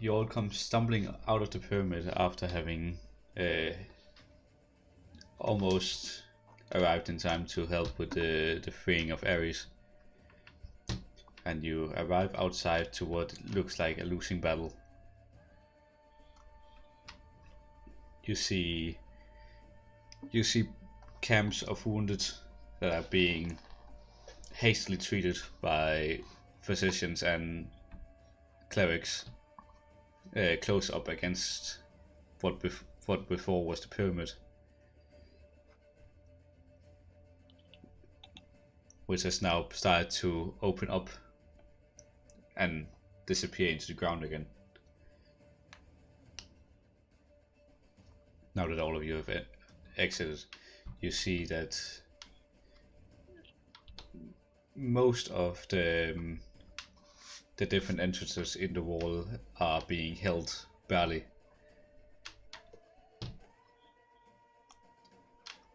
you all come stumbling out of the pyramid after having almost arrived in time to help with the freeing of Ares. And you arrive outside to what looks like a losing battle. You see camps of wounded that are being hastily treated by physicians and clerics close up against what before was the pyramid, which has now started to open up and disappear into the ground again. Now that all of you have exited, you see that most of the different entrances in the wall are being held barely.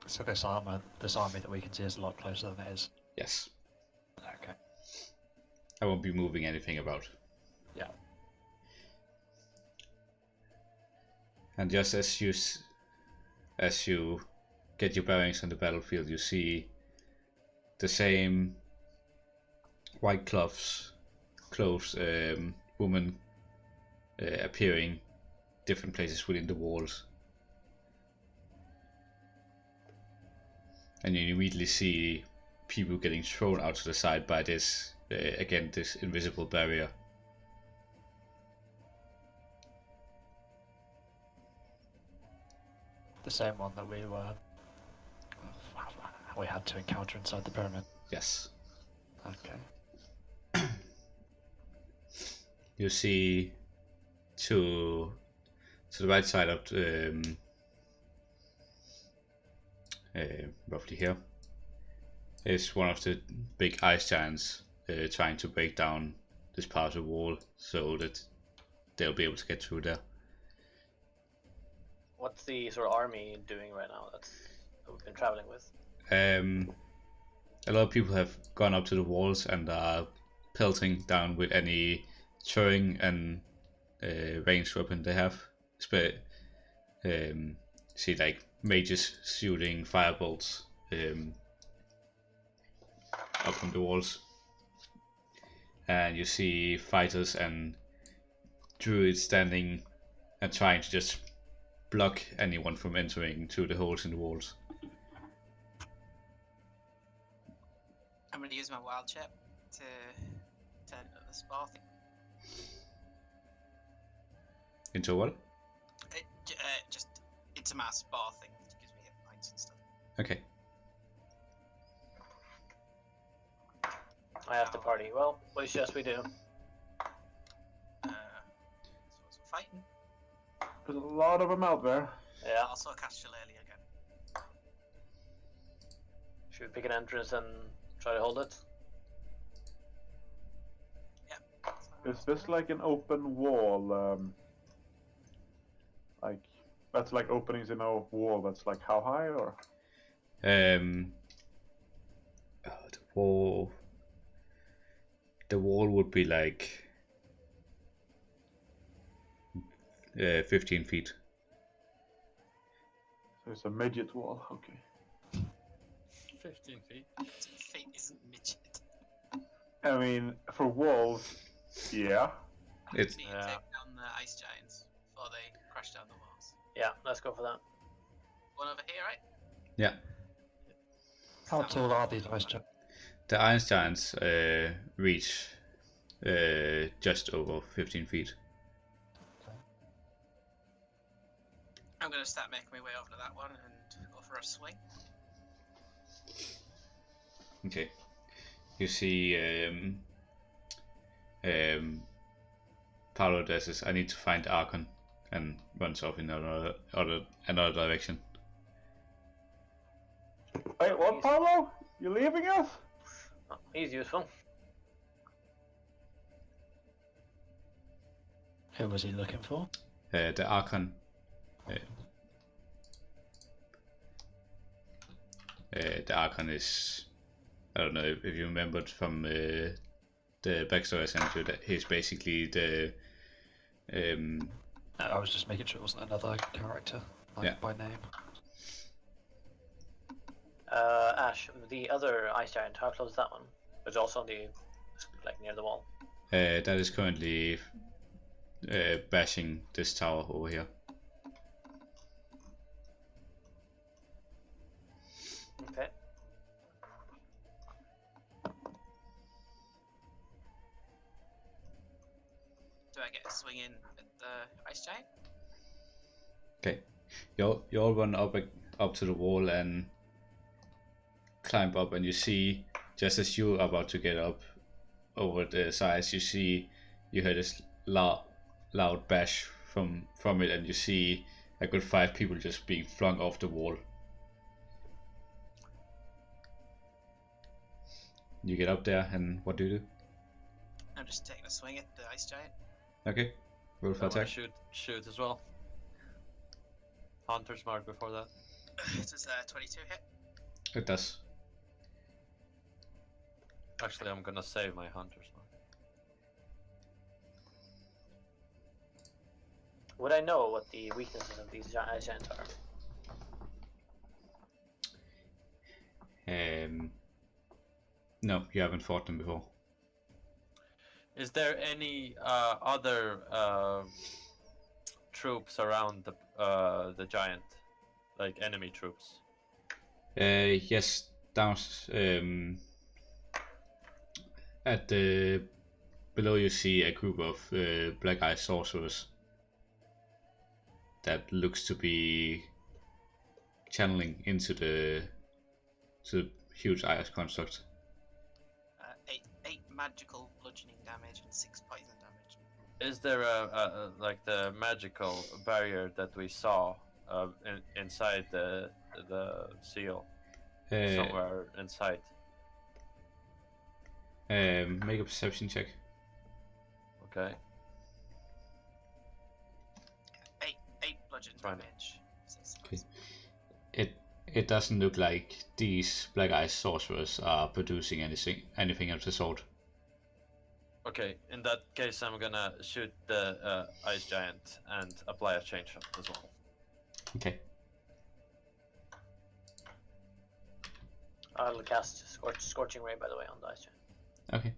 So this army that we can see is a lot closer than it is. Yes. Okay. I won't be moving anything about. Yeah. And just as you get your bearings on the battlefield, you see the same white clothes woman appearing different places within the walls. And you immediately see people getting thrown out to the side by this, again, this invisible barrier. The same one that we had to encounter inside the pyramid. Yes. Okay. You see to the right side of roughly here is one of the big ice giants trying to break down this part of the wall so that they'll be able to get through there. What's the sort of army doing right now that we've been traveling with? A lot of people have gone up to the walls and are pelting down with any throwing and ranged weapon they have. See like mages shooting firebolts up from the walls, and you see fighters and druids standing and trying to just block anyone from entering through the holes in the walls. I'm going to use my wild chip to turn the spar thing. Into what? Just into my spar thing, which gives me hit points and stuff. Okay. I have to party. Well, what do you suggest we do? So fighting. There's a lot of them out there. Yeah. Also cast Shillelagh again. Should we pick an entrance and try to hold it? Yeah. Is this like an open wall? Like that's like openings in a wall. That's like how high or? The wall would be like 15 feet. So it's a midget wall. Okay. 15 feet. 15 feet isn't midget. I mean, for walls, yeah. It's So you take down the ice giants before they crash down the walls. Yeah, let's go for that. One over here, right? yeah. How tall are these ice giants? The iron giants reach just over 15 feet. I'm going to start making my way over to that one and go for a swing. Okay. You see Paolo says, I need to find Archon, and runs off in another direction. Wait, what, Pablo? You leaving us? Oh, he's useful. Who was he looking for? The Archon. The Archon is, I don't know if you remembered from the backstory I sent you, that he's basically I was just making sure it wasn't another character, like Yeah. by name. Ash, the other ice giant, how close is that one? It's also on the, like, near the wall. That is currently bashing this tower over here. Okay. Do I get a swing in at the ice giant? Okay, you all run up to the wall and climb up, and you see, just as you're about to get up over the sides, you hear this loud bash from it, and you see a good 5 people just being flung off the wall. You get up there, and what do you do? I'm just taking a swing at the ice giant. Okay, roll for I wanna attack. shoot as well. Hunter's mark before that. Does 22 hit? It does. Actually, I'm gonna save my hunter's mark. Would I know what the weaknesses of these ice giants are? No, you haven't fought them before. Is there any other troops around the giant, like enemy troops? Yes, down at the below you see a group of black eye sorcerers that looks to be channeling into the huge ice construct. 8 magical bludgeoning damage and 6 poison damage. Is there a like the magical barrier that we saw inside the seal somewhere inside? Make a perception check. Okay. 8 bludgeoning Fine. damage. 6 Okay. It doesn't look like these black eye sorcerers are producing anything of the sort. Okay, in that case, I'm gonna shoot the ice giant and apply a chain shot as well. Okay. I'll cast Scorching Ray, by the way, on the ice giant. Okay.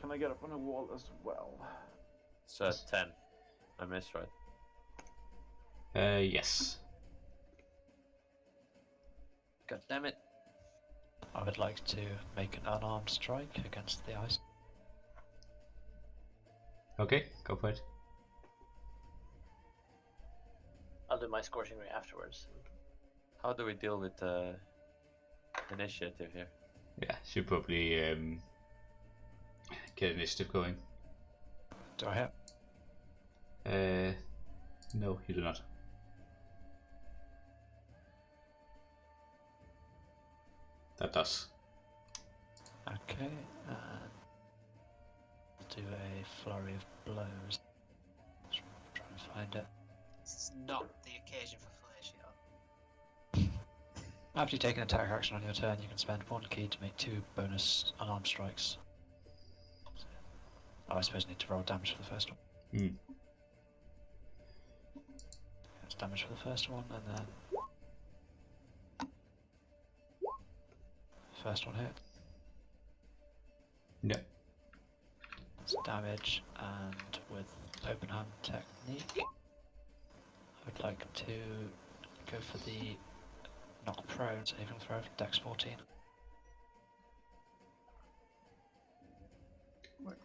Can I get up on a wall as well? It's 10. I missed, right? Yes. God damn it. I would like to make an unarmed strike against the ice. Okay, go for it. I'll do my Scorching Ray afterwards. How do we deal with the initiative here? Yeah, should probably get initiative going. Do I hit? No, you do not. That does. Okay, and do a flurry of blows. Just trying to find it. This is not the occasion for fellatio. After you take an attack action on your turn, you can spend 1 key to make 2 bonus unarmed strikes. Oh, I suppose I need to roll damage for the first one. Hmm. That's damage for the first one, and then first one hit. Yeah. It's damage, and with open hand technique, I would like to go for the knock prone saving throw, Dex 14.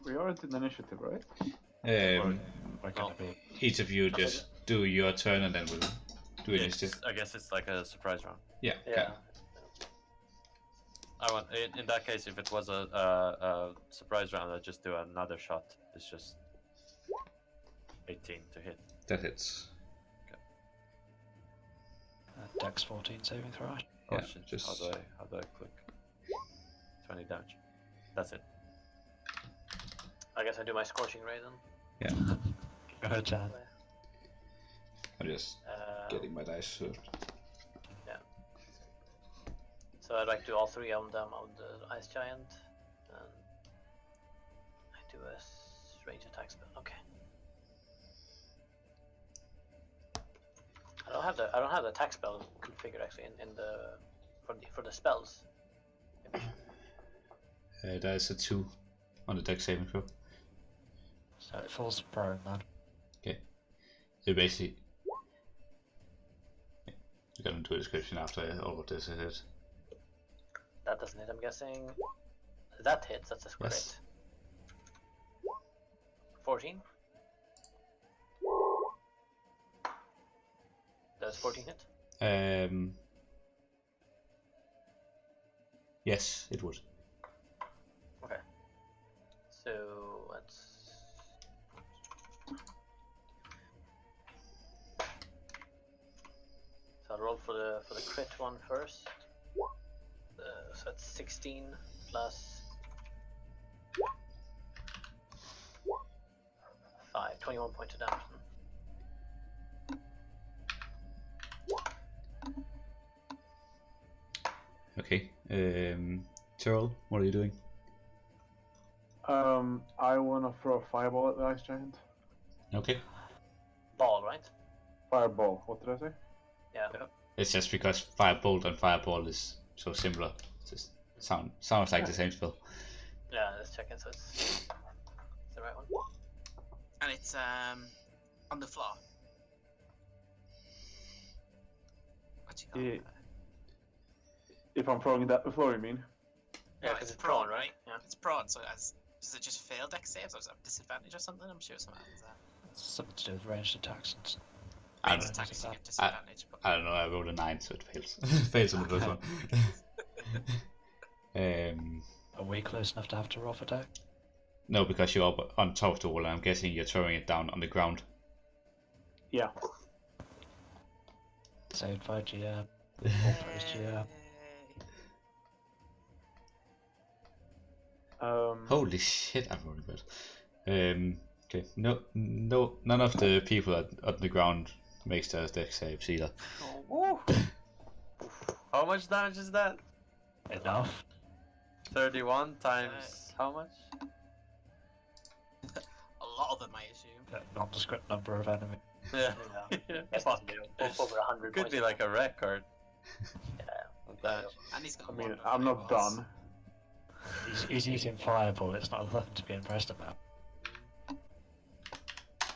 We aren't in initiative, right? We're gonna be. Each of you just do your turn and then we'll do Yeah, initiative. I guess it's like a surprise round. Yeah. Yeah. I want in that case, if it was a surprise round, I'd just do another shot. It's just 18 to hit. That hits. Dex 14 saving throw. Oh Yeah, shit! just- How do I click? 20 damage. That's it. I guess I do my Scorching Ray then. Yeah. Go ahead, Jan. I'm just getting my dice. So. So I'd like to do all three of them on the ice giant. And I do a range attack spell. Okay. I don't have the attack spell configured actually in the for the spells. That is a 2 on the dex saving throw. So it falls prone then. Okay. So basically, you're gonna do a description after all of this is. That doesn't hit, I'm guessing. That hits, that's a crit. Yes. 14. Does 14 hit? Yes, it would. Okay. So let's. So I'll roll for the crit one first. So that's 16 plus 5, 21 points of damage. Okay. Tyrell, what are you doing? I wanna throw a fireball at the ice giant. Okay. Ball, right? Fireball. What did I say? Yeah. It's just because firebolt and fireball is so similar. It just sounds like the same spell. Yeah, let's check it. So it's the right one. And it's on the floor. What you call Yeah. it? If I'm throwing it at the floor, you mean? Yeah, No, 'cause it's it's prone, prone, right? Yeah. It's prone, so does it just fail dex saves or is it a disadvantage or something? I'm sure something happens there. It's something to do with ranged attacks and I Ranged don't, attacks you I- get disadvantage, but I don't know. I rolled a 9, so it fails. Fails on the first one. are we close enough to have to roll for deck? No, because you're up on top of the wall, and I'm guessing you're throwing it down on the ground. Yeah. Saved by GM. All praise GM. Holy shit! I'm rolling bad. Okay. No, none of the people on the ground makes their dex saves either. How much damage is that? Enough. 31 times how much? a lot of them, I assume. A nondescript number of enemies. Yeah. Guess Fuck. over 100 Could points. be like a record. Yeah. Of that. And he's got I mean, one of I'm the not fireballs. done. He's using fireball. It's not nothing to be impressed about.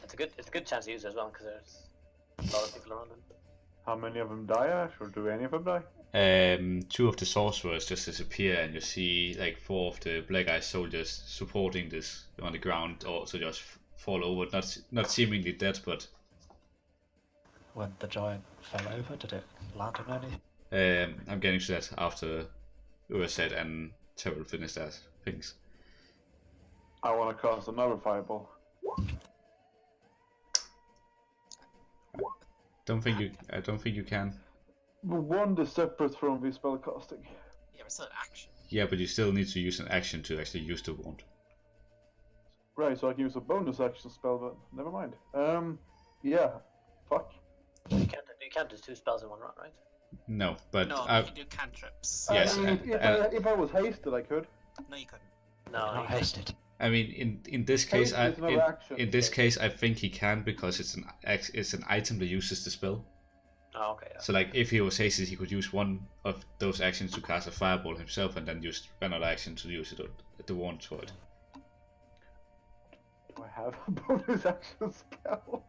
It's a good chance to use it as well because there's a lot of people around him. How many of them die, Ash, or do any of them die? 2 of the sorcerers just disappear, and you see like 4 of the black eye soldiers supporting this on the ground, also just fall over. Not seemingly dead, but When the giant fell over, did it land on any? I'm getting to that after Urset and Terrell finish that things. I want to cast another fireball. I don't think you can. But one is separate from the spell casting. Yeah, but it's still an action. Yeah, but you still need to use an action to actually use the wand. Right, so I can use a bonus action spell, but never mind. Yeah. Fuck. You can't do 2 spells in one run, right? No, but No, I, you can do cantrips. Yes, I mean, if I was hasted, I could. No, you couldn't. No, Not you can't. hasted. I mean, in this case, Haste is another action. in this case, I think he can because it's an item that uses the spell. Oh, okay. Yeah. So like, if he was hasted, he could use one of those actions to cast a fireball himself, and then use another action to use it at the wand for it. Do I have a bonus action spell?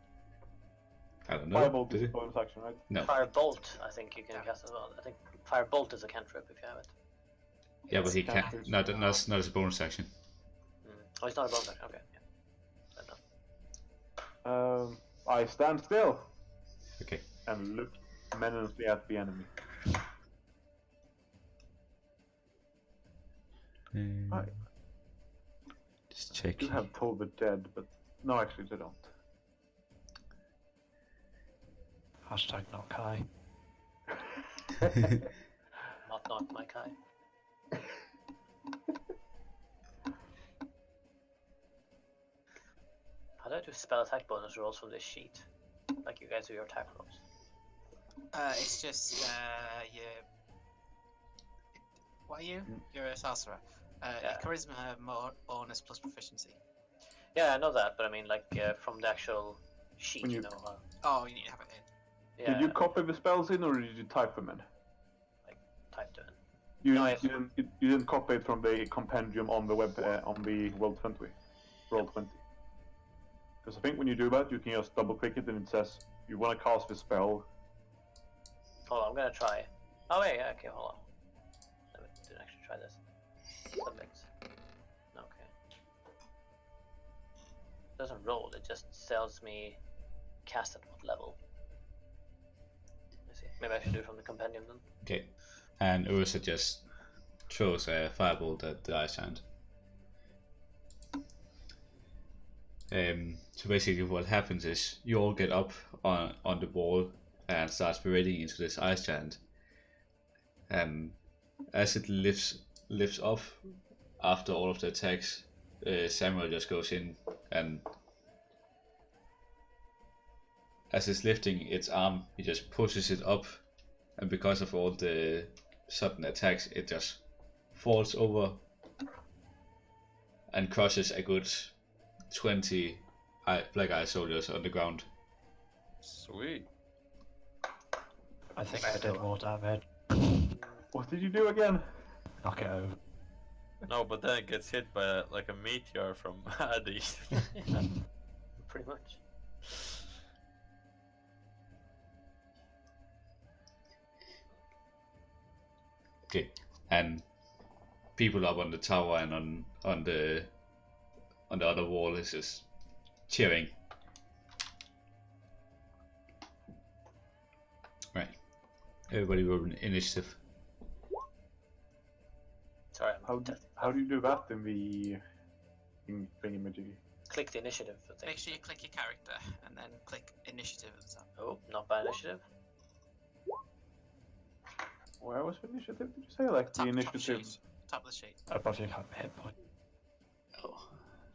I don't know. Firebolt Did is a he? bonus action, right? No. Firebolt, I think you can cast as well. I think Firebolt is a cantrip if you have it. Yeah, but he Can't can't. use Not it. as a bonus action. Oh, it's not a bonus action. Okay. Yeah. Fair enough. I stand still Okay. and look menacingly at the enemy. Right. Just check. You have told the dead, but no, actually they don't. Hashtag not Kai. Not my Kai. How do I do spell attack bonus rolls from this sheet? Like you guys do your attack rolls. It's just What are you? Mm. You're a sorcerer. Yeah. Charisma, more bonus plus proficiency. Yeah, I know that, but I mean, like, from the actual sheet, When you you- know. Oh, you need to have it in. Yeah, Did you copy the spells in, or did you type them in? typed in. You, No, you, didn't copy it from the compendium on the web on the Roll20. Roll20. Because I think when you do that, you can just double click it and it says you want to cast the spell. Hold on, I'm gonna try. Oh wait, yeah, okay, hold on. I didn't actually try this. Submit. Okay. It doesn't roll, it just tells me cast at what level. Let's see. Maybe I should do it from the compendium then. Okay. And Ursa just throws a firebolt at the ice giant. So basically what happens is you all get up on the wall and starts parading into this ice giant. As it lifts off after all of the attacks, Samuel just goes in, and as it's lifting its arm, he just pushes it up, and because of all the sudden attacks, it just falls over and crushes a good 20 black eye soldiers on the ground. Sweet. I think I did more damage. What did you do again? Knock it over. No, but then it gets hit by like a meteor from Hades. Pretty much. Okay, and people up on the tower and on the other wall is just cheering. Right, everybody roll an initiative. Sorry, I'm How do you do that in the thingamajiggy? click the initiative thing. Make sure you click your character and then click initiative at the top. Oh, not by initiative. Where was the initiative? Did you say like Top, the top initiative? sheet. Top of the sheet. Above your hit point.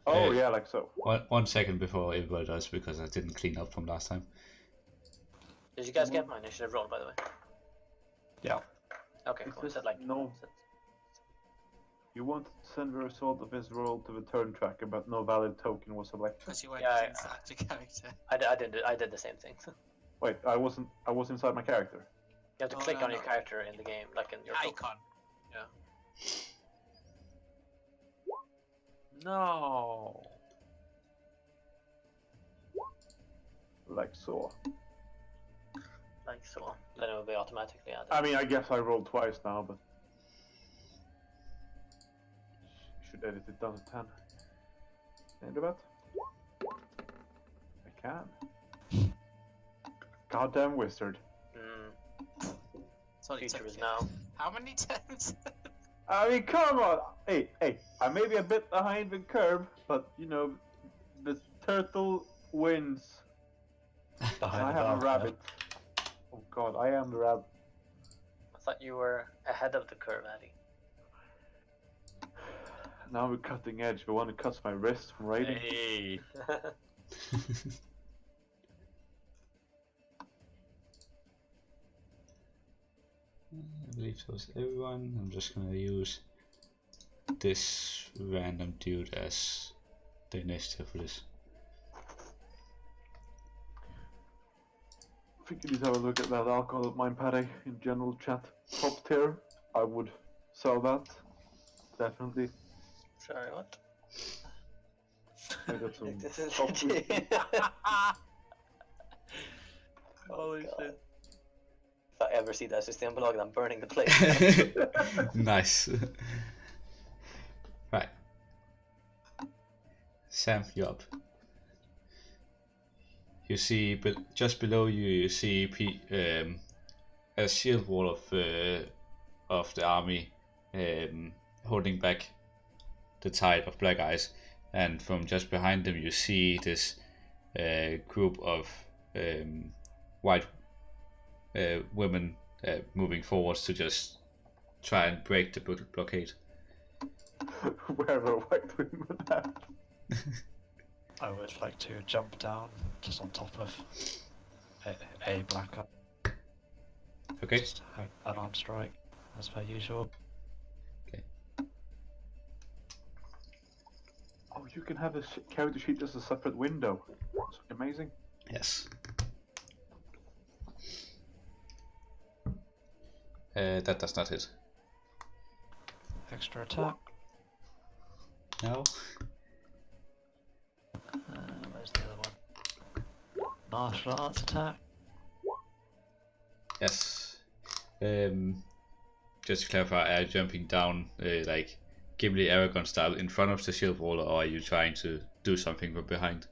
Oh yeah, like so. 1 second before everybody does, because I didn't clean up from last time. Did you guys get my initiative roll, by the way? Yeah. Okay, It cool. says Said like no. You wanted to send the result of his roll to the turn tracker, but no valid token was selected. Because you went Yeah, to select your character. I did the same thing. You Wait, I was inside my character. have to Oh, click no, on your no. character in the game, like in your token. Icon. No. Like so. Like so. Then it will be automatically added. I mean, I guess I rolled twice now, but should edit it down to 10. Can I do that? I can. Goddamn wizard. Sorry, Future is now. How many times? I mean, come on! Hey, I may be a bit behind the curve, but you know, the turtle wins. Behind I the have a bar, rabbit. Oh god, I am the rabbit. I thought you were ahead of the curve, Addy. Now we're cutting edge. The one that cuts my wrist from writing. Hey. I believe that was everyone. I'm just gonna use this random dude as the initiative for this. I think you need to have a look at that alcohol mind paddy in general chat. Top tier, I would sell that. Definitely. Sorry, what? I got some This is top legit. Holy God. shit. If I ever see that Systembolaget, I'm burning the place. Nice. Right. Sam, you're up. You see, but just below you, you see a shield wall of the army holding back the tide of black eyes, and from just behind them, you see this group of white women moving forwards to just try and break the blockade. where the white women at. I would like to jump down just on top of a black eye. Okay. Just an arm strike, as per usual. Oh, you can have a character sheet as a separate window. That's amazing. Yes. That does not hit. Extra attack. No. Where's the other one? Martial arts attack. Yes. Just to clarify, are you jumping down like Gimli Aragorn style in front of the shield wall, or are you trying to do something from behind?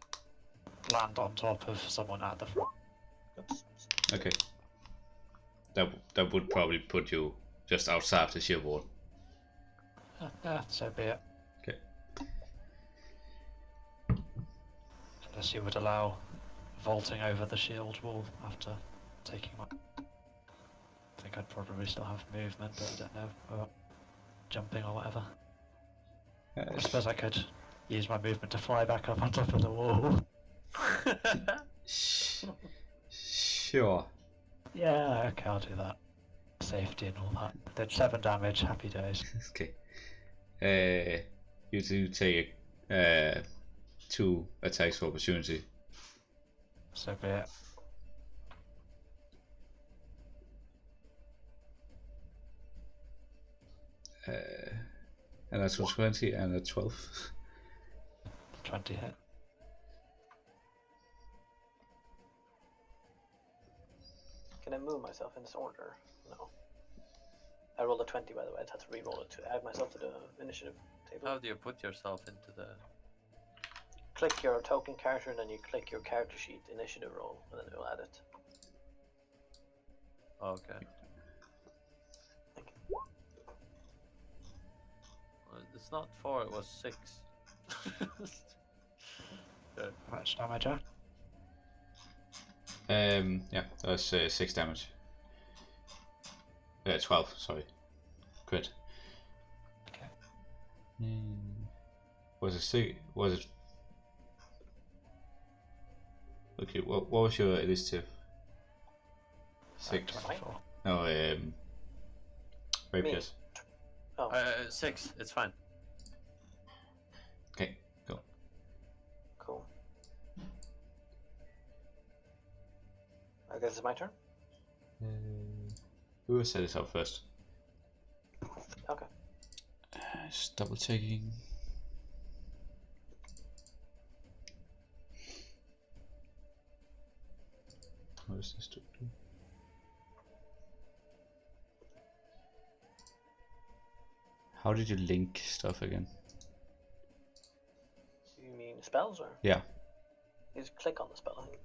Land on top of someone at the front. Oops. Okay. That would probably put you just outside of the shield wall. So be it. Okay. Unless you would allow vaulting over the shield wall after taking my... I think I'd probably still have movement, but I don't know about jumping or whatever. I suppose I could use my movement to fly back up on top of the wall. Sure. Yeah, okay, I'll do that. Safety and all that. Did 7 damage, happy days. Okay. You do take 2 attacks for opportunity. So be it. And that's a 20 and a 12. 20 hit. Can I move myself in this order? No. I rolled a 20, by the way. I'd have to re-roll it to add myself to the initiative table. How do you put yourself into the... Click your token character, and then you click your character sheet initiative roll, and then it will add it. Okay. Thank you. Well, it's not 4, it was 6. Good. How much damage, Jack? Yeah, that's 6 damage. 12, sorry. Crit. Okay. Was it 6? Was it... Okay, what was your initiative? 6. 24. No, rapiers. Oh, 6, it's fine. Okay, go. cool. I guess it's my turn? Who will set this up first? Okay. Just double checking. What is this to do? How did you link stuff again? You mean spells, or? Yeah. You just click on the spell, I think.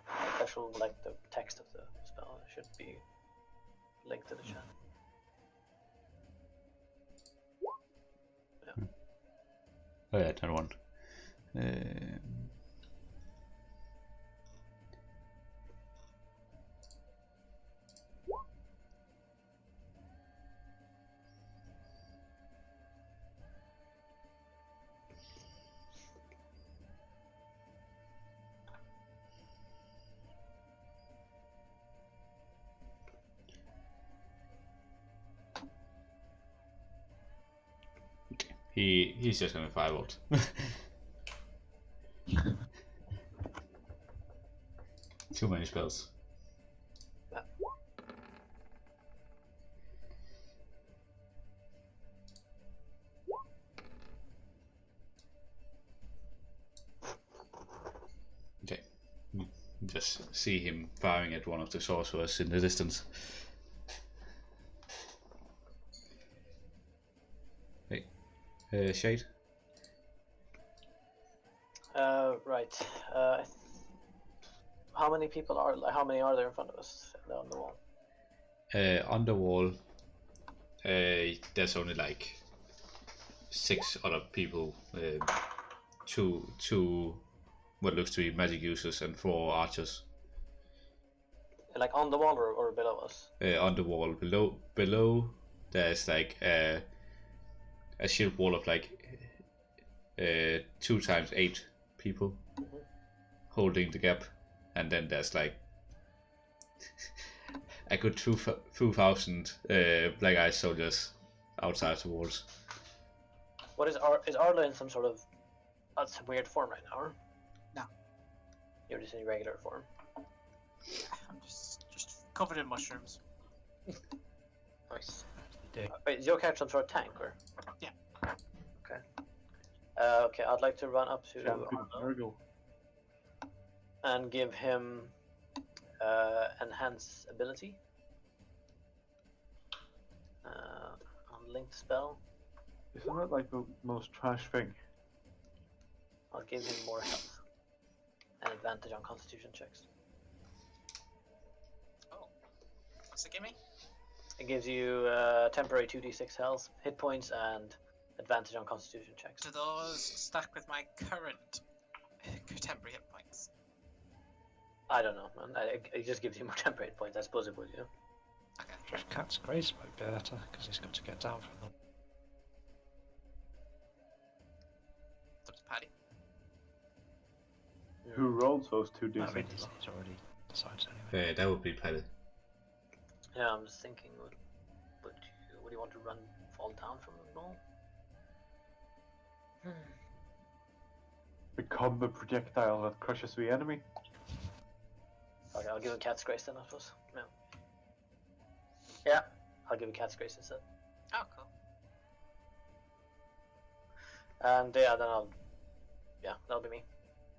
The actual, like, the text of the spell should be linked to the chat. Yeah. Oh yeah, turn 1. He's just gonna firebolt. Too many spells. Yeah. Okay. Just see him firing at one of the sorcerers in the distance. Hey, Shade? Right. How many people are, like, how many are there in front of us on the wall? On the wall, there's only like 6 other people. Two what looks to be magic users and 4 archers. Like on the wall or below us? On the wall below there's like a shield wall of like 2 times 8 people holding the gap, and then there's like a good 2,000 black eyes soldiers outside the walls. What is Arla in some sort of some weird form right now? Or? No. You're just in regular form. I'm just covered in mushrooms. Nice. Do. Wait, is your character some sort of tank or? Yeah. Okay. Okay, I'd like to run up to Champion Arlo Virgil. and give him enhance ability. Unlinked spell. Isn't that like the most trash thing? I'll give him more health and advantage on Constitution checks. Oh. What's it give me? It gives you temporary 2d6 health, hit points, and advantage on Constitution checks. Do those stack with my current temporary hit points? I don't know, man. It just gives you more temporary hit points. I suppose it would, you know. Okay. Cat's Grace might be better, because he's got to get down from them. It's up to Paddy. Who rolled those two I mean, d6? he's already decided anyway. That would be Paddy. Yeah, I'm just thinking, would you want to fall down from the ball? Become the projectile that crushes the enemy. Okay, I'll give him Cat's Grace then, I suppose. Yeah, I'll give him Cat's Grace instead. Oh, cool. And yeah, that'll be me.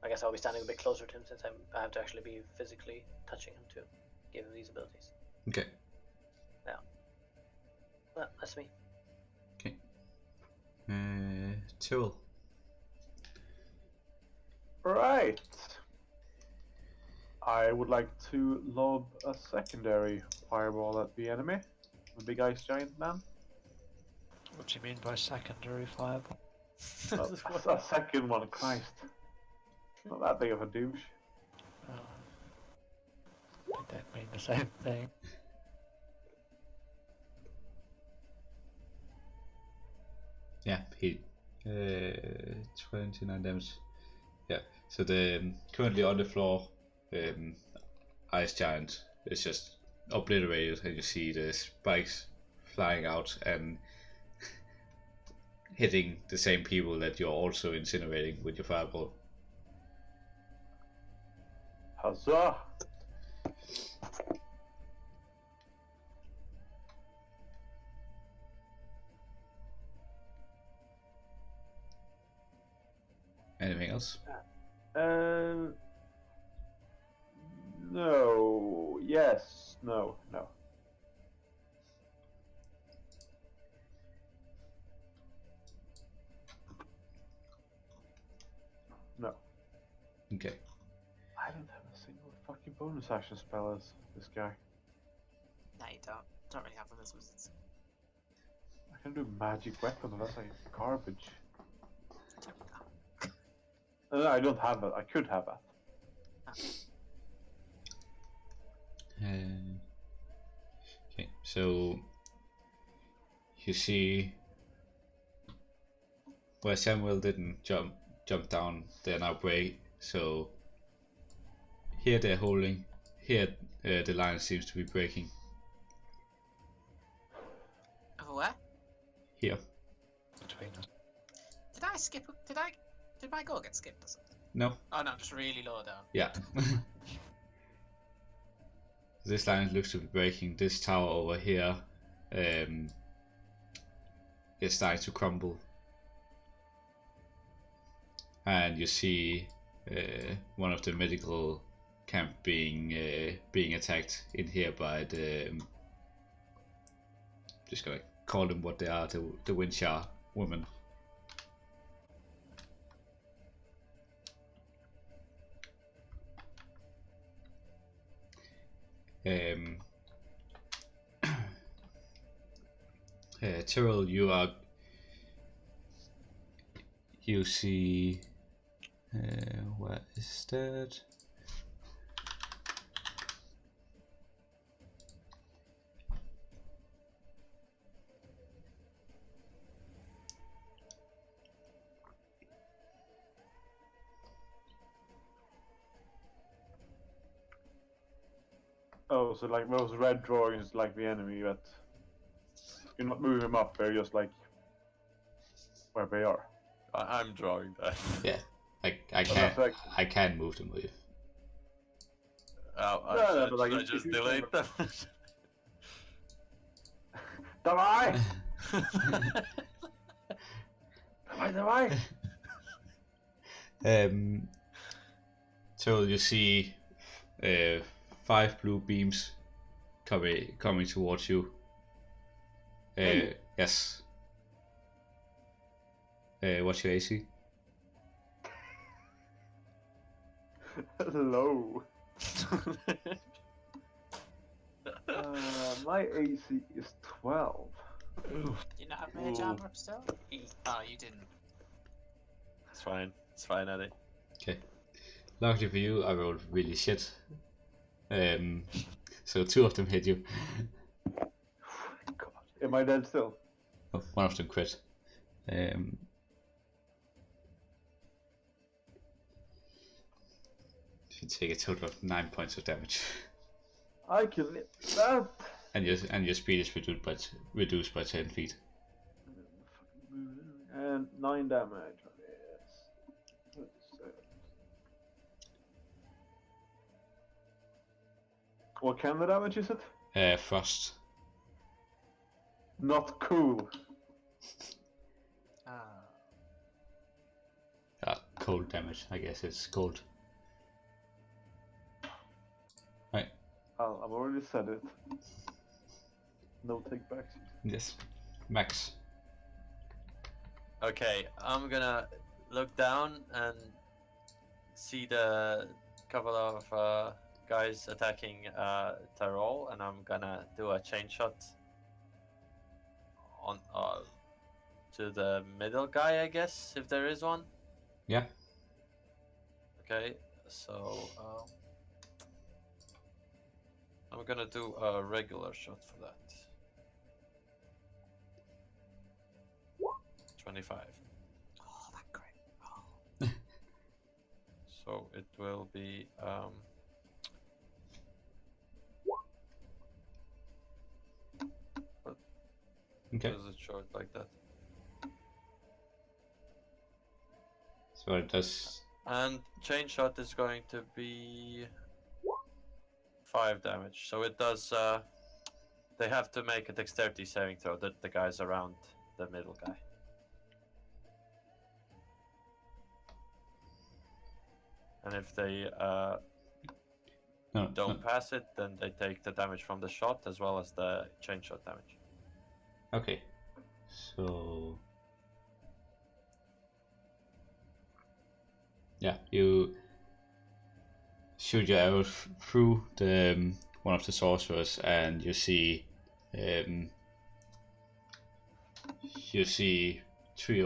I guess I'll be standing a bit closer to him since I have to actually be physically touching him to give him these abilities. Okay. Yeah, that's me. Okay. Tyrell. Right. I would like to lob a secondary fireball at the enemy. The big ice giant man. What do you mean by secondary fireball? A second one, Christ. Not that big of a douche. They don't mean the same thing. Yeah, he 29 damage. Yeah, so the currently on the floor ice giant is just obliterated, and you see the spikes flying out and hitting the same people that you're also incinerating with your fireball. Huzzah! Anything else? No. Yes. No. No. No. Okay. I don't have a single fucking bonus action spell as this guy. No, you don't. Don't really have them as wizards. I can do magic weapon, but that's like garbage. Don't do that. No, I don't have that. I could have that. Okay, so you see where Samuel didn't jump down, they're now break. So here they're holding. Here the line seems to be breaking. Over where? Here. Between us. Did I skip? Did my goal get skipped or something? No. Oh no, just really low down. Yeah. This line looks to be breaking. This tower over here is starting to crumble. And you see one of the medical camp being attacked in here by the just gonna call them what they are, the Winchar women. Tyrell, you see where is that? Oh, so like those red drawings is like the enemy, but you're not moving them up, they're just like where they are. I'm drawing that. Yeah, I that's can't like- I can't move them with. Oh, No, but like, should I if just you delete them? Die! Die! So you see 5 blue beams coming towards you. Hey. Yes. What's your AC? Hello. My AC is 12. Do you not have mage Ooh. armor still? Oh, you didn't. It's fine. It's fine, Eddie. Okay. Luckily for you, I rolled really shit. So 2 of them hit you. God. Am I dead still? Oh, 1 of them crit. You take a total of 9 points of damage. I can live that. And your speed is reduced by 10 feet. And 9 damage. Yes. What kind of damage is it? Frost. Not cool. Cold damage, I guess it's cold. Right. I've already said it. No takebacks. Yes. Max. Okay, I'm gonna look down and see the couple of guys attacking Tyrol, and I'm gonna do a chain shot on to the middle guy, I guess, if there is one. Yeah. Okay, so I'm gonna do a regular shot for that. 25. Oh, that great roll. So it will be Okay. Does it short like that? So it does. And chain shot is going to be 5 damage. So it does. They have to make a dexterity saving throw. The guys around the middle guy. And if they don't pass it, then they take the damage from the shot as well as the chain shot damage. Okay. So. Yeah, you shoot your arrow through the one of the sorcerers, and you see 3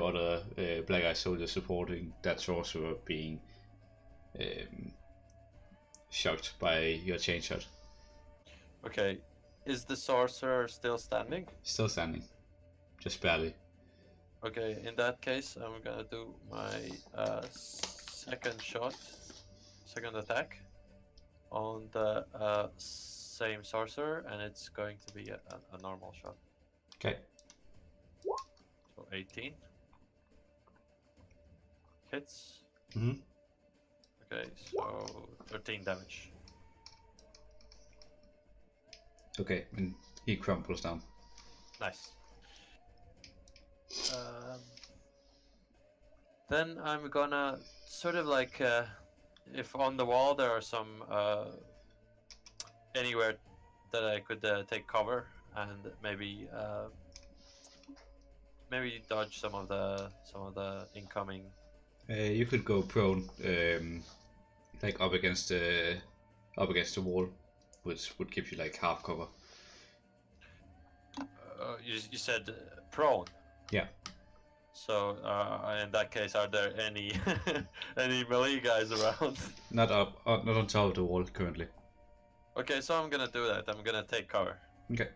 other black eye soldiers supporting that sorcerer being shocked by your chain shot. Okay, is the sorcerer still standing? Still standing, just barely. Okay, in that case, I'm gonna do my second attack on the same sorcerer, and it's going to be a normal shot. Okay. So 18 hits. Mm-hmm. Okay, so 13 damage. Okay, and he crumples down. Nice. Then I'm gonna sort of like if on the wall there are some anywhere that I could take cover and maybe dodge some of the incoming. You could go prone, like up against the wall, which would give you like half cover. You said prone. Yeah. So in that case, are there any any melee guys around? Not on top of the wall currently. Okay, so I'm gonna do that. I'm gonna take cover. Okay.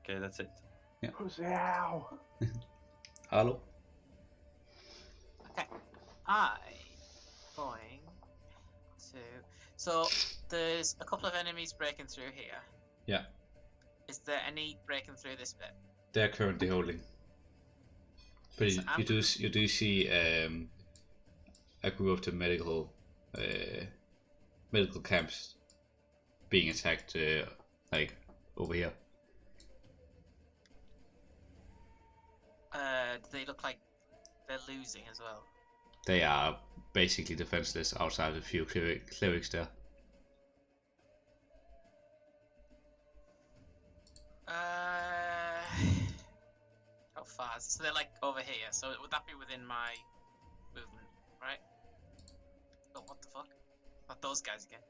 Okay, that's it. Ow. Hello. Okay, I'm going to. So there's a couple of enemies breaking through here. Yeah. Is there any breaking through this bit? They're currently holding. But So you do see a group of the medical camps being attacked, like over here. Do they look like they're losing as well? They are basically defenseless outside a few clerics there. How far? So they're like over here. So would that be within my movement, right? Oh, what the fuck? Not those guys again.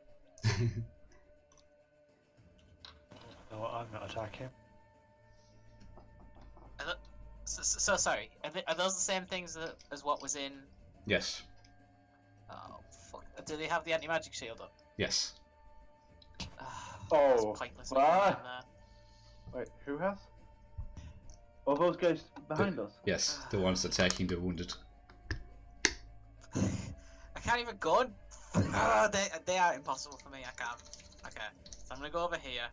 No, I'm not attacking. So sorry. Are those the same things as what was in? Yes. Oh fuck! Do they have the anti-magic shield up? Yes. Oh, That's pointless. what? Wait, who has? Oh, those guys behind us? Yes, the ones attacking the wounded. I can't even go. Oh, they are impossible for me. I can't. Okay, so I'm gonna go over here.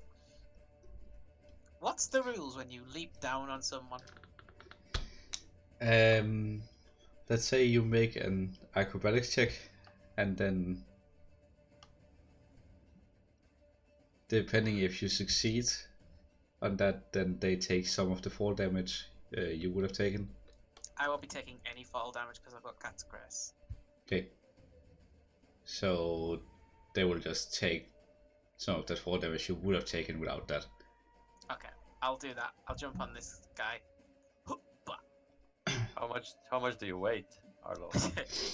What's the rules when you leap down on someone? Let's say you make an acrobatics check, and then depending if you succeed on that, then they take some of the fall damage you would have taken. I won't be taking any fall damage because I've got Cat's Grace. Okay. So they will just take some of that fall damage you would have taken without that. Okay, I'll do that. I'll jump on this guy. How much do you weigh, Arlo?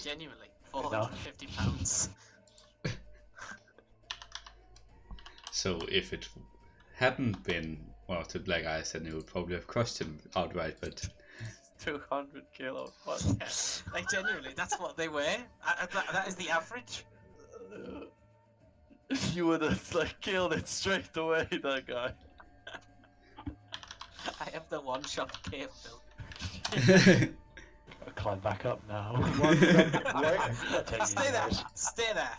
Genuinely, 450 pounds. So if it hadn't been one of the black eyes, then it would probably have crushed him outright, but 200 kilos. What? Yeah, like genuinely, that's what they weigh. That is the average. You would have like killed it straight away, that guy. I have the one-shot cave build. I'll climb back up now. Stay there. Stay there.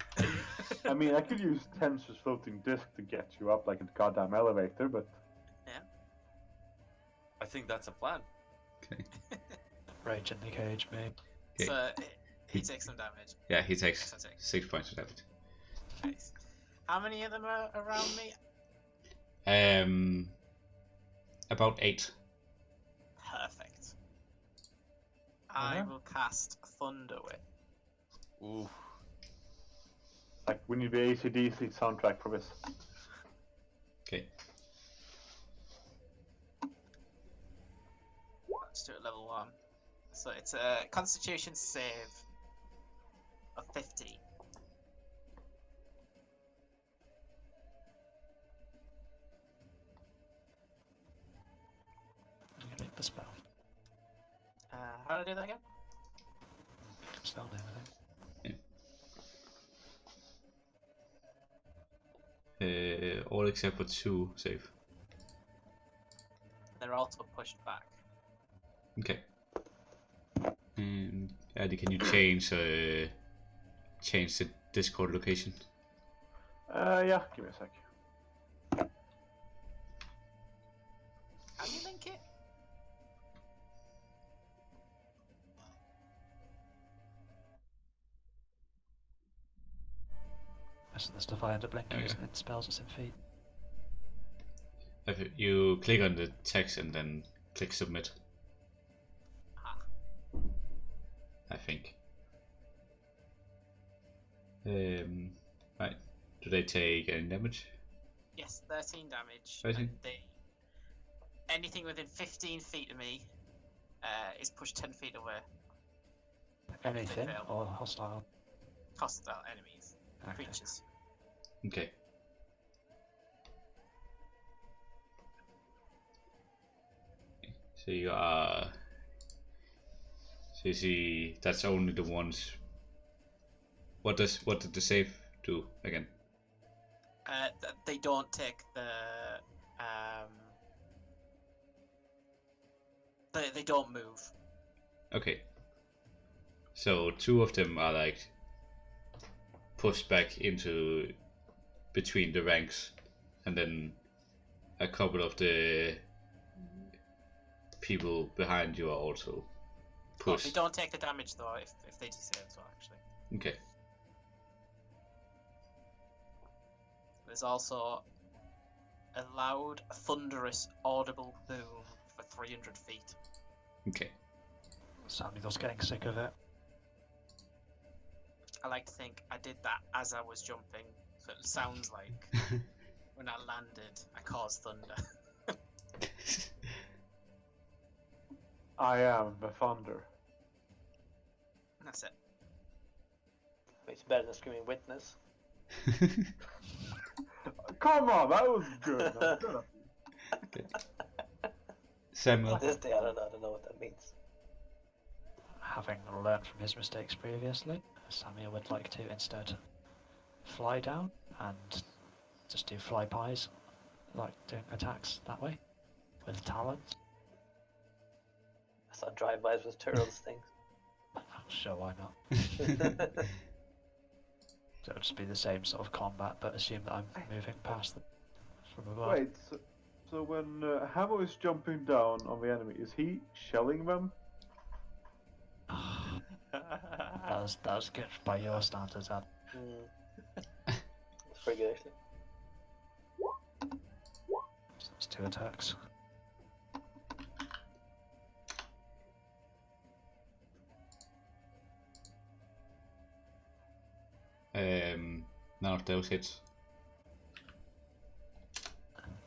I mean, I could use Tensor's floating disc to get you up like a goddamn elevator, but... I think that's a plan. okay. Rage in the cage, mate. Okay. So he takes some damage. Yeah, he takes Yes, I take. 6 points of damage. Nice. How many of them are around me? About 8. Perfect. I will cast Thunder Whip. Ooh. Like, we need the AC/DC soundtrack for this. Okay. Let's do it level 1. So it's a Constitution save of 50. I'm gonna make the spell. How do I do that again? Spell name, I think. All except for 2 save. They're also pushed back. Okay. And Addy, can you change the Discord location? Yeah, give me a sec. How do you link it? That's the stuff I end up blinking, Okay. isn't it? Spells us in feet. If you click on the text and then click submit. Ah. I think. Right. Do they take any damage? Yes, 13 damage. 13? And anything within 15 feet of me is pushed 10 feet away. Anything fail. or hostile? Hostile enemies. Okay. Creatures. Okay. So you are. So you see, that's only the ones. What did the save do again? They don't take the. They don't move. Okay. So 2 of them are like pushed back into between the ranks, and then a couple of the people behind you are also push. You don't take the damage though if they desave as well, actually. Okay. There's also a loud, thunderous, audible boom for 300 feet. Okay. Samuel's getting sick of it. I like to think I did that as I was jumping, so it sounds like when I landed, I caused thunder. I am the thunder. That's it. It's better than screaming witness. Come on, that was good. That's good. Okay. Samuel. This day, I don't know what that means. Having learned from his mistakes previously, Samuel would like to instead fly down and just do flybys, like doing attacks that way, with talons. I saw drive-bys with turtles things. Sure, why not? So it'll just be the same sort of combat, but assume that I'm moving past them from above. Wait, so when Hammer is jumping down on the enemy, is he shelling them? that was good by your standards, Ad. That's pretty good actually. So that's 2 attacks. None of those hits.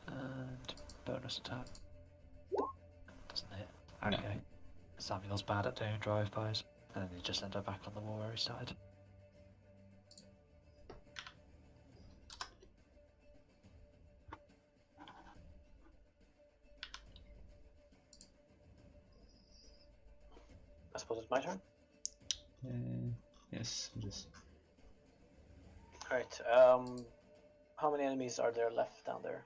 And bonus attack. Doesn't hit. No. Okay. Samuel's bad at doing drive-bys, and then he just ended up back on the wall where he started. I suppose it's my turn. Yes, it is. Alright, how many enemies are there left down there?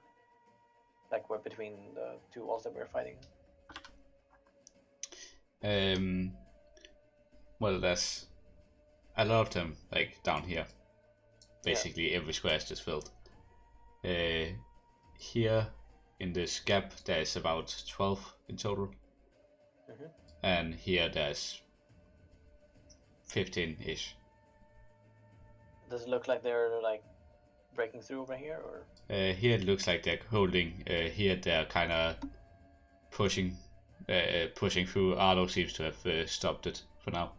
Like, we're between the 2 walls that we're fighting? Well, there's a lot of them, like down here. Basically, every square is just filled. Here in this gap, there's about 12 in total, and here there's 15-ish. Does it look like they're like breaking through over here, or? Here it looks like they're holding. Here they're kind of pushing through. Arlo seems to have stopped it for now.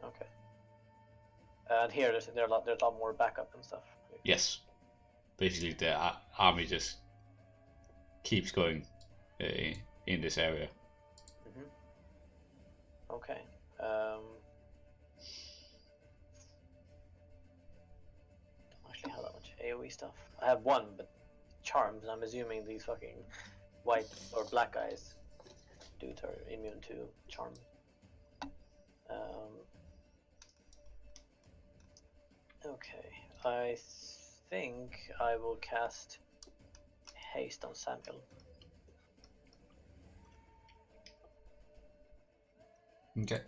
Okay. And here there's a lot more backup and stuff. Yes, basically the army just keeps going in this area. Okay. Don't actually have that much AoE stuff. I have 1, but charms. I'm assuming these fucking white or black guys dudes are immune to charm. Okay, I think I will cast haste on Samuel. Okay.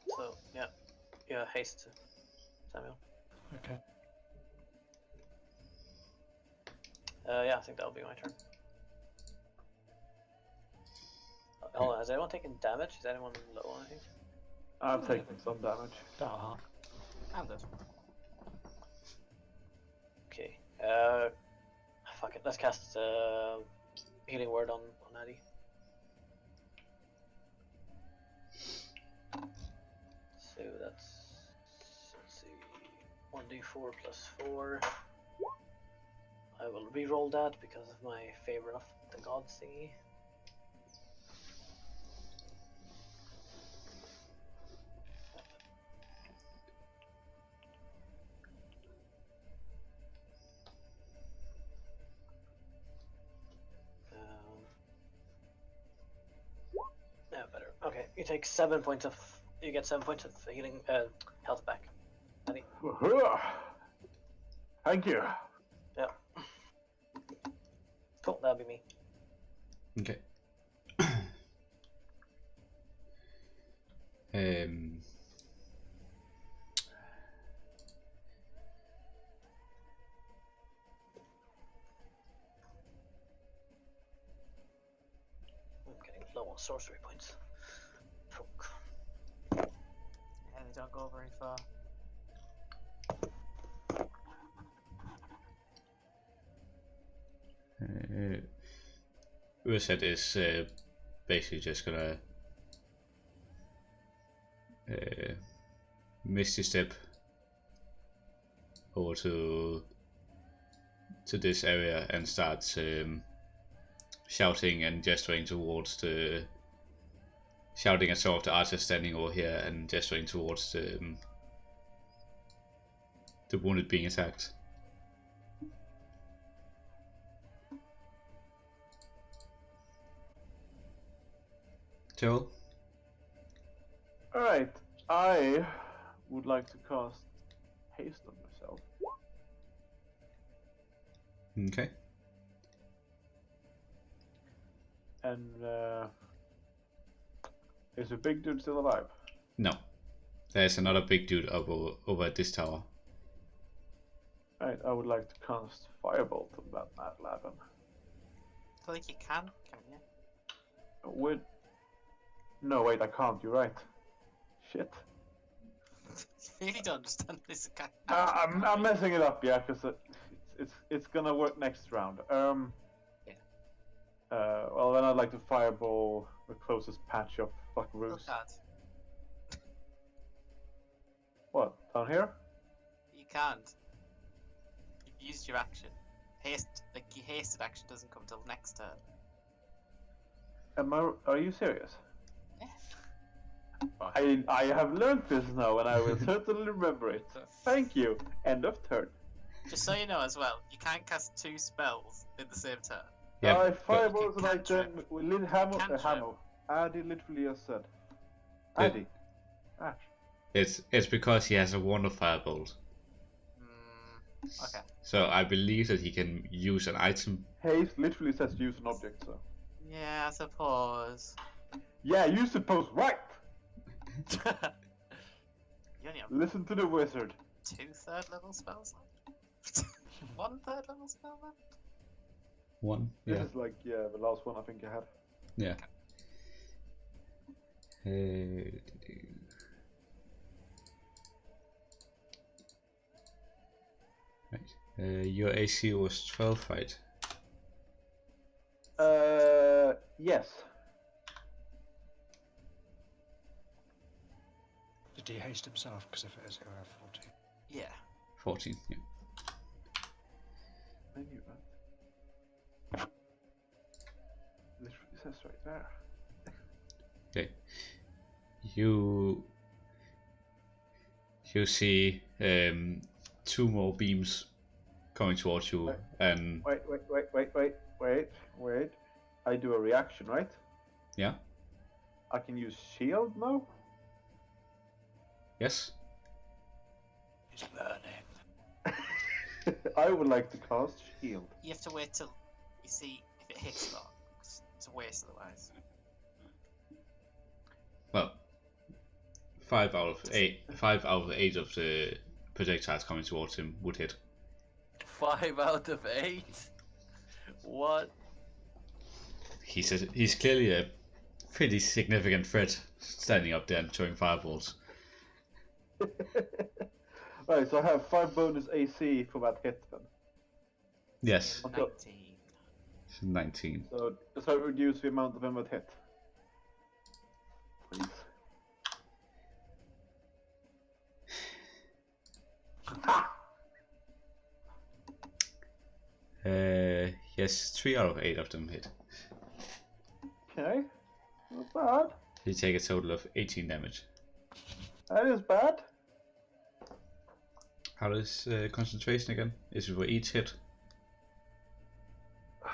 So yeah, haste, Samuel. Okay. Yeah, I think that'll be my turn. Hold on, has anyone taken damage? Is anyone low on anything? I'm taking some damage. I'm good. Okay. Fuck it. Let's cast healing word on Addy. So that's, let's see, 1d4 plus 4. I will re-roll that because of my favor of the gods thingy. Yeah, better. Okay, you take 7 points of. You get 7 points of healing health back. Addy. Thank you. Yeah. Cool, that'll be me. Okay. I'm getting low on more sorcery points. Fuck. Yeah, they don't go very far. Urset is basically just gonna Misty Step over to this area and starts shouting and gesturing towards shouting at some of the archers standing over here and gesturing towards the wounded being attacked. Joel? Alright, I would like to cast haste on myself. Okay. And is the big dude still alive? No. There's another big dude over at this tower. Right, I would like to cast Firebolt on that mad lad. I think you can you? With... No, wait, I can't, you're right. Shit. You really don't understand this guy. I'm messing it up, yeah, because it's gonna work next round. Yeah. Well, then I'd like to Fireball the closest patch of fuckaroos. Look at. What, down here? You can't. You've used your action. Haste, like your hasted action doesn't come till next turn. Are you serious? Yeah. I have learned this now, and I will certainly remember it. Thank you. End of turn. Just so you know as well, you can't cast 2 spells in the same turn. Yeah, I but Fireball You tonight then cantrip. with Lil Hammer. Cantrip. Hammer. Addy literally just said. Yeah. Addy. Ash. it's because he has a wand of firebolt. Okay. So I believe that he can use an item. Haste literally says use an object, so. Yeah, I suppose. Yeah, you suppose right. You only have Listen to the wizard. 2 third-level spells left. 1 third-level spell left. One. This Yeah. is like, yeah, the last one I think I had. Yeah. Right. Your AC was 12, right? Yes. Did he haste himself? Because if it is, he'll have 14. Yeah. 14. Yeah. I knew that. Literally says right there. Okay. You see 2 more beams coming towards you, and Wait. I do a reaction, right? yeah. I can use shield now? Yes. He's learning. I would like to cast shield. You have to wait till you see if it hits though. 'Cause it's a waste otherwise. Well, 5 out of 8 of the projectiles coming towards him would hit. 5 out of 8? What? He's clearly a pretty significant threat standing up there and throwing fireballs. Right, so I have 5 bonus AC for that hit then. Yes. Okay. 19. 19. So reduce the amount of them that hit. Please. Yes, 3 out of 8 of them hit. Okay. Not bad. You take a total of 18 damage. That is bad. How does concentration again? Is it for each hit?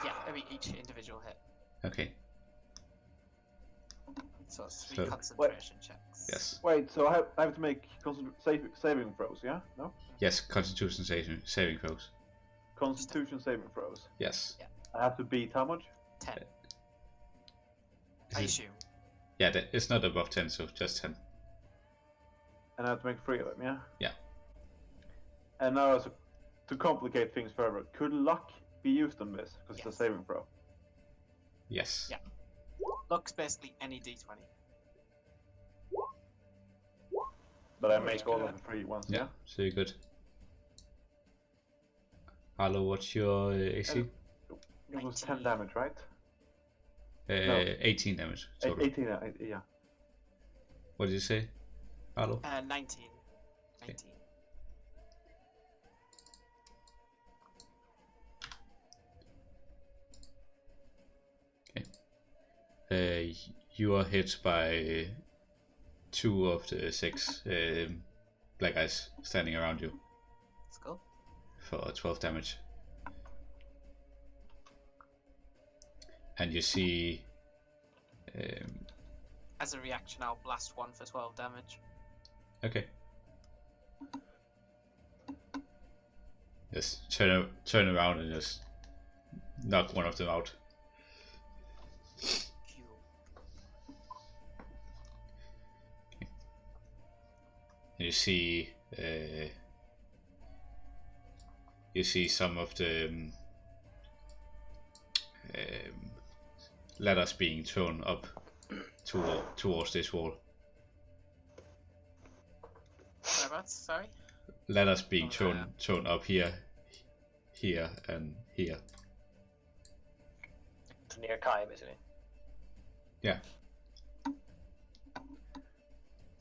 Yeah, every each individual hit. Okay. So it's 3 So- concentration checks. Yes. Wait, so I have to make saving throws, yeah? No? Yes, Constitution saving throws. Constitution saving throws. Yes. I have to beat how much? 10. Is I it- assume. Yeah, it's not above 10, so just 10. And I have to make 3 of them, yeah? Yeah. And now, to complicate things further, could luck be used on this? Because it's Yes. a saving throw. Yes. Yeah. Looks basically any d20. But I make all of the 3 ones, yeah? So you're good. Arlo, what's your AC? It was 10 damage, right? 18 damage total. 18, yeah. What did you say, Arlo? 19. 19. You are hit by 2 of the 6 black guys standing around you. Let's go. For 12 damage. And you see... As a reaction, I'll blast one for 12 damage. Okay. Just turn around and just knock one of them out. And you see some of the ladders being thrown up towards this wall. Whereabouts? Sorry? Ladders being thrown up here, and here. To near Kai, basically. Yeah.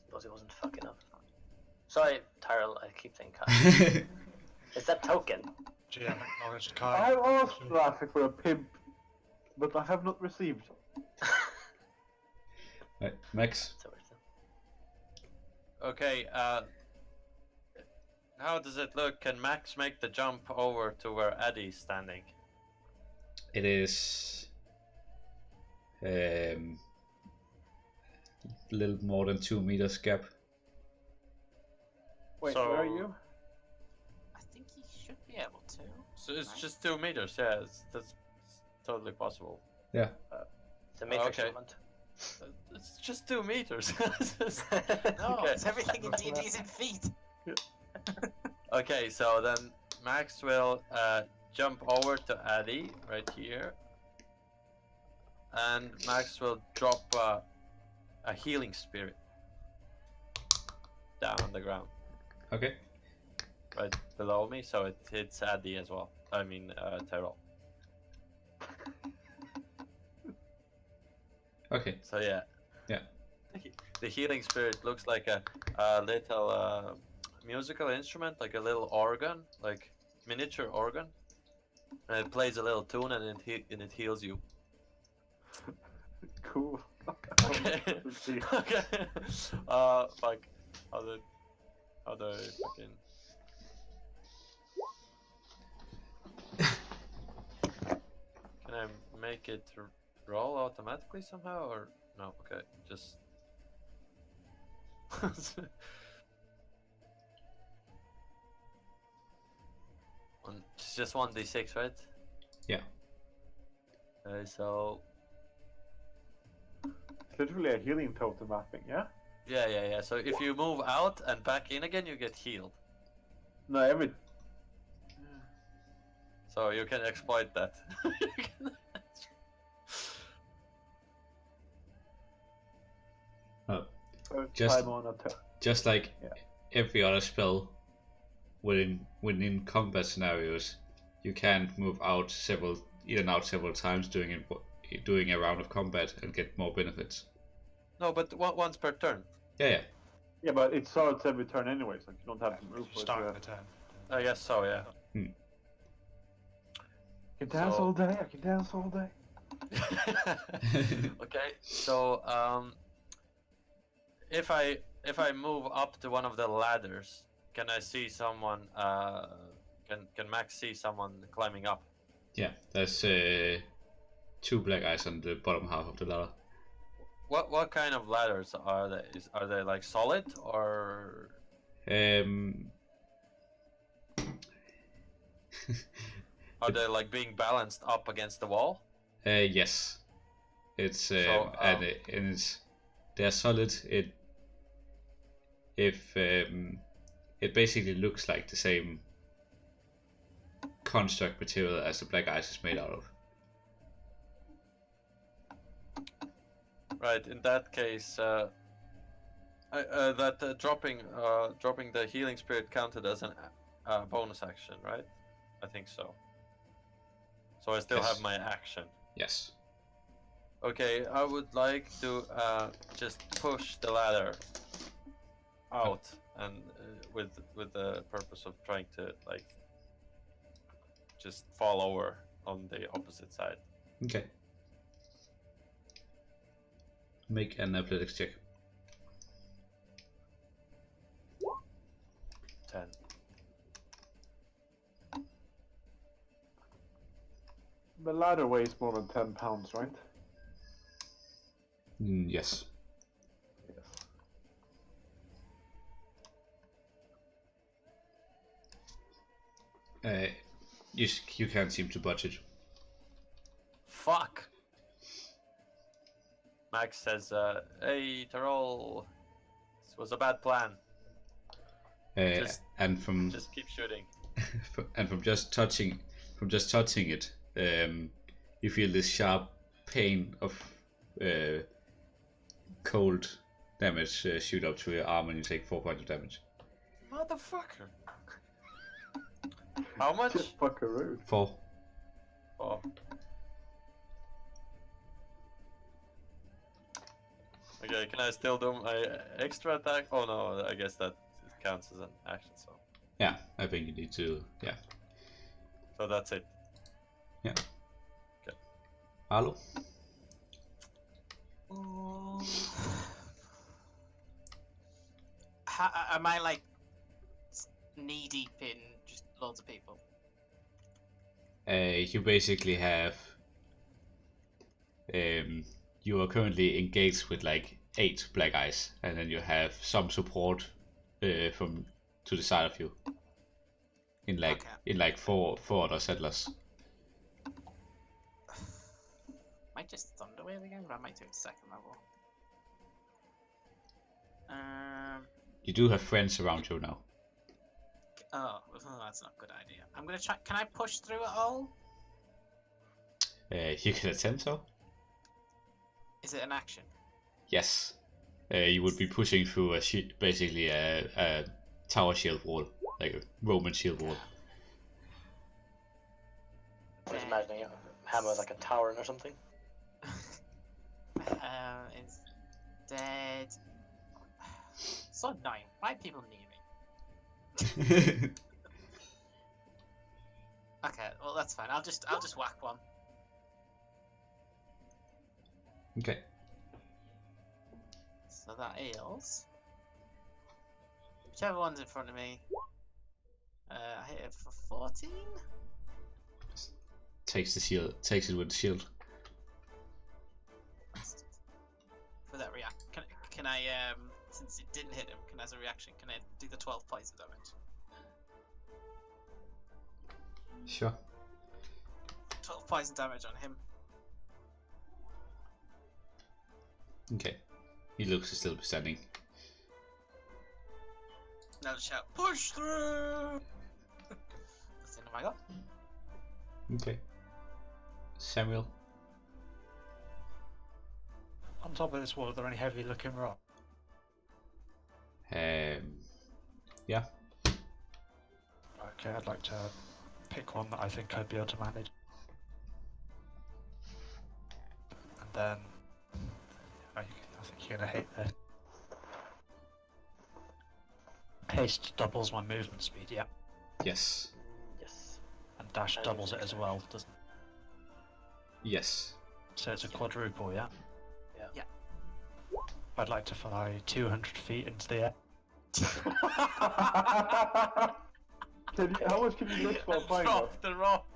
Suppose he wasn't fucking up. Sorry, Tyrell, I keep saying Kai. Is that token? GM acknowledged I Kai. have asked Rafi for a pimp, but I have not received. Right, Max? Okay, how does it look? Can Max make the jump over to where Eddie's standing? It is a little more than 2 meters gap. Wait, So- where are you? I think he should be able to. So it's Right. just 2 meters, yeah, that's totally possible. Yeah. It's a matrix Okay. moment. It's just 2 meters. No, Okay. it's everything in D&D is in feet. Okay, so then Max will jump over to Eddie right here, and Max will drop a healing spirit down on the ground Okay. right below me, so it hits Eddie as well. I mean, Tyrell. Okay. So yeah. Yeah. The healing spirit looks like a little musical instrument, like a little organ, like miniature organ, and it plays a little tune and it heals you. Cool. Okay. Okay. Fuck. How do I fucking? Can I make it roll automatically somehow, or no? Okay, just. It's just 1d6, right? Yeah. Okay, so It's literally a healing totem mapping, yeah? yeah. So if you move out and back in again, you get healed. No, every... So you can exploit that. First Just- time on a turn. Just like Yeah. every other spell within combat scenarios, you can't move out in and out several times doing a round of combat and get more benefits. No, but once per turn. Yeah. Yeah, but it starts every turn anyway, so you don't have to move for it. Starting the turn. I guess so, yeah. I can dance So- all day, I can dance all day. Okay, so if I move up to one of the ladders, can I see someone? Can Max see someone climbing up? Yeah. There's 2 black eyes on the bottom half of the ladder. What kind of ladders are they? Are they like solid or? Are they like being balanced up against the wall? Yes. It's they're solid. It basically looks like the same construct material as the black ice is made out of. Right. In that case, dropping the healing spirit counted as an bonus action, right? I think so. So I still Yes. have my action. Yes. Okay, I would like to just push the ladder out, and with the purpose of trying to like just fall over on the opposite side. Okay. Make an athletics check. 10. The ladder weighs more than 10 pounds, right? Yes. Yes. You can't seem to budge it. Fuck. Max says, "Hey, Tarol, this was a bad plan. And from Just keep shooting." and from just touching it, you feel this sharp pain of cold damage shoot up to your arm, and you take 4 points of damage. Motherfucker. How much? Just fuckaroo. 4. Oh. Okay, can I still do my extra attack? Oh no, I guess that counts as an action, so. Yeah, I think you need to. Yeah. So that's it. Yeah. Okay. Arlo? Am I like knee deep in just loads of people? You basically have. You are currently engaged with like 8 black eyes, and then you have some support from to the side of you. In like four other settlers. Might just Thunderwave again, but I might do it second level. You do have friends around you now. Oh, that's not a good idea. I'm gonna try. Can I push through it all? You can attempt so. Is it an action? Yes. You would be pushing through basically a tower shield wall, like a Roman shield wall. I was imagining a hammer like a tower or something. Instead, so annoying. Why are people near me? Okay, well that's fine. I'll just whack one. Okay. So that ails. Whichever one's in front of me. I hit it for 14. Takes it with the shield. For that react, can I since it didn't hit him, as a reaction, can I do the 12 points of damage? Sure. 12 poison damage on him. Okay. He looks to still be standing. Now shout, push through! That's the end of my go. Okay. Samuel. On top of this wall, are there any heavy looking rock? Yeah. Okay, I'd like to pick one that I think I'd be able to manage. And then I think you're gonna hate this. Haste doubles my movement speed, yeah. Yes. Yes. And dash doubles it as well, doesn't it? Yes. So it's a quadruple, yeah? Yeah. I'd like to fly 200 feet into the air. How much can you lift while flying? Drop the rock.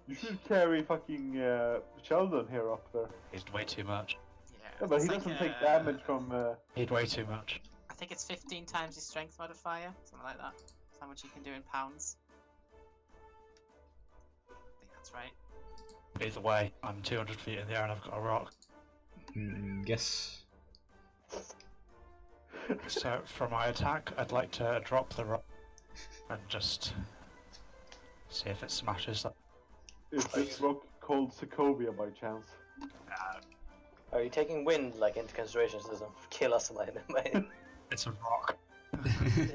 You should carry fucking Sheldon here up there. He's way too much. Yeah, but it's he like, doesn't take damage from. He'd way too much. I think it's 15 times your strength modifier, something like that. That's how much you can do in pounds. I think that's right. Either way, I'm 200 feet in the air and I've got a rock. Yes. So for my attack, I'd like to drop the rock and just see if it smashes that. Is this rock called Sokovia by chance? Are you taking wind like into consideration so it doesn't kill us? It's a rock.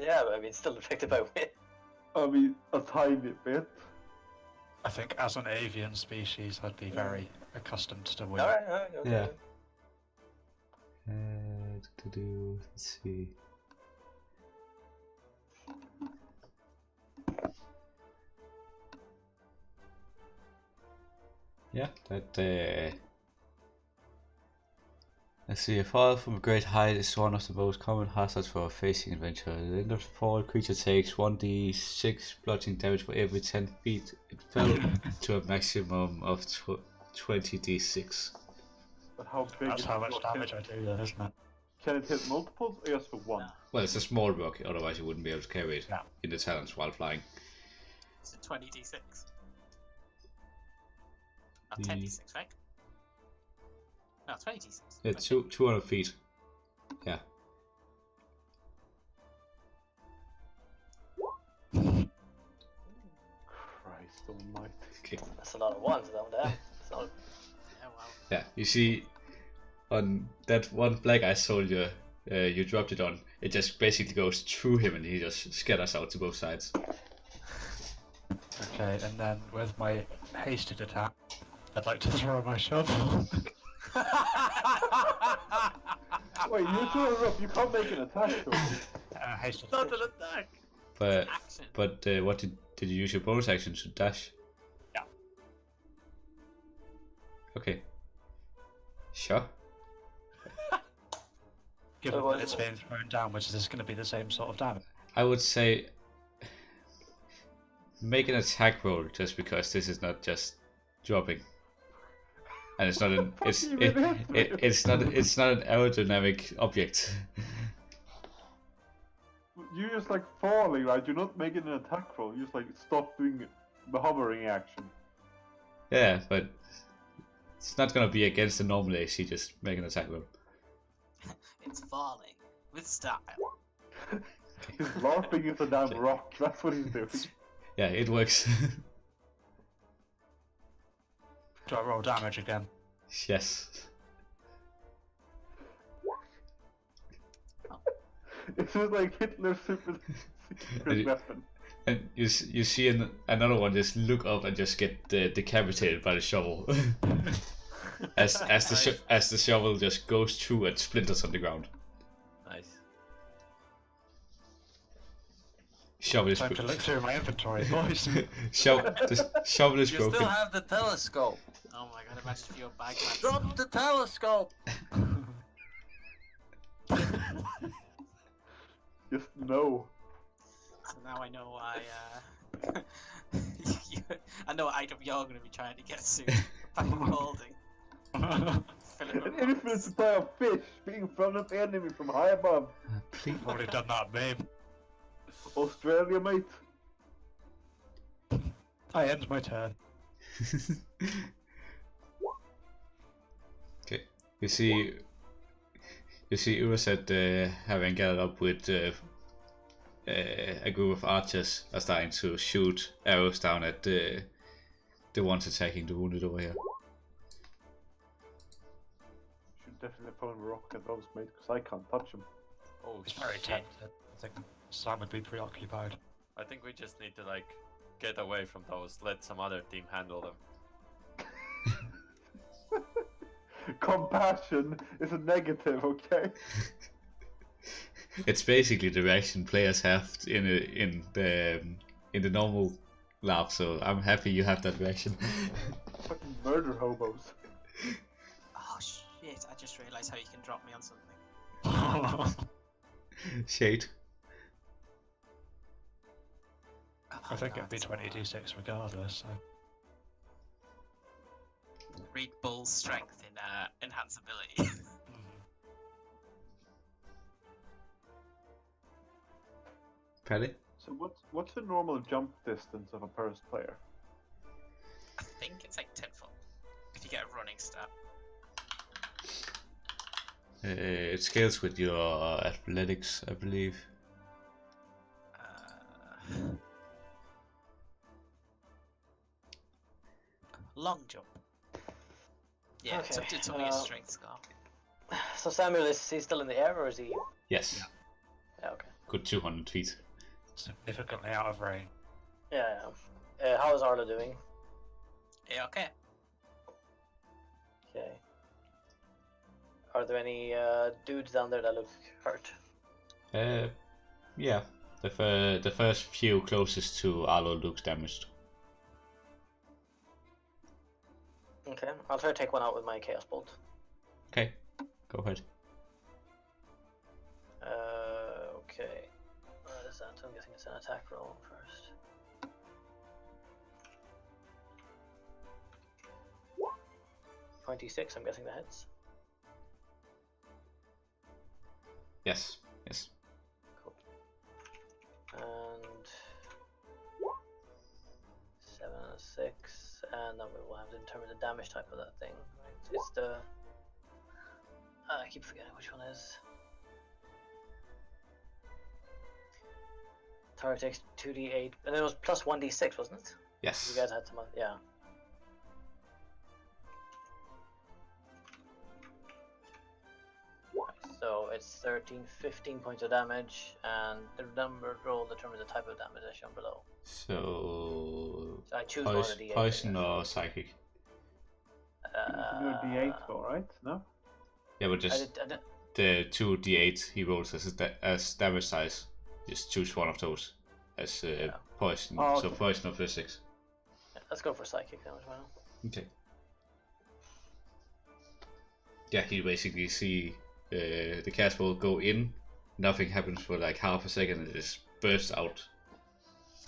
Yeah, but I mean, it's still affected by wind. I mean, a tiny bit. I think as an avian species, I'd be very accustomed to wind. Alright, okay. Yeah. Let's see. Yeah, that. Let's see. A fall from a great height is one of the most common hazards for a facing adventure. At the end of the fall, creature takes 1d6 bludgeoning damage for every 10 feet it fell to a maximum of 20d6. But how big That's is how the much rock? damage I do then, isn't it? Can it hit multiples or just for one? No. Well, it's a small rock, otherwise you wouldn't be able to carry it Yeah. in the talons while flying. It's a 20d6. Oh, The- 10d6, right? No, 20d6. Yeah, 200 feet. Yeah. Christ almighty. Okay. That's a lot of ones down there. It's not... Yeah, wow. Yeah, you see, on that one black eye soldier you dropped it on, it just basically goes through him and he just scatters out to both sides. Okay, and then with my hasted attack, I'd like to throw my shovel. Wait, you threw it up, you can't make an attack though. Hasted Not attack. an attack! But Action. what did you use your bonus action to dash? Yeah. Okay. Sure. Given So that it's being thrown downwards, is this going to be the same sort of damage? I would say make an attack roll just because this is not just dropping. And it's not an it's it's not an aerodynamic object. You just like falling, right? You're not making an attack roll. You just like stop doing the hovering action. Yeah, but it's not gonna be against the normal AC, just make an attack roll. It's falling with style. He's LARPing into a damn rock. That's what he's doing. Yeah, it works. Do I roll damage again? Yes. It's just like Hitler's super secret weapon. And you see another one just look up and just get decapitated by the shovel. as the shovel just goes through and splinters on the ground. Nice. Shovel is Time to look through my inventory, boys. the shovel is You broken. still have the telescope! Oh my god, imagine if you're Bagman. Drop the telescope! Just no. So now I know why, I know what item you're going to be trying to get soon. Back in holding. Fill it An with infinite rocks. supply of fish being thrown at the enemy from high above. Please. I've already done that, babe. Australia, mate. I end my turn. Okay. You see Urset having gathered up with a group of archers are starting to shoot arrows down at the ones attacking the wounded over here. Should definitely throw a rock at those, mate, because I can't touch them. Oh It's very shit. tempted. I think Sam would be preoccupied. I think we just need to like get away from those, let some other team handle them. Compassion is a negative, okay? It's basically the reaction players have in the normal lab, so I'm happy you have that reaction. Fucking murder hobos. Oh shit, I just realised how you can drop me on something. Shade. Oh, I think no, it'd be it's 20d6 regardless, so. Read Bull's strength in enhance ability. Paddy? So what's the normal jump distance of a first player? I think it's like 10 foot. If you get a running stat. It scales with your athletics, I believe. Long jump. Yeah, Okay, it took me a strength score. So Samuel, is he still in the air or is he? Yes. Yeah, okay. Good 200 feet. Significantly out of range. Yeah. How is Arlo doing? Yeah, okay. Okay. Are there any dudes down there that look hurt? Yeah. The first few closest to Arlo looks damaged. Okay, I'll try to take one out with my Chaos Bolt. Okay, go ahead. Okay. What is that? I'm guessing it's an attack roll first. .26, I'm guessing that hits. Yes. Cool. And 7 and 6, and then we will have to determine the damage type of that thing. Right? It's the. I keep forgetting which one is. Target takes 2d8, and it was plus 1d6, wasn't it? Yes. You guys had some, yeah. So it's 13, 15 points of damage, and the number roll determines the type of damage as shown below. So So I choose one of the d8. poison or psychic? You can do a D8 score, right? No? Yeah, but just the 2d8 he rolls as damage size. Just choose one of those as poison. Oh, So okay. poison or physics. Yeah, let's go for psychic then as well. Okay. Yeah, you basically see the cast will go in, nothing happens for like half a second, and it just bursts out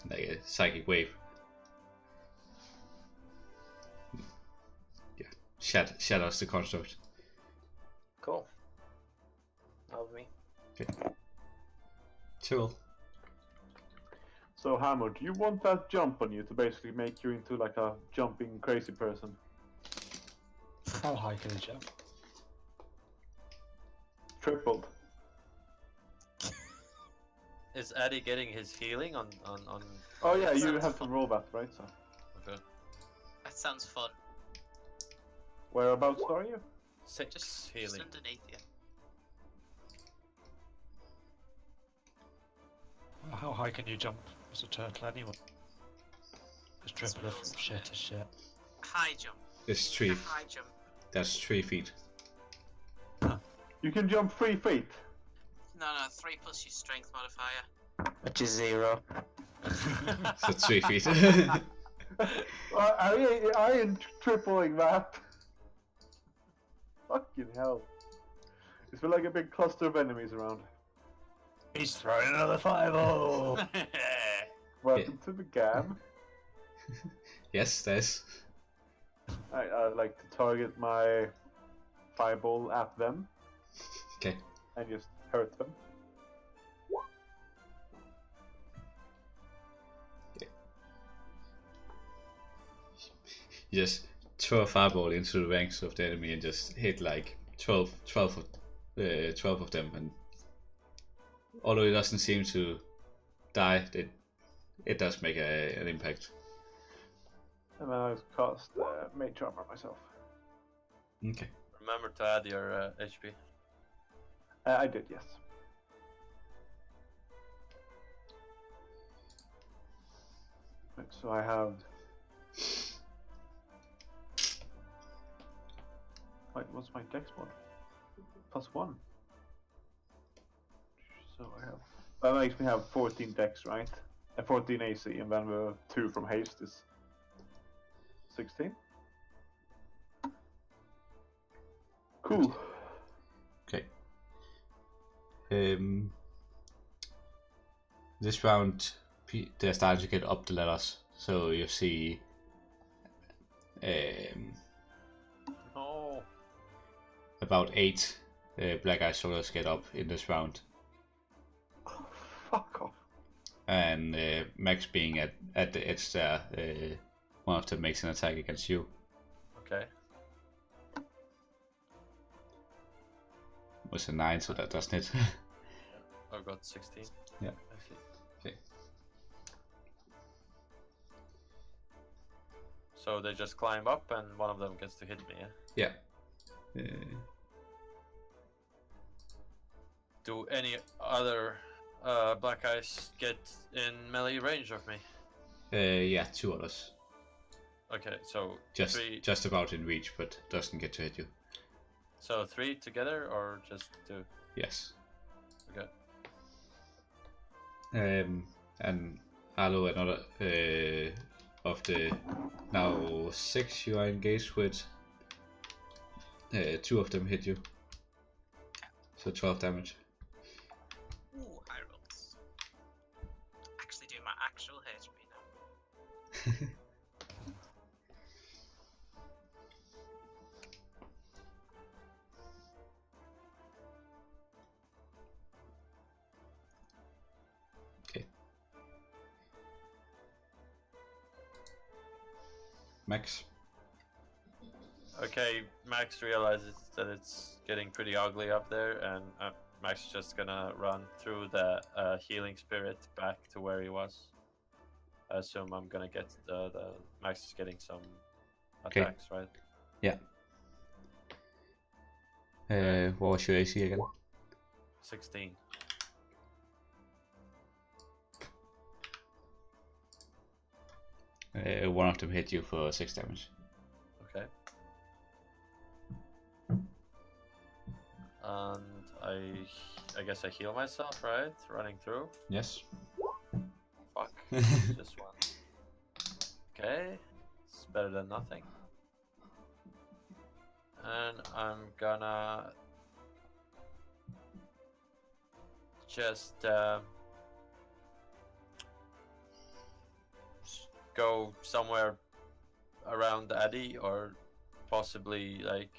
like a psychic wave. Yeah, shatters the construct. Cool. That was me. Okay. Cool. So Hammer, do you want that jump on you to basically make you into like a jumping crazy person? How high can you jump? Tripled. Is Addy getting his healing on? Oh yeah, you Sounds have to fun. roll that, right? So Okay. That sounds fun. whereabouts are you? 6 Just healing. underneath you. How high can you jump as a turtle anyway? Just triple it from shit to shit. High jump. It's A 3. high jump. That's 3 feet. You can jump 3 feet. No, 3 plus your strength modifier. Which is 0. So 3 feet. I ain't tripling that. Fucking hell. It's been like a big cluster of enemies around. He's throwing another 5-0! Welcome to the game. Yes, there's. I like to target my fireball at them. Okay. And just hurt them. You just throw a fireball into the ranks of the enemy and just hit like 12 of them, and although it doesn't seem to die, it does make an impact. And then I cast Mage Armor myself. Okay. Remember to add your HP. I did, yes. Right, so I have... Wait, what's my dex one? +1. So I have... That makes me have 14 dex, right? 14 AC, and then the 2 from haste is 16. Cool. Okay. This round, they're starting to get up the ladders, so you see No. about 8 Black Eye Soldiers get up in this round, Fuck off. and Max being at the edge there, one of them makes an attack against you. Okay. It was a 9, so that doesn't hit. I got 16. Yeah. I see. Okay. So they just climb up and one of them gets to hit me, yeah? Yeah. Do any other black eyes get in melee range of me? Yeah, 2 others. Okay, so Just 3. just about in reach, but doesn't get to hit you. So 3 together or just 2? Yes. Okay. And Arlo, another of the now 6 you are engaged with, 2 of them hit you. So 12 damage. Ooh, high rolls. Actually do my actual HP now. Okay. Max. Okay, Max realizes that it's getting pretty ugly up there, and Max is just gonna run through the healing spirit back to where he was. I assume I'm gonna get the Max is getting some Okay. attacks, right? Yeah. What was your AC again? 16. One of them hit you for 6 damage. Okay. And I guess I heal myself, right? Running through. Yes. Fuck. Just one. Okay. It's better than nothing. And I'm gonna just go somewhere around Addy, or possibly like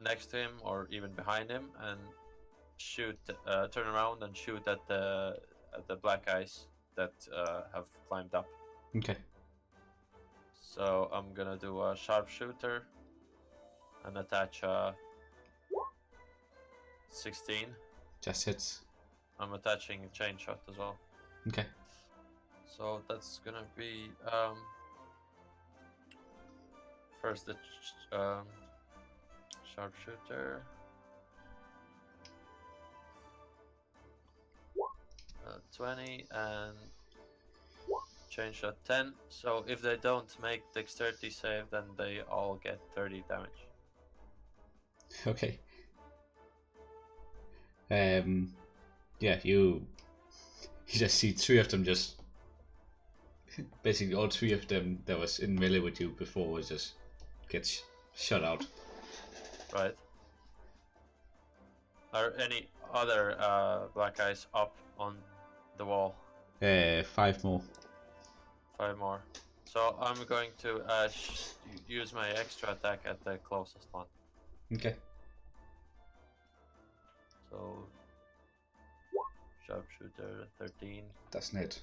next to him or even behind him, and shoot, turn around and shoot at the black eyes that have climbed up. Okay. So I'm gonna do a sharpshooter and attach a 16. Just hits. I'm attaching a chain shot as well. Okay. So that's gonna be first the sharpshooter. 20 and chain shot 10. So if they don't make dexterity save, then they all get 30 damage. Okay. Yeah, you just see 3 of them just basically all 3 of them that was in melee with you before just gets shut out. Right. Are any other black eyes up on the wall? 5 more. 5 more. So I'm going to use my extra attack at the closest one. Okay. So sharpshooter 13. Doesn't hit.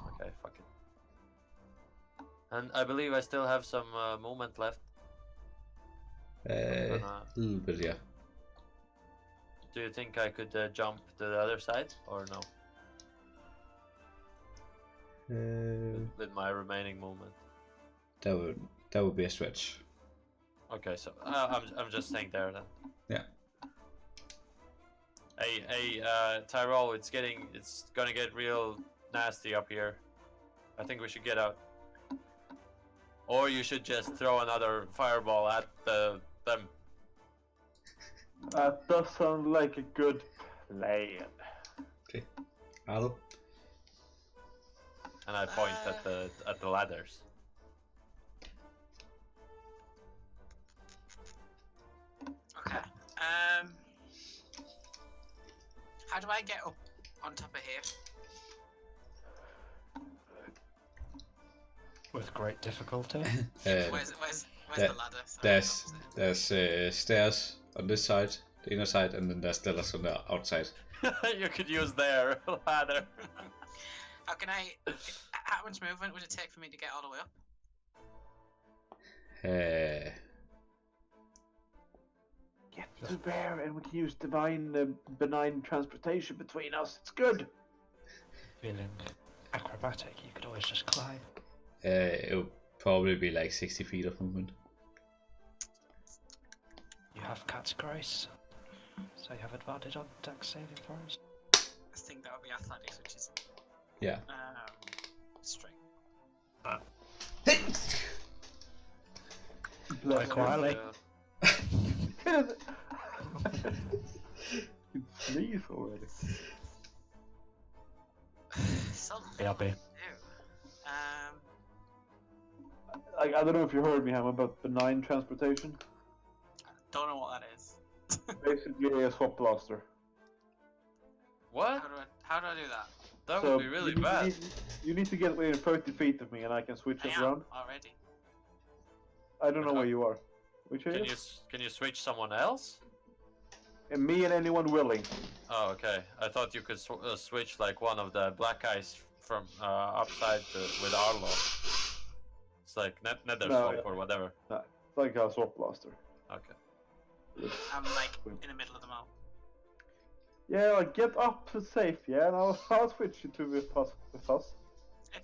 Okay, fuck it. And I believe I still have some movement left. A little bit, yeah. Do you think I could jump to the other side or no? With my remaining movement. That would be a stretch. Okay, so I'm just staying there then. Yeah. Hey, Tyrol, it's gonna get real nasty up here. I think we should get out. Or you should just throw another fireball at them. That does sound like a good plan. Okay. Arlo? And I point at the ladders. Okay. How do I get up on top of here? With great difficulty. Where's the ladder? Sorry, There's stairs on this side, the inner side, and then there's ladders on the outside. You could use their ladder. How can I? How much movement would it take for me to get all the way up? Get to there, and we can use divine benign transportation between us. It's good. Feeling acrobatic, you could always just climb. It would probably be like 60 feet of movement. You have cat's grace, so you have advantage on dex saving throws. I think that would be athletics, which is Yeah. strength. Play quietly. You sneeze already. Something Yeah, to do. I don't know if you heard me, Ham, about benign transportation. Don't know what that is. Basically a swap blaster. What? How do I do that? That So would be really you bad. You need to get within 30 feet of me and I can switch I us am around. already. I don't know where you are. Which Can area? you switch someone else? And me and anyone willing. Oh, okay. I thought you could switch like one of the black guys from upside with Arlo. It's like nether No, swap yeah. or whatever. No, it's like a swap blaster. Okay. I'm like in the middle of them all. Yeah, like get up to safe, yeah, and I'll switch you to with us. It's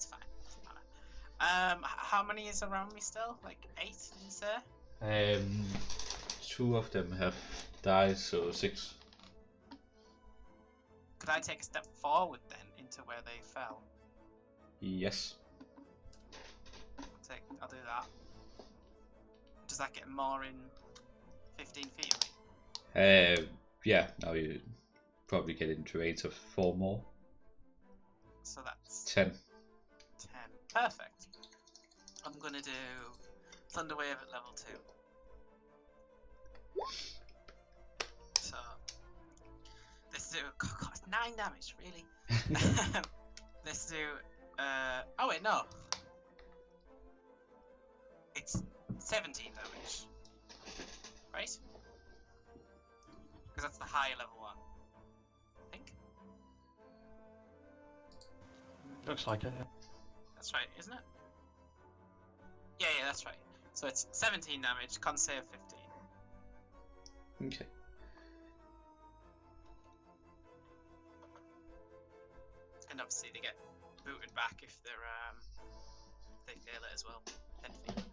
fine. Doesn't matter. How many is around me still? Like 8, did you say? 2 of them have died, so 6. Could I take a step forward then into where they fell? Yes. I'll do that. Does that get more in 15 feet of me? Yeah, now you probably get into range of 4 more. So that's 10. 10. Perfect. I'm gonna do Thunderwave at level 2. So let's do 9 damage, really. Let's do oh wait, no. It's 17 damage. Right? Because that's the higher level one. I think. Looks like it. Yeah. That's right, isn't it? Yeah, that's right. So it's 17 damage, con save 15. Okay. And obviously they get booted back if they're they fail it as well. 10 feet.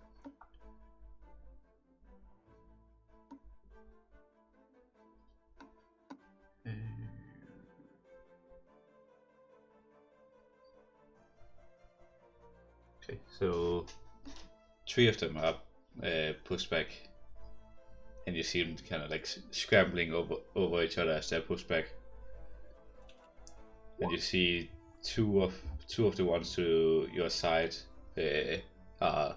Okay, so 3 of them are pushed back, and you see them kind of like scrambling over each other as they're pushed back. And you see two of the ones to your side are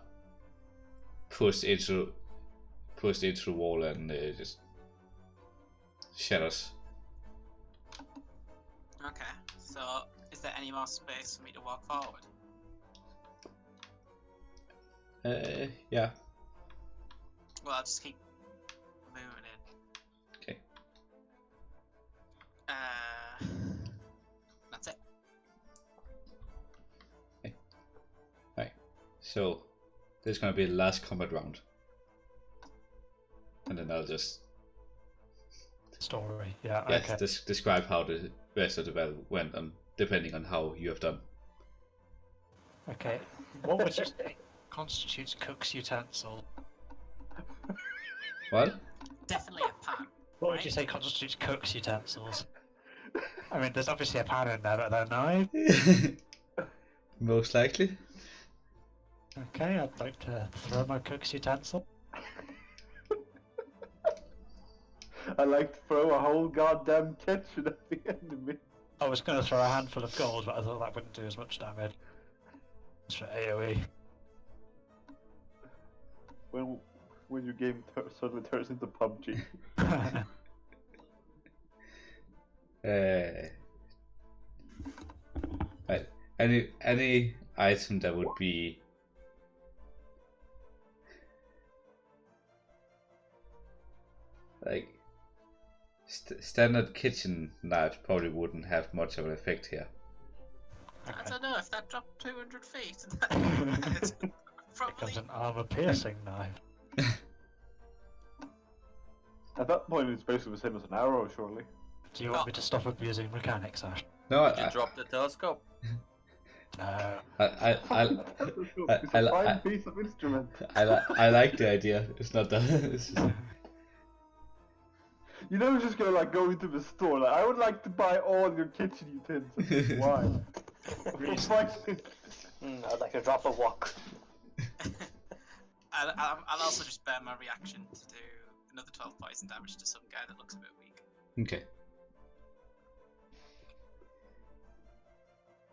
pushed into the wall and just shatters. Okay, so is there any more space for me to walk forward? Yeah. Well, I'll just keep moving in. Okay. That's it. Okay. Right. So this is gonna be the last combat round, and then I'll just Story. Yeah. yes, Okay. describe how the rest of the battle went, depending on how you have done. Okay. What would you say constitutes cook's utensil? What? Definitely a pan. What would you say constitutes cook's utensils? I mean, there's obviously a pan in there, but they're knives. Most likely. Okay, I'd like to throw my cook's utensil. I like to throw a whole goddamn kitchen at the enemy. I was going to throw a handful of gold, but I thought that wouldn't do as much damage. It's for AoE. When your game suddenly turns into PUBG. Right. Any item that would be like standard kitchen knives probably wouldn't have much of an effect here. I don't know if that dropped 200 feet. Probably. Becomes an armor-piercing knife. At that point, it's basically the same as an arrow, surely. Do you want me to stop abusing mechanics, Ash? No, Did you drop the telescope? No. It's a fine piece of instrument. I like the idea. It's not that. It's just, You know, you're just gonna like go into the store. Like, I would like to buy all your kitchen utensils. Why? I'd like to drop a wok. I'll also just bear my reaction to do another 12 poison damage to some guy that looks a bit weak. okay.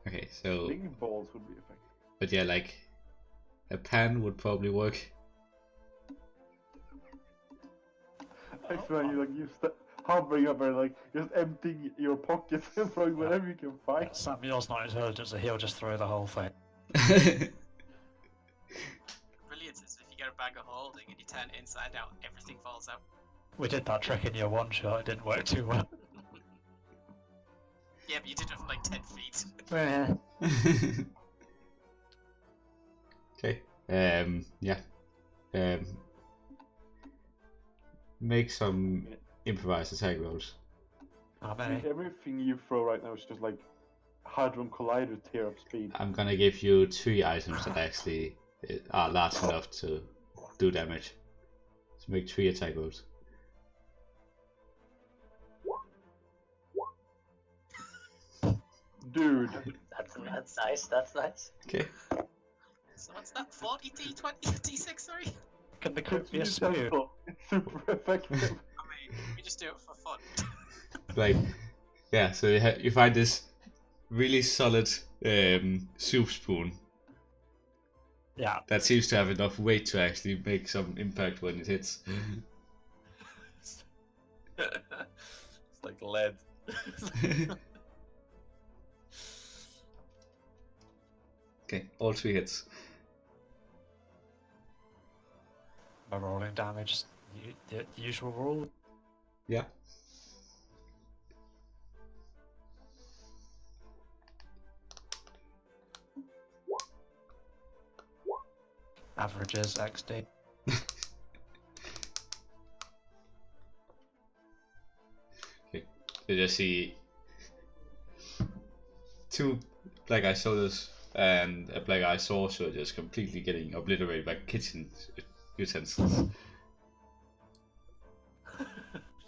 Okay, so Bling balls would be effective. but yeah, like a pan would probably work. I swear you hovering over like just emptying your pockets and throwing whatever you can find. Samuel's not intelligent, so he'll just throw the whole thing. Brilliant is if you get a bag of holding and you turn it inside out, everything falls out. We did that trick in your one shot, it didn't work too well. Yeah, but you did it from like 10 feet. Okay. Yeah. Make some improvised attack rolls. How many? Everything you throw right now is just like Hadron Collider tear up speed. I'm gonna give you 3 items that actually are large enough to do damage. So make 3 attack rolls. Dude. That's nice. That's nice. Okay. So what's that? 40 D20 D6, sorry? Can the cook be a It's spear? useful. It's super effective. I mean, we just do it for fun. Like, yeah. So you find this really solid soup spoon Yeah. that seems to have enough weight to actually make some impact when it hits. It's like lead. Okay, all 3 hits. By rolling damage, the usual rule. Yeah. Averages XD. You just see 2 black eye sodas and a black eye saucer just completely getting obliterated by kitchen utensils.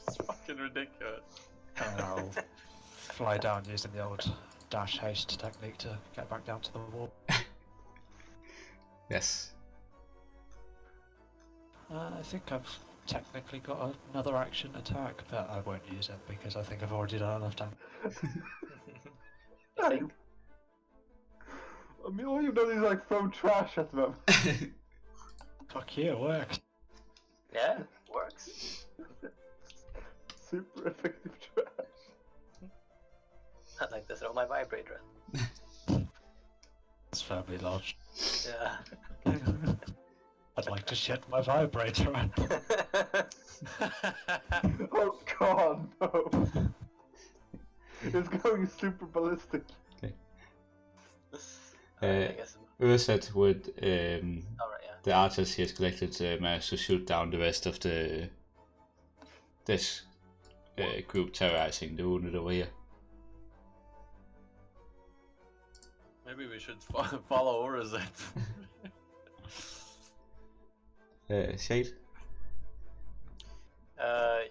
It's fucking ridiculous. And I'll fly down using the old dash haste technique to get back down to the wall. Yes. I think I've technically got another action attack, but I won't use it because I think I've already done enough damage. I think. I mean, all you've done is like throw trash at them. Fuck you, it works. Yeah, works. Super effective trash. I'd like to throw my vibrator. It's firmly lodged. Yeah. I'd like to shit my vibrator. Oh god, no. It's going super ballistic. I guess. Urset would, Alright, yeah. the archers he has collected, managed to shoot down the rest of this group terrorizing the wounded over here. Maybe we should follow Urset. Shade?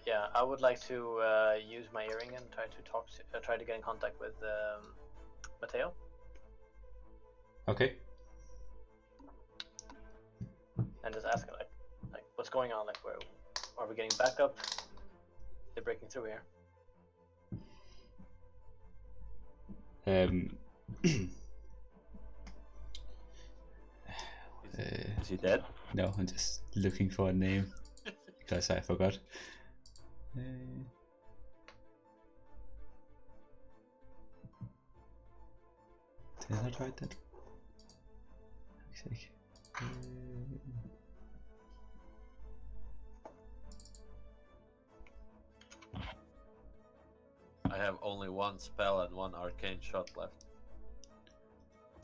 Yeah, I would like to use my earring and try to get in contact with Matteo. Okay. And just ask like what's going on? Like, where are we getting backup? They're breaking through here. Is he dead? No, I'm just looking for a name because I forgot. Did I write that? Fuck's sake. I have only 1 spell and 1 arcane shot left.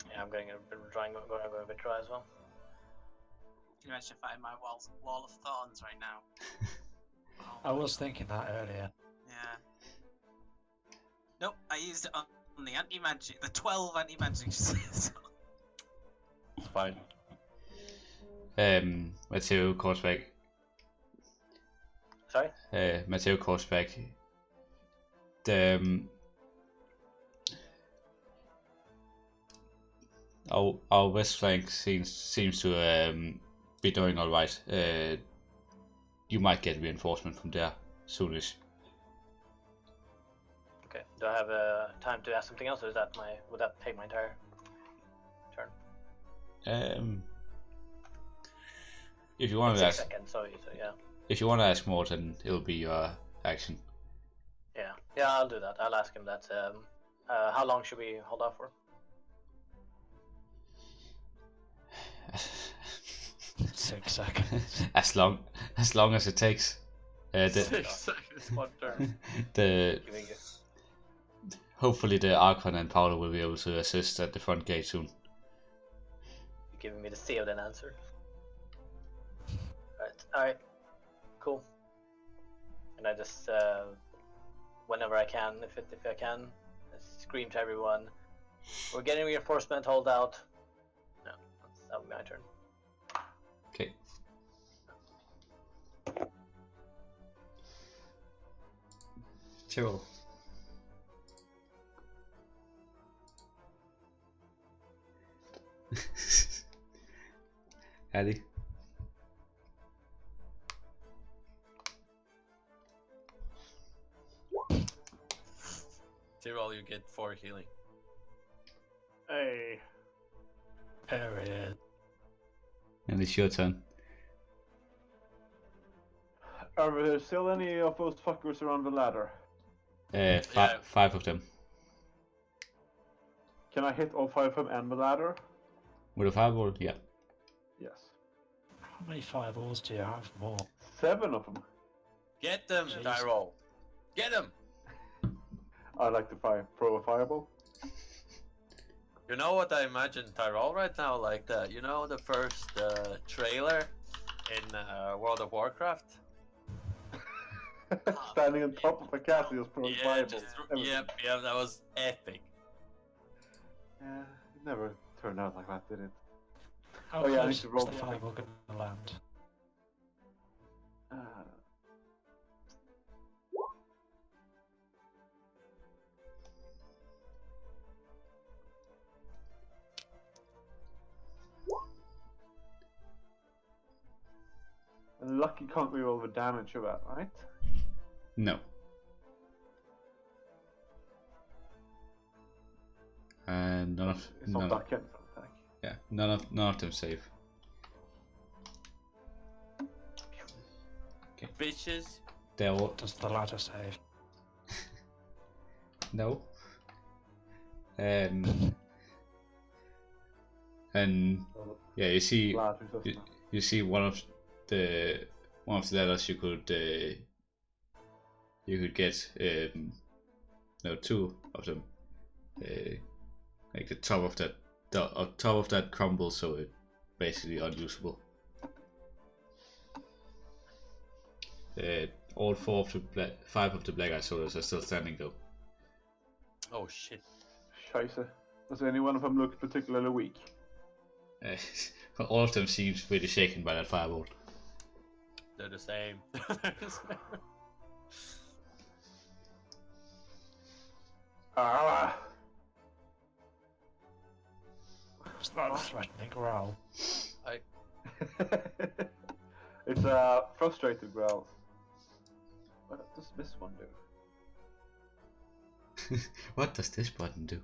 Yeah, I'm going a bit dry as well. Can you imagine fighting my wall of thorns right now? Oh I my was God. thinking that earlier. Yeah. Nope, I used it on on the anti-magic, the 12 anti-magic. It's fine. Matteo Korsbæk. Sorry? Matteo Korsbæk. The our west flank seems to be doing all right. You might get reinforcement from there soonish. Okay. Do I have time to ask something else, or would that take my entire turn? If you want to 6 ask, seconds. So yeah. if you want to ask more, then it'll be your action. Yeah, I'll do that. I'll ask him that. How long should we hold off for? 6 seconds. as long as it takes. 6 seconds, 1 turn. Hopefully the Archon and Paolo will be able to assist at the front gate soon. You're giving me the Theoden answer. Alright. Cool. And I just, whenever I can, if I can, I scream to everyone, we're getting reinforcement, hold out. No, that'll be my turn. Okay. Chill. Addy. Tyrell, you get 4 healing. Hey. There it is. And it's your turn. Are there still any of those fuckers around the ladder? Five of them. Can I hit all 5 of them and the ladder? With a fireball, yeah. Yes. How many fireballs do you have? More. 7 of them. Get them, Jeez. Tyrell. Get them. I like to throw a fireball. You know what I imagine Tyrell right now? Like the, you know, the first trailer in World of Warcraft? Standing on top of a castle, just throwing Yeah, fireballs. just, everywhere. yeah, that was epic. Yeah, it never turned out like that, did it? How Oh, yeah, I need close to is roll the the fireball going to land? Uh, and lucky can't reroll the damage of that, right? No. And It's not that kind of attack. yeah, none of them save. Bitches. They're all Does the ladder save? no. And yeah, you see Ladders, doesn't it? you see one of the letters you could get no, 2 of them. Like the top of that crumbles, so it basically unusable. All 5 of the black eye soldiers are still standing though. Oh shit. Scheisse. Does any one of them look particularly weak? But all of them seems really shaken by that fireball. They're the same. Ah! It's not a threatening growl. It's a frustrated growl. What does this one do? What does this button do?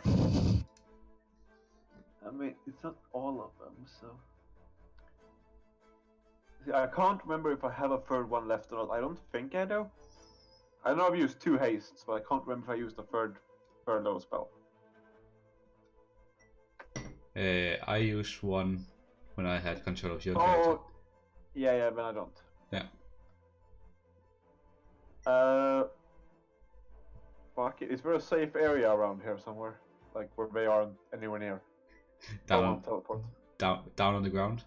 I mean, it's not all of them, so... See, I can't remember if I have a third one left or not. I don't think I do. I know I've used 2 hastes, but I can't remember if I used a third low spell. I used one when I had control of your character. Oh! Yeah, but I don't. Yeah. Fuck it. Is there a safe area around here somewhere? Like where they aren't anywhere near? I Down, won't teleport. down on the ground.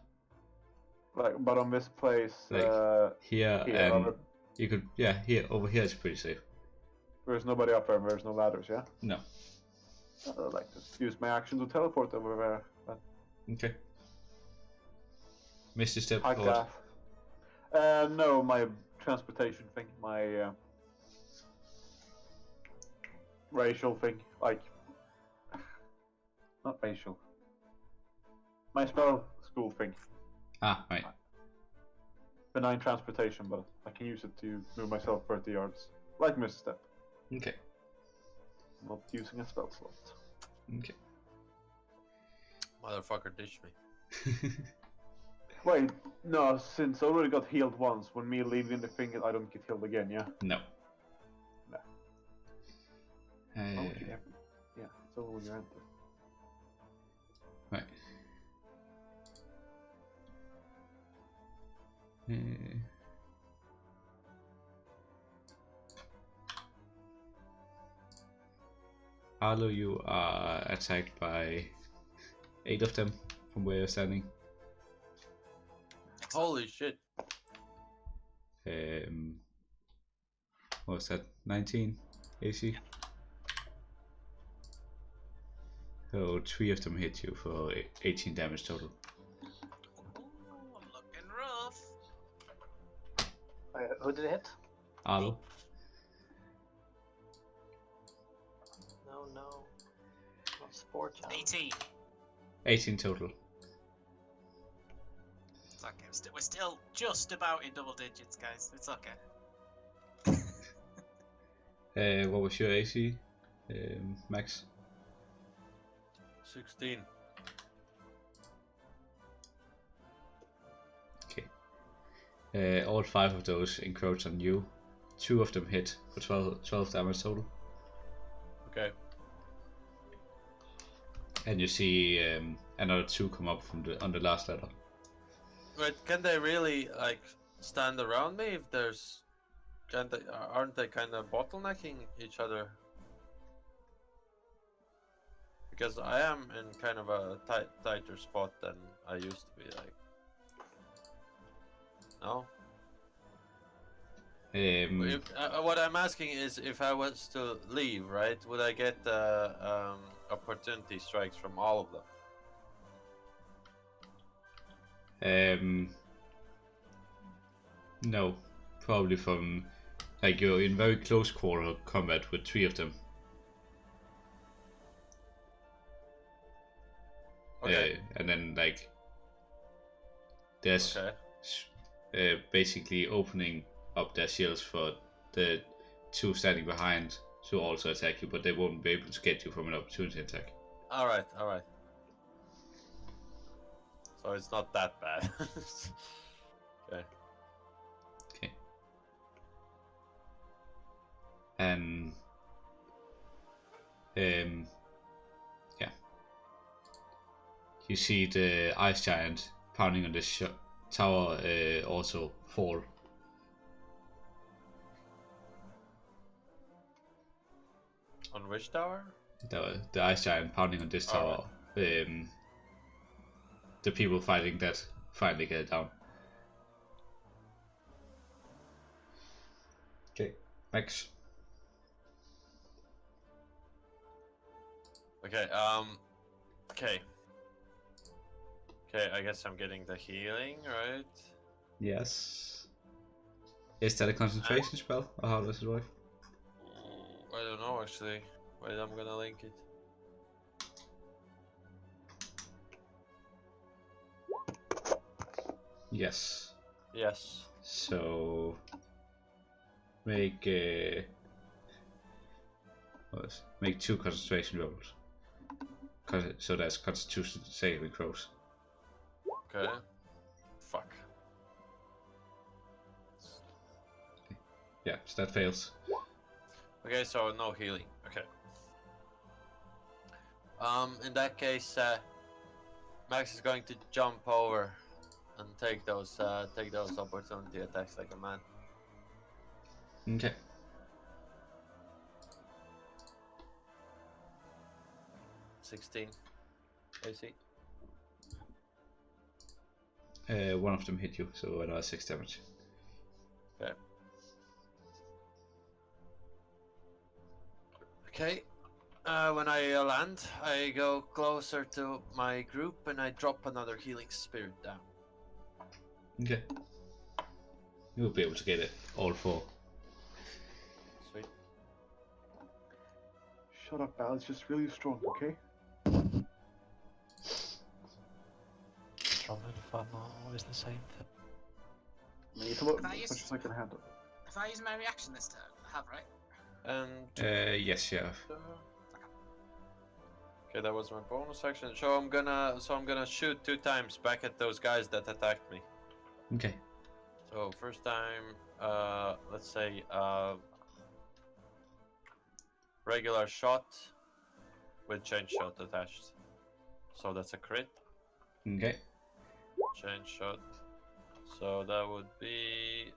Like, but on this place, Like, here here, and over- you could, here over here is pretty safe. There's nobody up there. There's no ladders. Yeah. No. I'd like to use my action to teleport over there. But Okay. Misty step high or class. No, my transportation thing, my racial thing, like not racial. My spell school thing. Ah, right. Benign transportation, but I can use it to move myself 30 yards, like misstep. Okay. Not using a spell slot. Okay. Motherfucker ditched me. Wait, no, since I already got healed once, when me leaving the thing, I don't get healed again, yeah? No. No. Why would you ever? Yeah, it's only when you enter. Right. Arlo, you are attacked by 8 of them from where you're standing. Holy shit. What was that? 19 AC? So 3 of them hit you for 18 damage total. Ooh, looking rough. Who did it hit? Arlo? No. Not sport challenge. 18. 18 total. It's okay. We're still just about in double digits, guys. It's okay. What was your AC, Max? 16. Okay. All 5 of those encroach on you. 2 of them hit for 12 damage total. Okay. And you see another 2 come up from on the last ladder. Wait, can they really like stand around me if there's? Aren't they kind of bottlenecking each other? Because I am in kind of a tighter spot than I used to be. Like, no. What I'm asking is, if I was to leave, right? Would I get opportunity strikes from all of them? No, probably from like you're in very close quarter combat with 3 of them. Okay. And then like there's basically opening up their shields for the 2 standing behind to also attack you, but they won't be able to get you from an opportunity attack. All right. So it's not that bad. Okay. Okay. And yeah, you see the ice giant pounding on this tower also fall. On which tower? The ice giant pounding on this tower. The people fighting that finally get it down. Okay, Max. Okay. Okay. I guess I'm getting the healing, right? Yes. Is that a concentration spell, or how does it work? I don't know actually. Wait, I'm gonna link it. Yes. Yes. So make make 2 concentration rolls. So that's Constitution saving throws. Okay. Fuck. Yeah, so that fails. Okay, so no healing. Okay. In that case, Max is going to jump over and take those opportunity attacks like a man. Okay. $16 AC. One of them hit you, so another 6 damage. Okay. Okay. When I land, I go closer to my group and I drop another healing spirit down. Okay. You'll be able to get it, all 4. Sweet. Shut up, Al. It's just really strong, okay? Strong and fun are always the same thing. I mean, it's about Can I as much use- as I can handle. If I use my reaction this turn, I have, right? And Yes, yeah. okay, that was my bonus action. So I'm gonna shoot 2 times back at those guys that attacked me. Okay. So first time, let's say regular shot with chain shot attached. So that's a crit. Okay. Chain shot. So that would be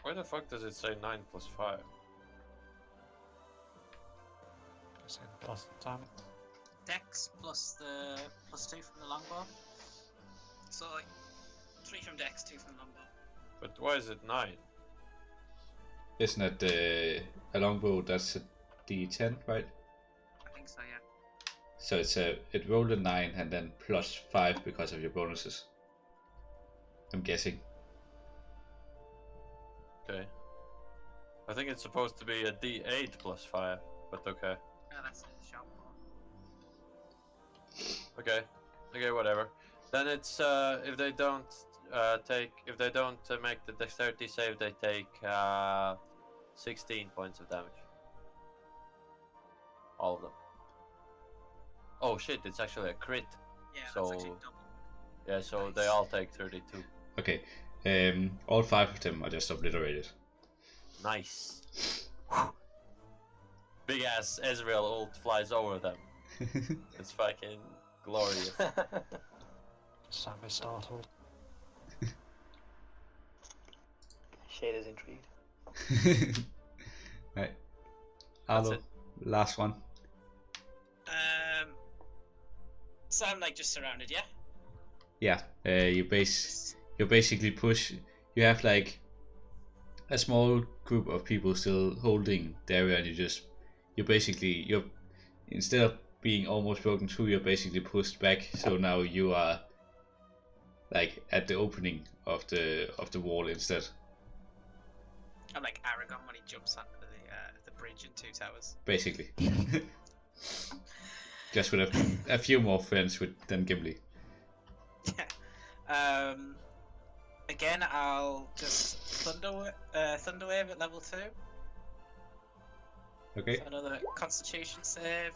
why the fuck does it say 9 plus 5? It's in plus damage. Dex plus the +2 from the longbow. So like 3 from Dex, 2 from the longbow. But why is it 9? Isn't it a longbow? That's a D10, right? I think so, yeah. So it rolled a 9 and then +5 because of your bonuses. I'm guessing. Okay. I think it's supposed to be a D8 plus 5, but okay. No, that's a sharp one. Okay. Okay, whatever. Then it's if they don't make the dexterity save, they take 16 points of damage. All of them. Oh shit! It's actually a crit. Yeah, So- that's actually double. Yeah, so they all take 32. Okay. All 5 of them are just obliterated. Nice. Big ass Ezreal ult flies over them. It's fucking glorious. Sam is startled. Shade is intrigued. Right. That's Arlo, it. last one. So I'm like just surrounded, yeah? Yeah. You basically push. You have like a small group of people still holding the area, and you're instead of being almost broken through, you're basically pushed back. So now you are like at the opening of the wall instead. I'm like Aragon when he jumps onto the bridge in Two Towers. Basically. Just with a few more friends than Gimli. Yeah. Again, I'll just Thunderwave at level 2. Okay. So another Constitution save.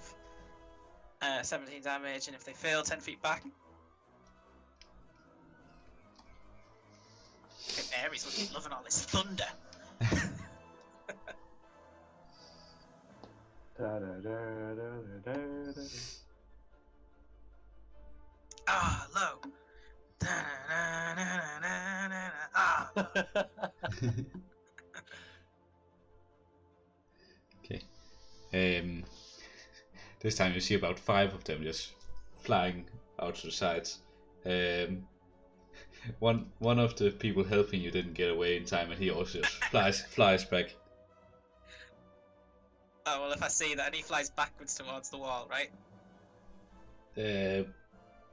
17 damage, and if they fail, 10 feet back. Okay, Ares would be loving all this thunder. Ah, low. Ah. Okay. This time you see about 5 of them just flying out to the sides. One of the people helping you didn't get away in time, and he also just flies back. Oh well, if I see that, and he flies backwards towards the wall, right?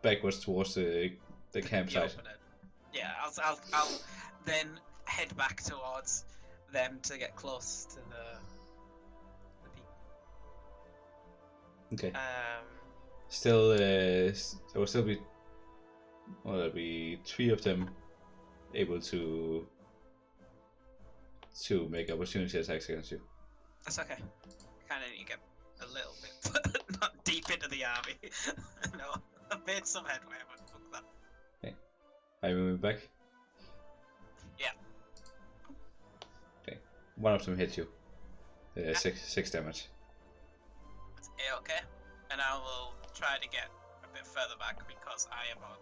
Backwards towards the campsite. Open it. Yeah, I'll then head back towards them to get close to the people. Okay. Still, there will still be. Well, there'll be 3 of them able to make opportunity attacks against you. That's okay. Kind of need to get a little bit, not deep into the army. No, I've made some headway, but fuck that. Are you moving back? Yeah. Okay. One of them hit you. 6 damage. Yeah, okay. And I will try to get a bit further back because I am on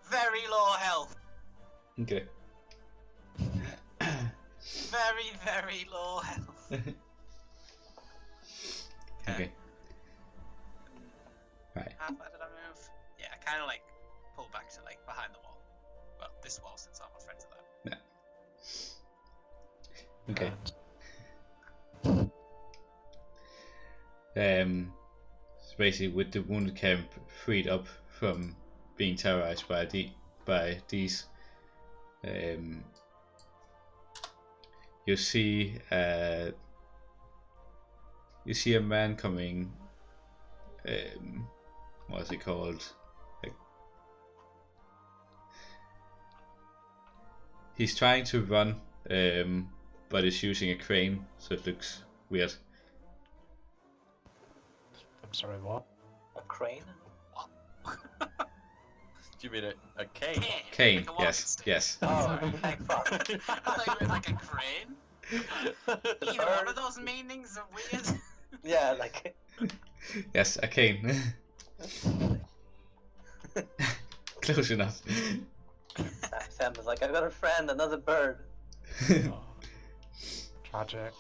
very low health. Okay. Very, very low health. Okay. Right. How far did I move? Yeah, I kind of like pull back to like behind the wall. Well, this wall since all my friends are there. Okay. So basically, with the wounded camp freed up from being terrorized by these, you see a man coming. What is it called? Like, he's trying to run, but is using a crane, so it looks weird. I'm sorry, what? A crane? Do you mean a cane? Cane, Like a walking yes, stick. yes. Oh, thank fuck. I thought you meant like a crane. Either one of those meanings are weird. Yeah, like. Yes, a cane. Close enough. Sam was like, I've got a friend, another bird. Oh, tragic.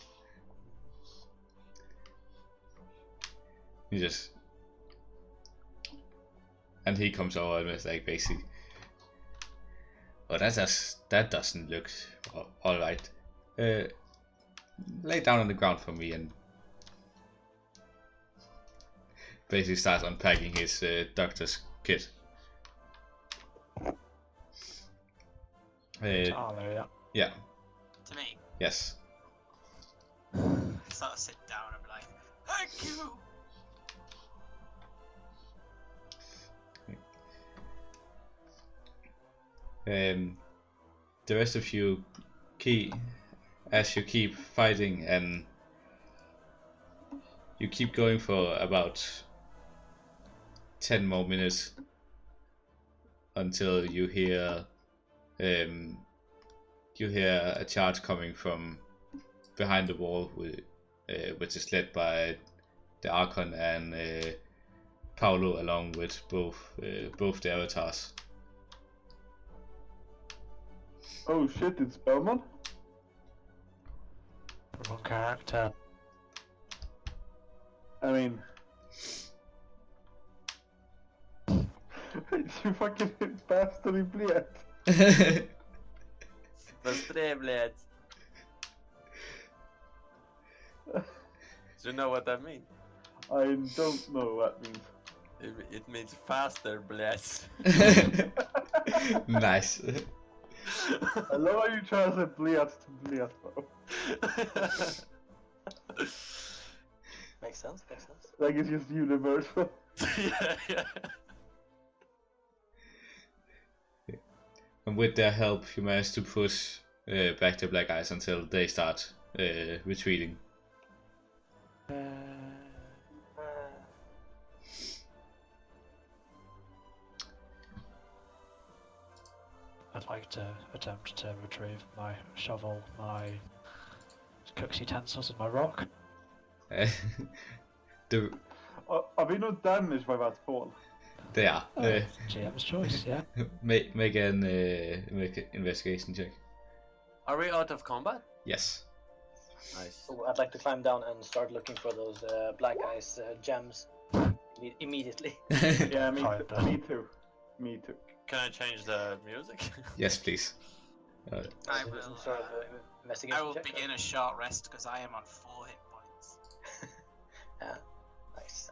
He just, and he comes over and is like basically, oh, that doesn't look all right. Lay down on the ground for me, and basically starts unpacking his doctor's kit. Tyler, yeah. Yeah. To me, Yes. I sort of sit down and be like, thank you. The rest of you as you keep fighting, and you keep going for about 10 more minutes until you hear a charge coming from behind the wall, which is led by the Archon and Paolo, along with both the avatars. Oh shit, it's Bellman? Wrong character. I mean... you fucking bastard in bled. Bäst bled. Do you know what that means? I don't know what that means. It means faster bleds. Nice. I love how you translate bled to bled, bro. Makes sense, makes sense. Like it's just universal. yeah. And with their help, you manage to push back the Black Eyes until they start retreating. I'd like to attempt to retrieve my shovel, my cook's utensils, and my rock. Are we not damaged by that fall? They are. GM's choice, yeah. Make an investigation check. Are we out of combat? Yes. Nice. So I'd like to climb down and start looking for those black eyes gems immediately. Yeah, Fine, me too. Me too. Can I change the music? Yes, please. I Is it will, some sort of investigation I will check, or- begin a short rest because I am on 4 hit points. Yeah, nice.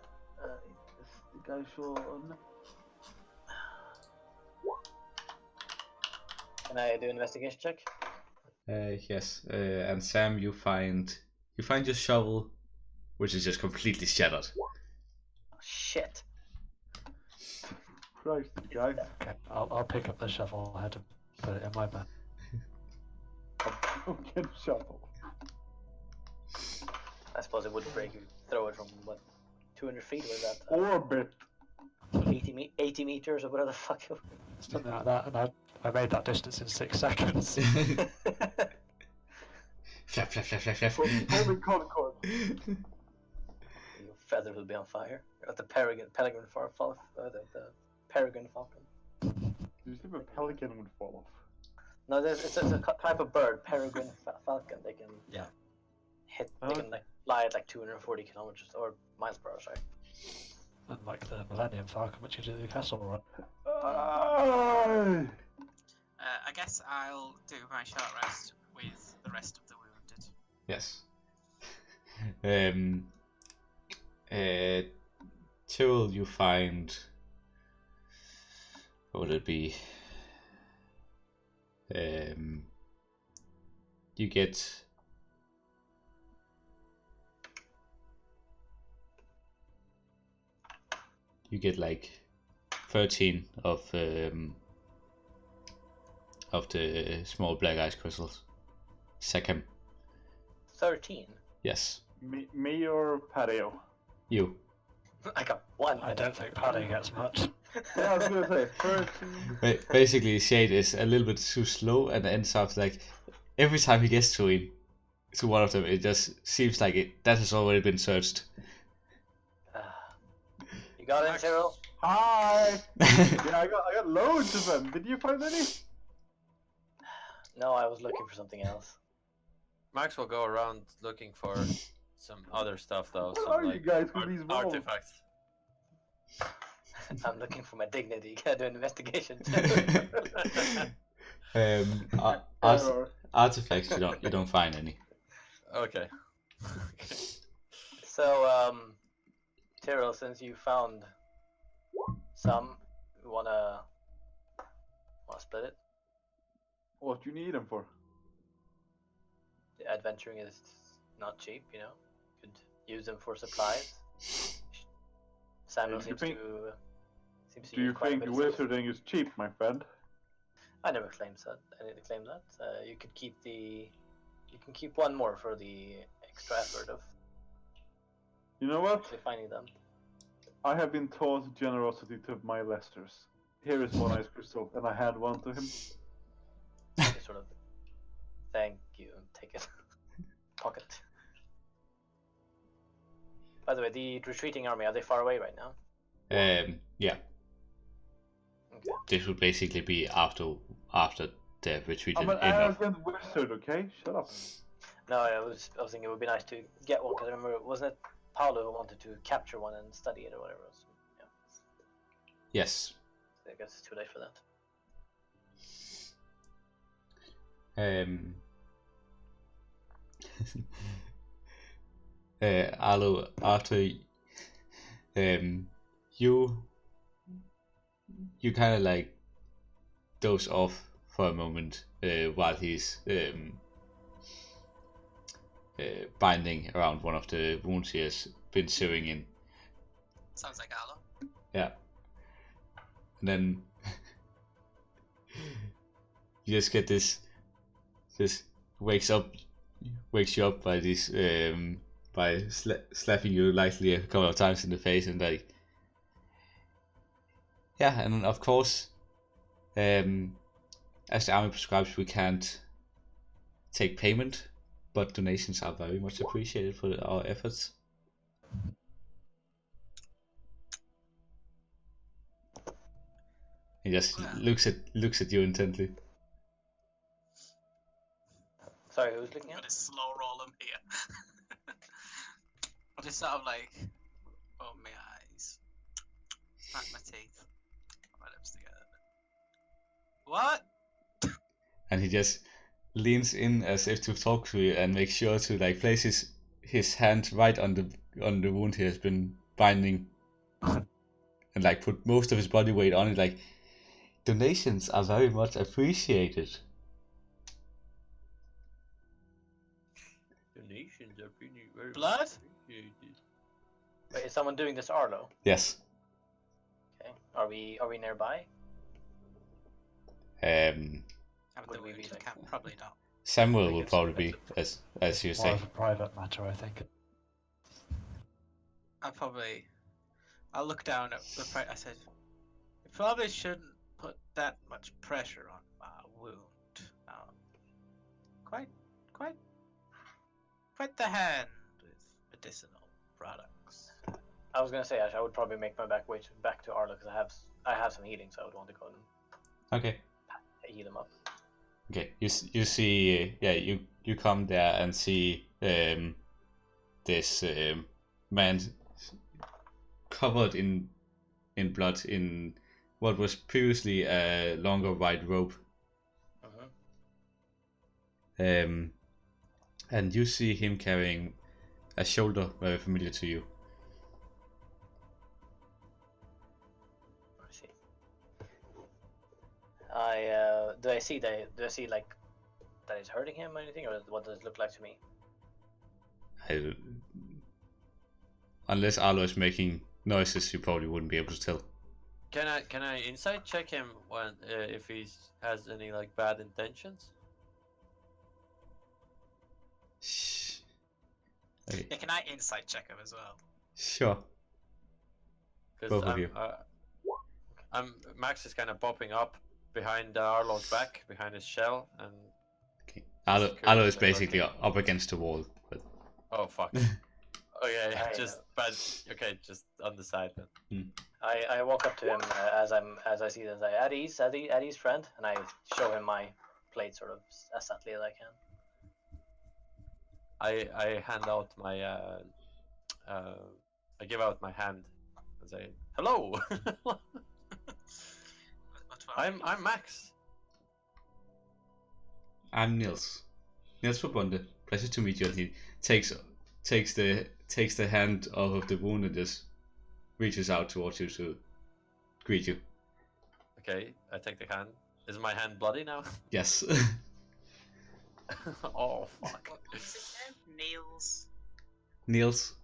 Can I do an investigation check? Yes. And Sam, you find your shovel, which is just completely shattered. Oh, shit. Christ, guys. Okay, I'll pick up the shovel head and put it in my bag. Don't get a shovel. I suppose it wouldn't break you. Throw it from what, 200 feet? Was that Orbit. 80 meters or whatever the fuck? Something like that, and I made that distance in 6 seconds. Flap, flap, flap, flap, flap. Holy Concord. Your feather will be on fire. At the peregrine falcon. The peregrine falcon. You see if a pelican would fall off. No, it's a type of bird, peregrine falcon. They can hit. They Oh. can like fly at like 240 kilometers or miles per hour. Sorry. Unlike the Millennium Falcon, which you do the castle run. Ah! I guess I'll do my short rest with the rest of the wounded. Yes. Tyrrell, you find. What would it be? You get. You get like 13 of the small black ice crystals. Second. 13. Yes. Me or Patio? You. I got 1. I don't think Paddy gets much. Yeah, I was gonna say 13. Basically, Shade is a little bit too slow and ends up like every time he gets to one of them, it just seems like that has already been searched. You got it, Cyril? Hi! Yeah, I got loads of them. Did you find any? No, I was looking for something else. Max will go around looking for some other stuff though. What some, are you like, guys with these rolls? artifacts. I'm looking for my dignity. Gotta do an investigation. Artifacts, you don't find any. Okay. So, Tyrrell, since you found some, you wanna split it? What do you need them for? Adventuring is not cheap, you know. Could use them for supplies. Samuel Do you seems think- to Do you use quite a think bit of stuff. wizarding is cheap, my friend? I never claimed that. I didn't claim that. You could keep you can keep one more for the extra effort of You know what? actually finding them. I have been taught generosity to my Lesters. Here is one ice crystal, and I hand one to him. Just sort of thank you and take it. Pocket. By the way, the retreating army, are they far away right now? Yeah. Okay. This would basically be after they have retreated I'm an enough. arrogant wizard, okay? Shut up. No, I was thinking it would be nice to get one because I remember, wasn't it Paolo who wanted to capture one and study it or whatever? So, yeah. Yes. I guess it's too late for that. Arlo, after you kind of like doze off for a moment while he's binding around one of the wounds he has been sewing in. Sounds like Arlo. Yeah. And then you just get this wakes you up by this by slapping you lightly a couple of times in the face, and like, yeah, and of course, as the army prescribes, we can't take payment, but donations are very much appreciated for our efforts. He just looks at you intently. Sorry, who's looking I'm at? gonna slow roll him here. I'll just sort of like open my eyes, smack my teeth, put my lips together. What? And he just leans in as if to talk to you and makes sure to like place his hand right on the wound he has been binding, and like put most of his body weight on it. Like, donations are very much appreciated. Donations are pretty very Blood? appreciated. Wait, is someone doing this Arlo? Yes. Okay. Are we nearby? Haven't Would the we wound be to like- camp? Probably not. Samuel think will it's- probably be, as you It's more say. of a private matter, I think. I'll look down at the I said, you probably shouldn't put that much pressure on my wound. Quite the hand with medicinal products. I was gonna say I would probably make my way back to Arlo because I have some healing, so I would want to go and Okay. heal him up. Okay. You see, you come there and see this man covered in blood in what was previously a longer white robe. Mm-hmm. and you see him carrying a shoulder very familiar to you. I see. Do I see like that it's hurting him or anything, or what does it look like to me? Unless Arlo is making noises, you probably wouldn't be able to tell. Can I insight check him when if he has any like bad intentions? Shh. Okay. Yeah, can I insight check him as well? Sure. Both of you. Max is kind of popping up behind Arlo's back, behind his shell, and Okay. Arlo is basically up against the wall. But... oh fuck. Okay, just on the side then. I walk up to him as I see this. At ease, friend, and I show him my plate sort of as subtly as I can. I hand out my I give out my hand and say hello. I'm Max. I'm Niels. Niels Verbunde. Pleasure to meet you. And he takes the hand off of the wound and just reaches out towards you to greet you. Okay, I take the hand. Is my hand bloody now? Yes. Oh fuck. What's his name? Niels. Niels.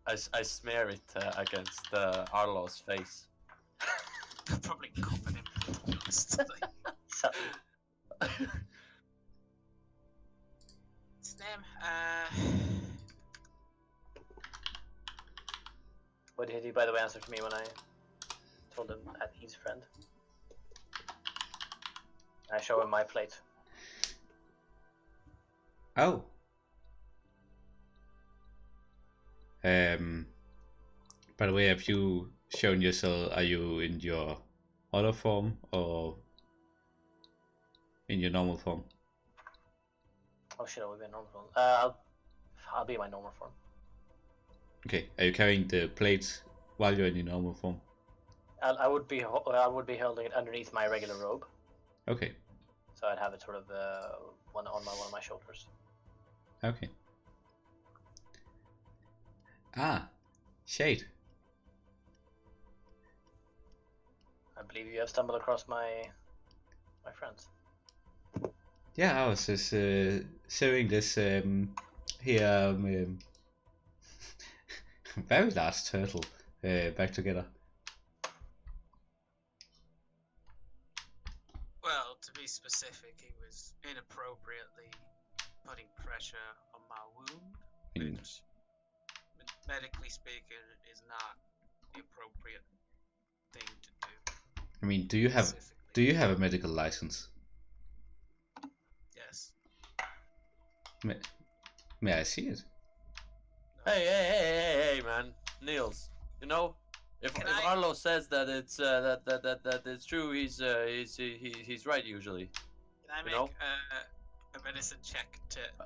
I smear it against Arlo's face. Probably covered him. His name? What did he, by the way, answer to me when I told him that he's friend? I show him my plate. Oh. By the way, have you shown yourself? Are you in your other form or in your normal form? Oh shit, I would be in normal form. I'll be in my normal form. Okay. Are you carrying the plate while you're in your normal form? I would be holding it underneath my regular robe. Okay. So I'd have it sort of one of my shoulders. Okay. Ah, Shade. I believe you have stumbled across my friends. Yeah, I was just showing this here very large turtle back together. Well, to be specific, he was inappropriately putting pressure on my wound, which, medically speaking, is not the appropriate thing to do. I mean, do you have a medical license? Yes. May I see it? Hey, man, Niels. You know, if Arlo says that it's that it's true, he's right usually. Can I make a medicine check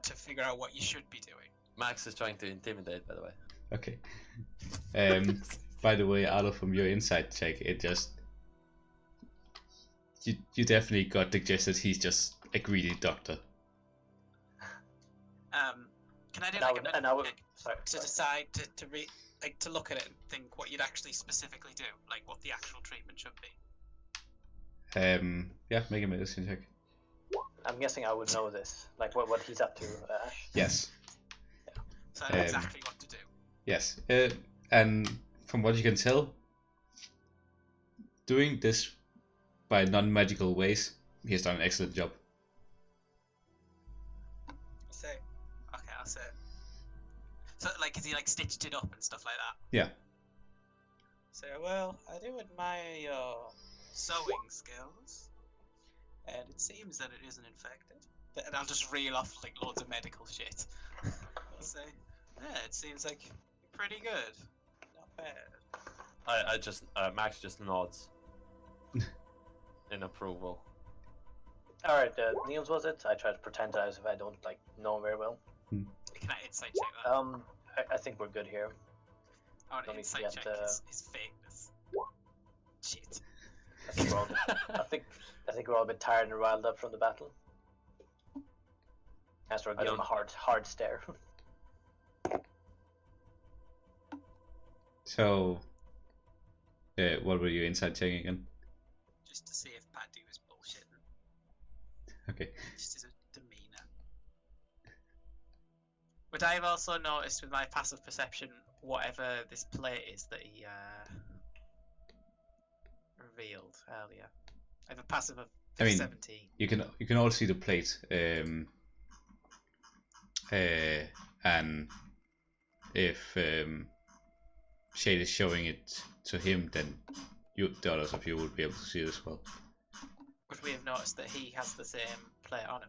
to figure out what you should be doing? Max is trying to intimidate, by the way. Okay. By the way, Arlo, from your insight check, it just you definitely got the gist that he's just a greedy doctor. Can I do to decide to look at it and think what you'd actually specifically do, like what the actual treatment should be? Yeah, make a medicine check. I'm guessing I would know this, like what he's up to, Ash. Yes. Yeah. So I know exactly what to do. Yes, and from what you can tell, doing this by non-magical ways, he has done an excellent job. I'll say. So, like, has he like stitched it up and stuff like that? Yeah. So, well, I do admire your sewing skills, and it seems that it isn't infected. And I'll just reel off like loads of medical shit. I'll say, yeah, it seems like pretty good, not bad. Max just nods in approval. All right, Niels, was it? I try to pretend as if I don't like know him very well. Can I insight check that? I think we're good here. I want to Don't insight need to check get, his fakeness. Shit. I think we're all a bit tired and riled up from the battle. I sort of I give him a hard stare. So, what were you inside checking again? Just to see if Paddy was bullshitting. Okay. Just his demeanour. But I've also noticed with my passive perception, whatever this plate is that he revealed earlier. I have a passive of I mean, 17. you can all see the plate, and if Shade is showing it to him, then the others of you will be able to see it as well. But we have noticed that he has the same plate on him.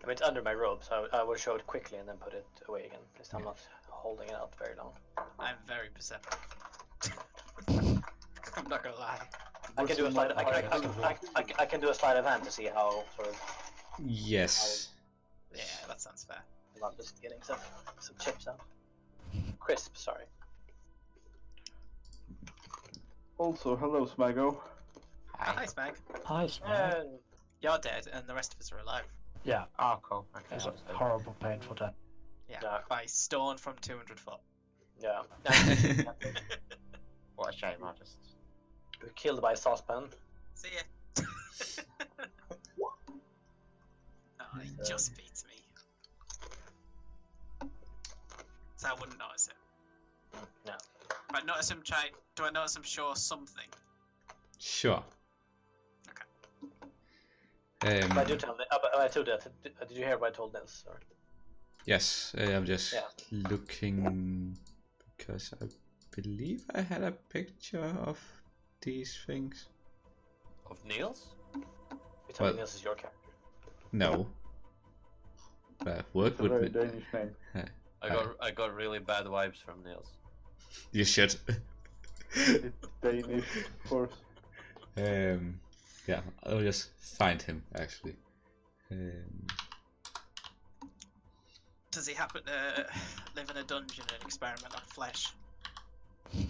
I mean, it's under my robe, so I will show it quickly and then put it away again. At least I'm not holding it out very long. I'm very perceptive. I'm not gonna lie. I can do a slide. I can do a sleight of hand to see how sort of. Yes. Yeah, that sounds fair. I'm just getting some chips out. Crisp, sorry. Also, hello, Smago. Hi, Smeg. Hi, Smeg. You're dead, and the rest of us are alive. Yeah, Oh, cool. Okay. it's a horrible, painful death. Yeah, Yeah. by stone from 200 foot. Yeah. What a shame. I just. We're killed by a saucepan. See ya. Oh, he just beats me. So I wouldn't notice it. No. If I notice him try, do I notice him show something? Sure. Okay. But I do tell. I told that. Did you hear what I told Nils? Or? Yes, I'm just Yeah. looking because I believe I had a picture of these things. Of Niels? You told Well- me Nils is your character. No. But work It's a would very be. Danish name. I got really bad vibes from Niels. You should. It's Danish, of course. Yeah, I'll just find him actually. Does he happen to live in a dungeon and experiment on flesh?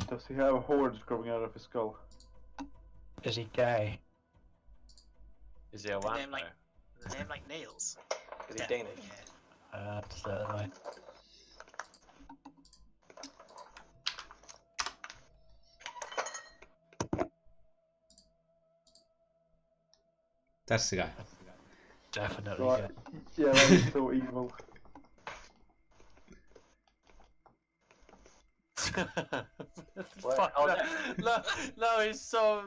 Does he have hordes growing out of his skull? Is he gay? Is he a The name vampire? The name like Nails. Is he Danish? Certainly. That's the guy. Definitely Right. gay. Yeah, that is so evil. What? Oh, no, he's so.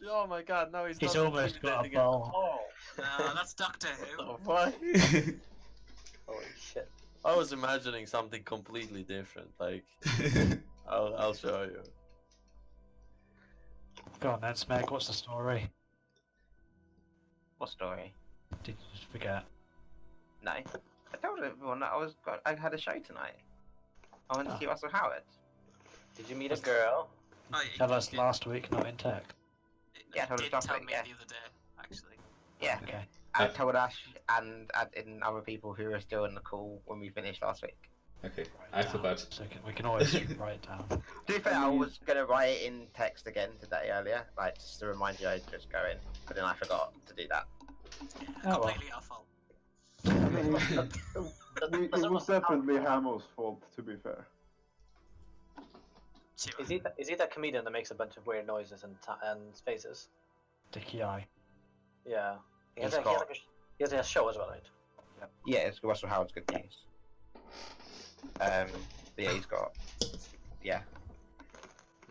Oh my god, no, He's not almost got a intimidating ball. at all. No, that's Doctor Who. Oh, fuck. Holy shit. I was imagining something completely different. Like, I'll show you. Go on then, Smeg, what's the story? What story? Did you just forget? No. I told everyone that I had a show tonight. I went to see Russell Howard. Did you meet a girl? Oh, Tell us last week, not in tech. Yeah, I told us did last tell week, me yeah. the other day, actually. Yeah. Okay. I told Ash and in other people who were still in the call when we finished last week. Okay, I forgot. So we can always write it down. To be fair, I was going to write it in text again today earlier, like just to remind you I'd just go in, but then I forgot to do that. Oh, well. Completely our fault. It was definitely Hamo's fault, to be fair. Sure. Is he that comedian that makes a bunch of weird noises and faces? Dicky eye. Yeah. He has, He's got- he has a show as well, right? Yeah, it's Russell Howard's good news. But yeah, he's got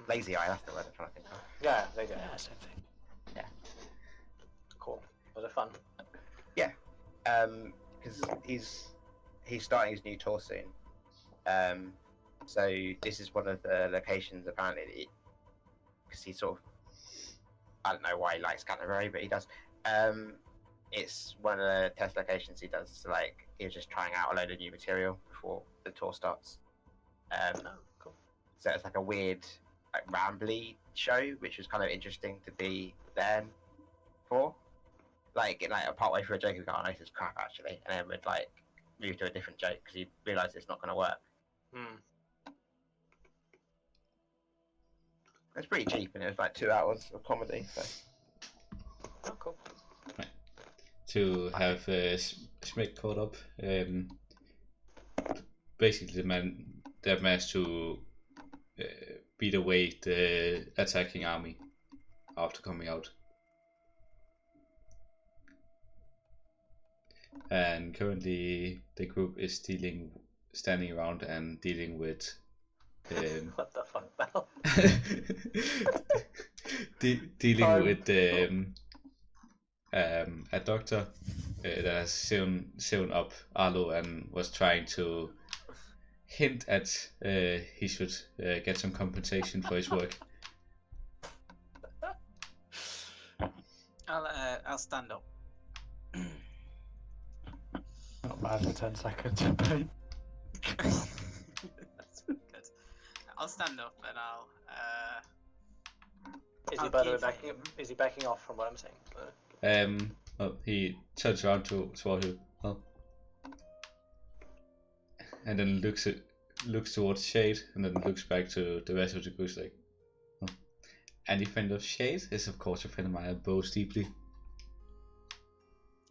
lazy eye. That's the word I'm trying to think of. Yeah, they do. Yeah, same thing. Cool. Was it fun? Because he's starting his new tour soon. So this is one of the locations apparently, because he sort of, I don't know why he likes Canterbury, but he does. It's one of the test locations he does. So like he was just trying out a load of new material before the tour starts. Oh, cool. So it's like a weird, like rambly show, which was kind of interesting to be there for. Like partway through a joke, we go, "Oh, this is crap," actually, and then we'd like move to a different joke because you realise it's not going to work. Hmm. It's pretty cheap, and it was like 2 hours of comedy. So Oh, cool. to have Schmidt caught up. Basically, they managed to beat away the attacking army after coming out. And currently, the group is standing around and dealing with. What the fuck, Bell? Dealing with a doctor that has sewn up Arlo and was trying to hint at he should get some compensation for his work. I'll stand up. Not bad for 10 seconds of pain. That's good. I'll stand up and I'll. Is he I'll by the way give backing? him- Is he backing off from what I'm saying? Well, he turns around toward you, and then looks towards Shade, and then looks back to the rest of the group like, oh. Any friend of Shade is of course a friend of mine. I bow deeply.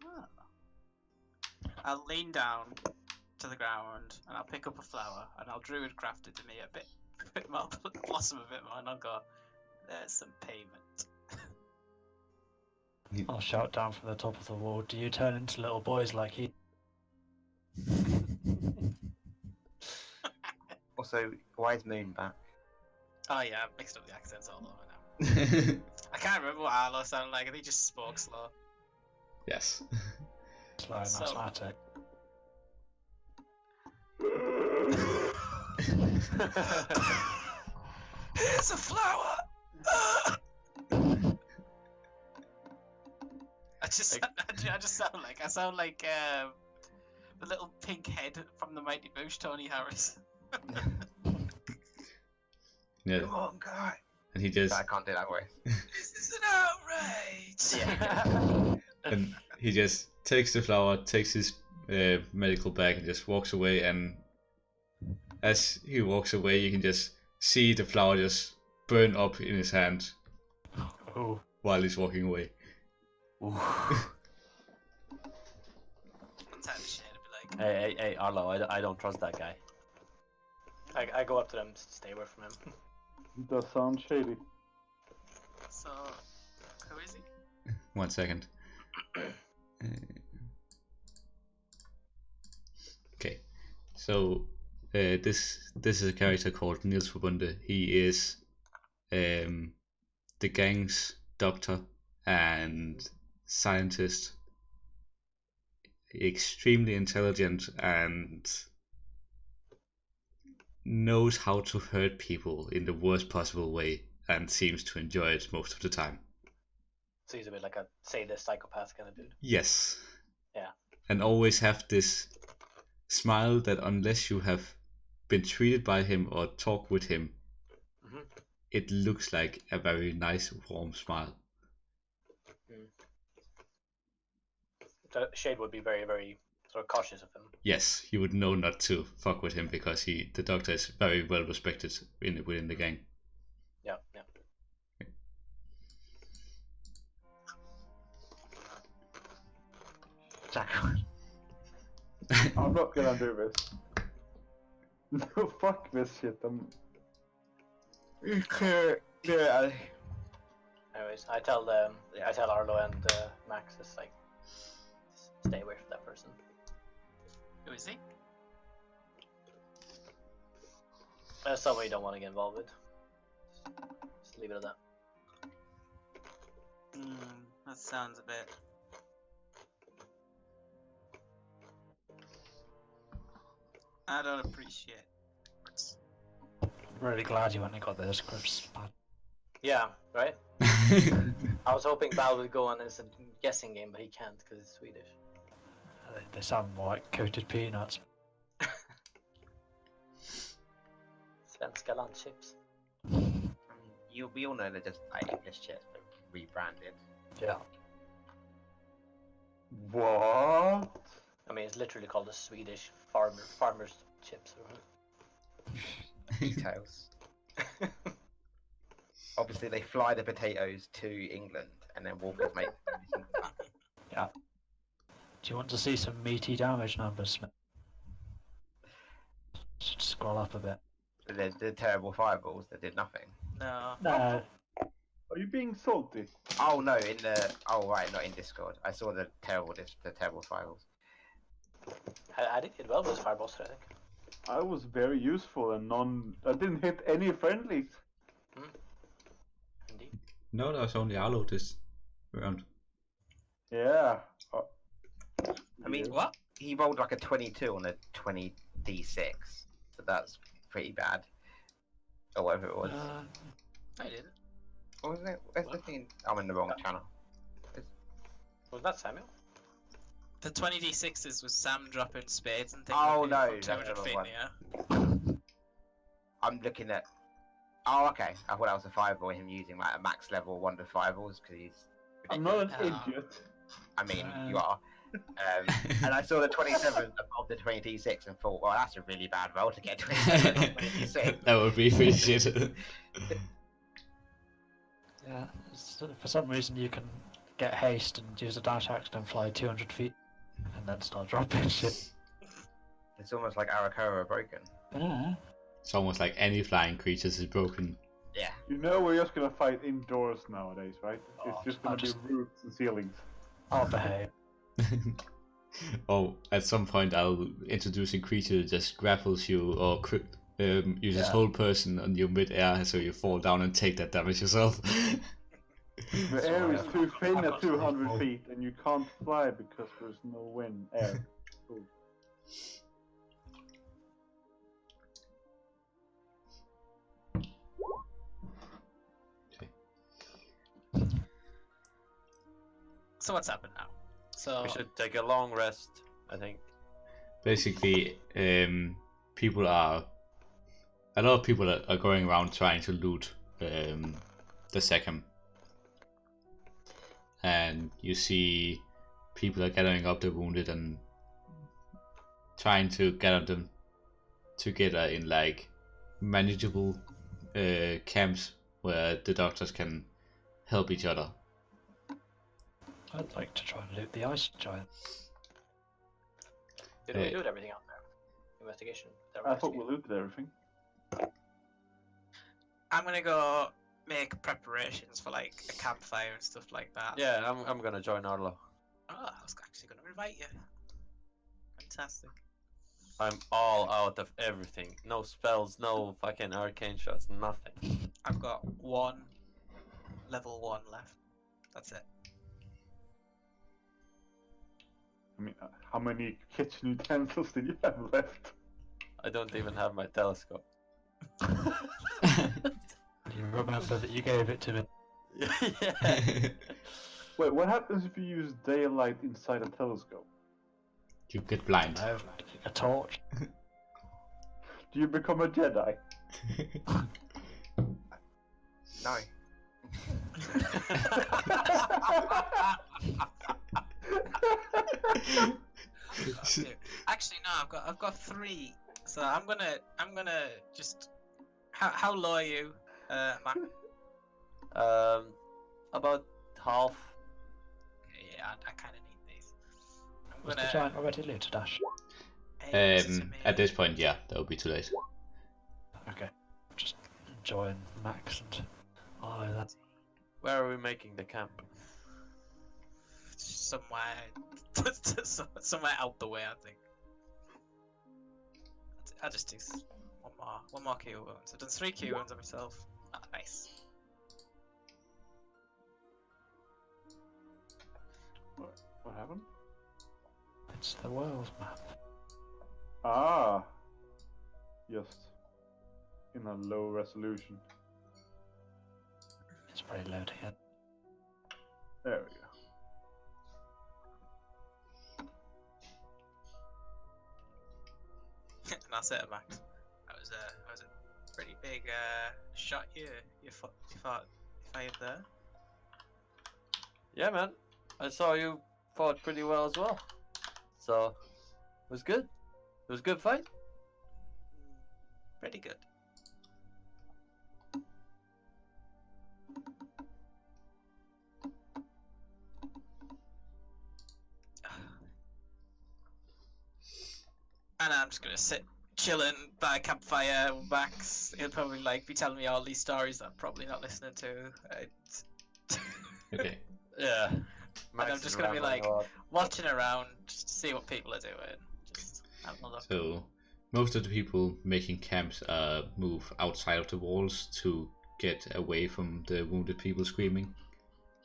Oh. I'll lean down to the ground and I'll pick up a flower and I'll druid craft it to me a bit more, blossom a bit more, and I'll go, there's some payment. I'll shout down from the top of the wall, do you turn into little boys like he... Also, why is Moon back? Oh yeah, I've mixed up the accents all over now. I can't remember what Arlo sounded like. I think he just spoke slow. Yes. Slow and So- asthmatic. Here's a flower! I just sound like the little pink head from the Mighty Boosh, Tony Harris. Yeah. Come on, guy. And he just I can't do that voice. This is an outrage! and he just takes the flower, takes his medical bag, and just walks away. And as he walks away, you can just see the flower just burn up in his hand Oh. while he's walking away. Type of shit, I'd be like, Hey, Arlo, I don't trust that guy. I go up to them, stay away from him. It does sound shady. so, who is he? 1 second. Okay, so this is a character called Niels Verbunde. He is the gang's doctor and scientist. Extremely intelligent and knows how to hurt people in the worst possible way, and seems to enjoy it most of the time. So he's a bit like a sadist psychopath kind of dude. Yes. Yeah. And always have this smile that unless you have been treated by him or talked with him, Mhm. it looks like a very nice, warm smile. So Shade would be very, very sort of cautious of him. Yes, you would know not to fuck with him because the doctor is very well respected within the gang. Yeah, yeah. Jack. I'm not gonna do this. No, fuck this shit. Clear it, Ali. Anyways, I tell Arlo and Max, it's like, stay away from that person. Who is he? That's someone you don't want to get involved with. Just leave it at that. That sounds a bit. I don't appreciate it. Really glad you went and got the scripts. Yeah, right? I was hoping Val would go on as a guessing game, but he can't because it's Swedish. They sound more like coated peanuts. Svenska landchips. We all know they're just like English chips, but rebranded. Yeah. What? I mean, it's literally called the Swedish farmer's chips. Details. Obviously, they fly the potatoes to England, and then Walkers make. Yeah. Do you want to see some meaty damage numbers, Smith? Should scroll up a bit. The terrible fireballs that did nothing. No. No, Are you being salty? Oh no, in the not in Discord. I saw the terrible fireballs. I did well with fireballs, I think. I was very useful and I didn't hit any friendlies. Indeed. No, that was only Arlo this round. Yeah. I mean, What? he rolled like a 22 on a 20d6, so that's pretty bad. Or whatever it was. I didn't. What was it? Where's the thing? I'm in the wrong channel. Was that Samuel? The 20d6s was Sam dropping spades and things. Oh, at no, people from 200 that's feet another in the air. I'm looking at. Oh, okay. I thought that was a fireball. Him using like a max level wonder fireballs because he's. I'm not an Oh. idiot. I mean, you are. And I saw the 27 above the 20d6 and thought, well, that's a really bad roll to get 27 on 20d6. That would be pretty shit. yeah. For some reason, you can get haste and use a dash action and fly 200 feet, and then start dropping shit. It's almost like Arakara broken. Yeah. It's almost like any flying creatures is broken. Yeah. You know we're just gonna fight indoors nowadays, right? It's Oh, just gonna be roofs and ceilings. I'll behave. Or at some point I'll introduce a creature that just grapples you or you just hold person on your mid-air so you fall down and take that damage yourself. The air is too thin at 200 feet and you can't fly because there's no wind. Air. Ooh. So what's happened now? So We should take a long rest, I think. Basically, a lot of people are going around trying to loot the second, and you see people are gathering up the wounded and trying to gather them together in like manageable camps where the doctors can help each other. I'd like to try and loot the ice giant. Did we loot everything out there? Investigation. I thought we looted everything. I'm gonna go make preparations for like a campfire and stuff like that. Yeah, I'm gonna join Arlo. Oh, I was actually gonna invite you. Fantastic. I'm all out of everything. No spells, no fucking arcane shots, nothing. I've got one level 1 left. That's it. I mean, how many kitchen utensils did you have left? I don't even have my telescope. You remember that you gave it to me. Yeah. Wait, what happens if you use daylight inside a telescope? You get blind. No, a torch. Do you become a Jedi? No. Actually, no. I've got 3. So I'm gonna just. How low are you, Mac? About half. Yeah, I kind of need these. I'm Was the gonna. giant already looted, Ash? At this point, yeah, that would be too late. Okay. Just enjoying Max and that. Where are we making the camp? Somewhere, somewhere out the way, I think. I'll just do one more cure wounds. I've done 3 cure wounds on myself. Ah, nice. What happened? It's the world map. Ah, just in a low resolution. It's pretty loading it. There we go. And that's it, Max. That was a pretty big shot you fired there. Yeah, man. I saw you fought pretty well as well. So, it was good. It was a good fight. Pretty good. And I'm just gonna sit chilling by a campfire with Max. He'll probably like be telling me all these stories that I'm probably not listening to. Okay. Yeah. And Max I'm is just gonna be rambling like a lot. watching around just to see what people are doing. Just having a look. So most of the people making camps move outside of the walls to get away from the wounded people screaming.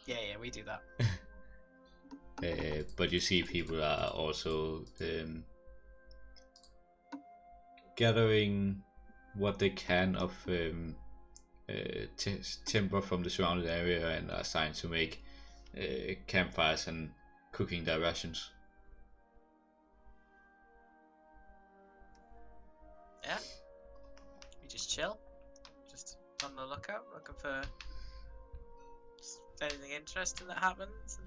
Yeah, we do that. But you see people are also gathering what they can of timber from the surrounding area and are starting to make campfires and cooking their rations. Yeah. We just chill. Just on the lookout, looking for anything interesting that happens.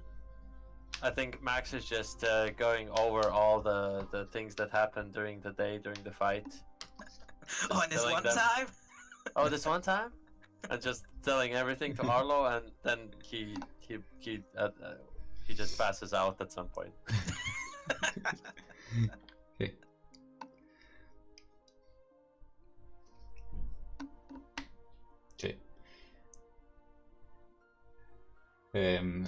I think Max is just going over all the things that happened during the day, during the fight. Oh, and this telling one them- time? Oh, this one time? And just telling everything to Arlo, and then he just passes out at some point. Okay. Okay.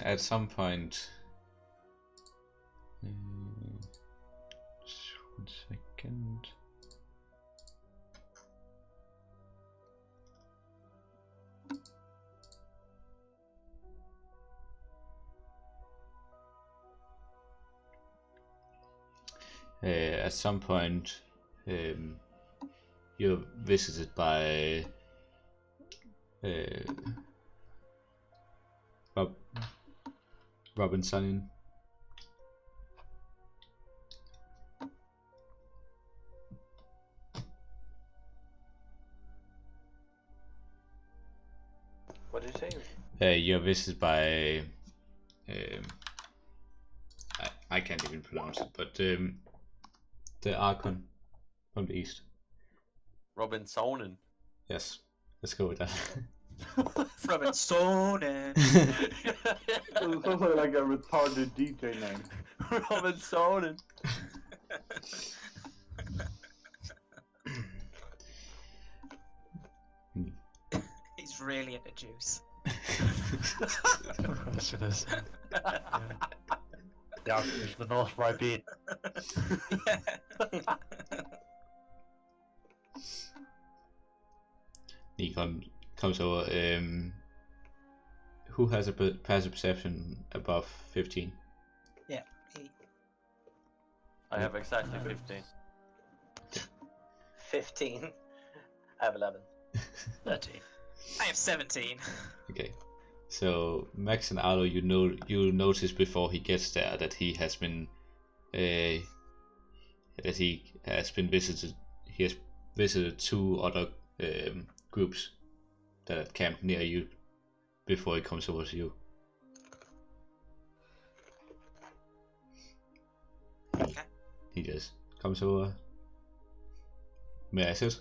At some point, just 1 second. At some point, you're visited by Robinson. What did you say? You're visited by I can't even pronounce it, but the Archon from the east. Robinsonen. Yes, let's go with that. Robinsonen. It sounds like a retarded DJ name. Robinsonen. He's really into juice. Yes, it is. The Archon is the North Ribbean. Nikon comes over. Who has a passive perception above 15? Yeah, he. I have exactly 15. 15. I have 11. 13. I have 17. Okay. So Max and Arlo, you'll notice before he gets there that he has been visited. He has visited 2 other groups that are camped near you before he comes over to you. Okay. He just comes over. May I sit?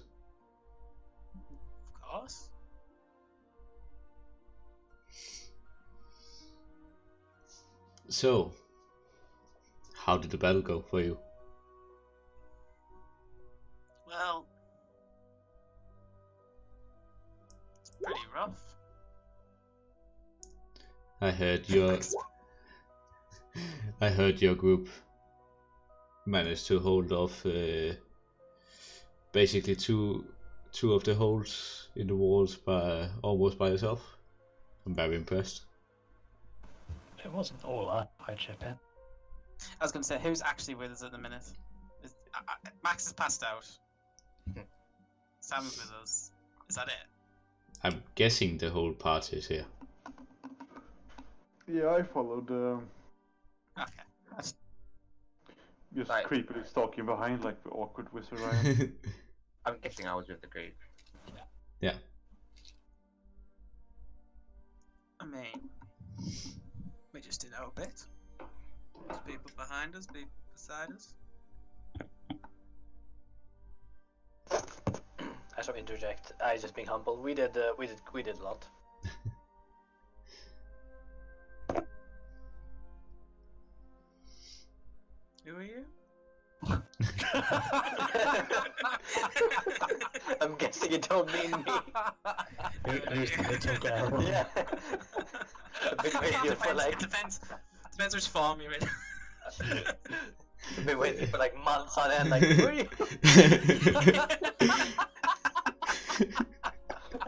Of course. So, how did the battle go for you? Well, it's pretty rough. I heard your group managed to hold off basically two of the holes in the walls almost by yourself. I'm very impressed. It wasn't all I chip in. I was going to say, who's actually with us at the minute? Max has passed out. Sam is with us. Is that it? I'm guessing the whole party is here. Yeah, I followed. Okay. That's- Just Right. creepily stalking behind like the awkward wizard I am. I'm guessing I was with the group. Yeah. I mean, we just did our bit. There's people behind us, people beside us. I shall interject. I just being humble. We did a lot. Who are you? I'm guessing you don't mean me. Who's the little girl? Yeah. I've been waiting It for like depends which form you're in. I've been waiting for like months on end. Like, who are you?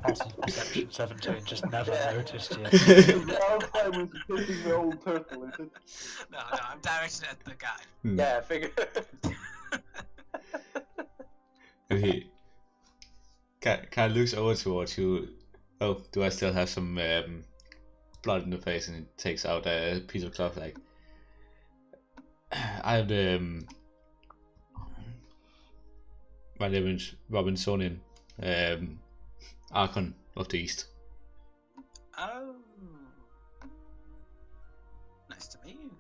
Passive perception 17, just never Yeah. noticed yet. The Alzheimer's hitting the old turtle, is it? No, I'm directing it at the guy. Yeah, I figure. And he kind of looks over towards you. Oh, do I still have some blood in the face? And he takes out a piece of cloth like, I'm the my name is Robinsonian, Archon of the East. Oh. Nice to meet you.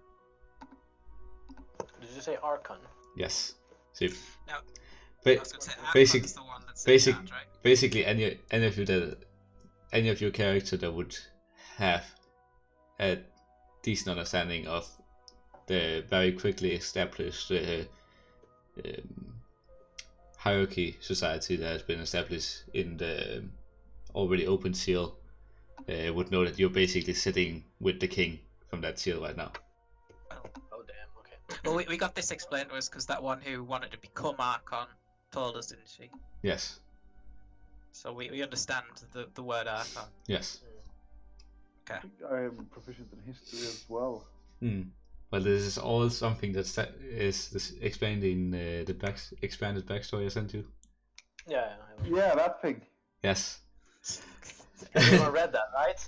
Did you say Archon? Yes. See, Now, ba- I was gonna say, basic- Archon's the one that's basic- in charge, right? basically any of your character that would have a decent understanding of the very quickly established hierarchy society that has been established in the already open seal would know that you're basically sitting with the king from that seal right now. Oh damn. Okay. Well, we got this explained to us because that one who wanted to become Archon told us, didn't she? Yes, So we understand the word Archon. yes. I think I am proficient in history as well. Well, this is all something is explained in the expanded backstory I sent you. Yeah. Yeah, that thing. Yes. Everyone read that, right?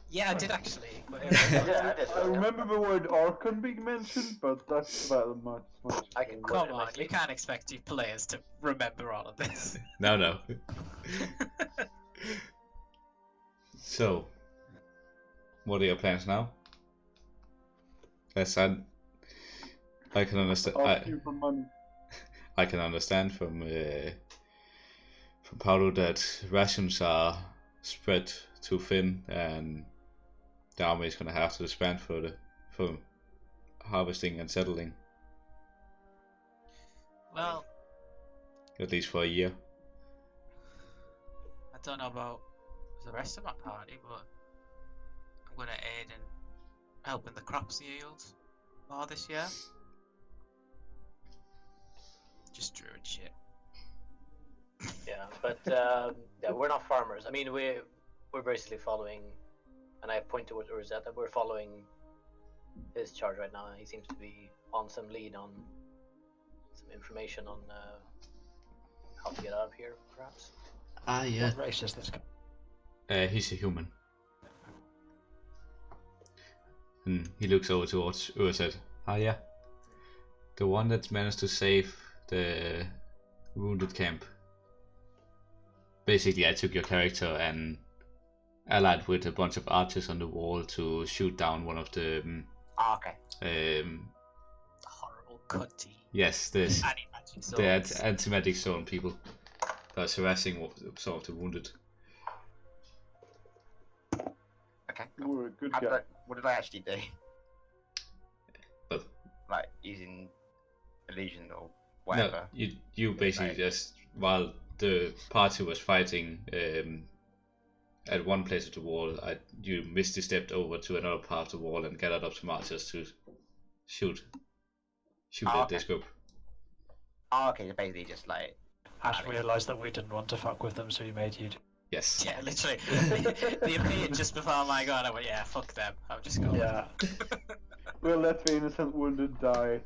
Yeah, I did actually. But I did. I remember the word Archon being mentioned, but that's about much. I can quote come it in my on, you sleep. can't expect you players to remember all of this. No. So, what are your plans now? As I can understand. Ask you for money. I can understand from Paulo that rations are spread too thin, and the army is gonna have to expand for harvesting and settling, Well, at least for a year. I don't know about the rest of my party, but I'm gonna aid in helping the crops yield more this year. Just druid shit. Yeah, but yeah, we're not farmers. I mean, we're basically following, and I point towards Rosetta. We're following his charge right now. He seems to be on some lead on some information on how to get out of here, perhaps. Ah, yeah. What race is this guy? He's a human. And he looks over towards Urset. Ah, yeah. The one that managed to save the wounded camp. Basically, I took your character and allied with a bunch of archers on the wall to shoot down one of the Okay. Horrible cunty. yes, this Anti-magic the swords. anti-magic zone people that's harassing some of the wounded. Okay. You were a good How did guy. what did I actually do? Well, Like using illusion or no, whatever. you basically Right. just, while the party was fighting at one place of the wall, you misstepped over to another part of the wall and gathered up some archers to shoot Oh, at okay. this group. Oh, okay. So basically, just like Ash realised that we didn't want to fuck with them, so he made you do. Yes. Yeah, literally. The opinion just before my god, I went, yeah, fuck them. I'm just going. Yeah. We'll let the innocent wounded die.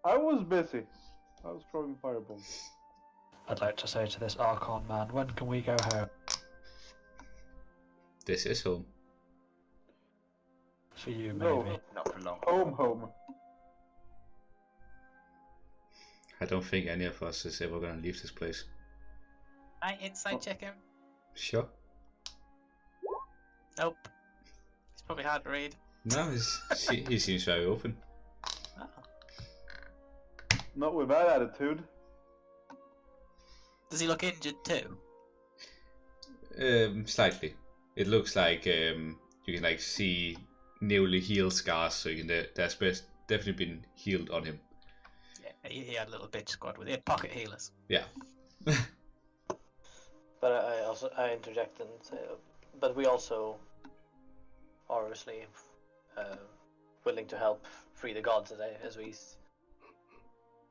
I was busy. I was throwing fireballs. I'd like to say to this Archon man, when can we go home? This is home. For you, No. maybe. not for long. Home. I don't think any of us is ever gonna leave this place. I insight check him. Sure. Nope. He's probably hard to read. No, he seems very open. Oh. Not with that attitude. Does he look injured too? Slightly. It looks like you can like see newly healed scars. So you can definitely been healed on him. Yeah, he had a little bitch squad with it. Pocket healers. Yeah. But I interject and say, but we also are obviously willing to help free the gods, as we.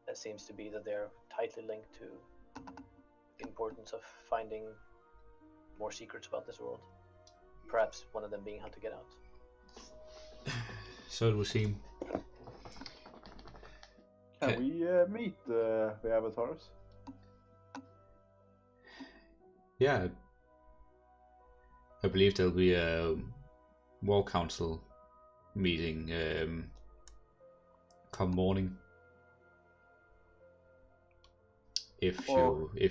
It seems to be that they're tightly linked to the importance of finding more secrets about this world. Perhaps one of them being how to get out. So it would seem. Can we meet the avatars? Yeah. I believe there'll be a war council meeting come morning. If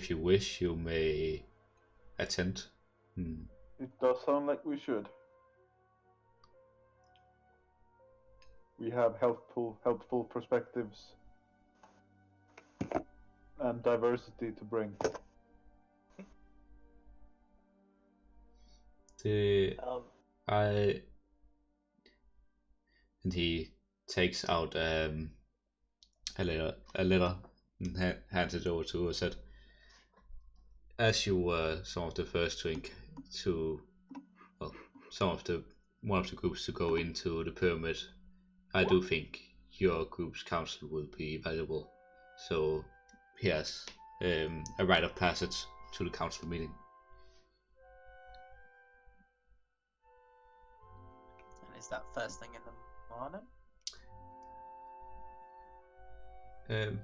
you wish, you may attend. It does sound like we should. We have helpful perspectives and diversity to bring. And he takes out a letter and hands it over to us. Said, as you were some of the first one of the groups to go into the pyramid, I do think your group's counsel will be valuable. So here's a rite of passage to the council meeting. And is that first thing in the morning?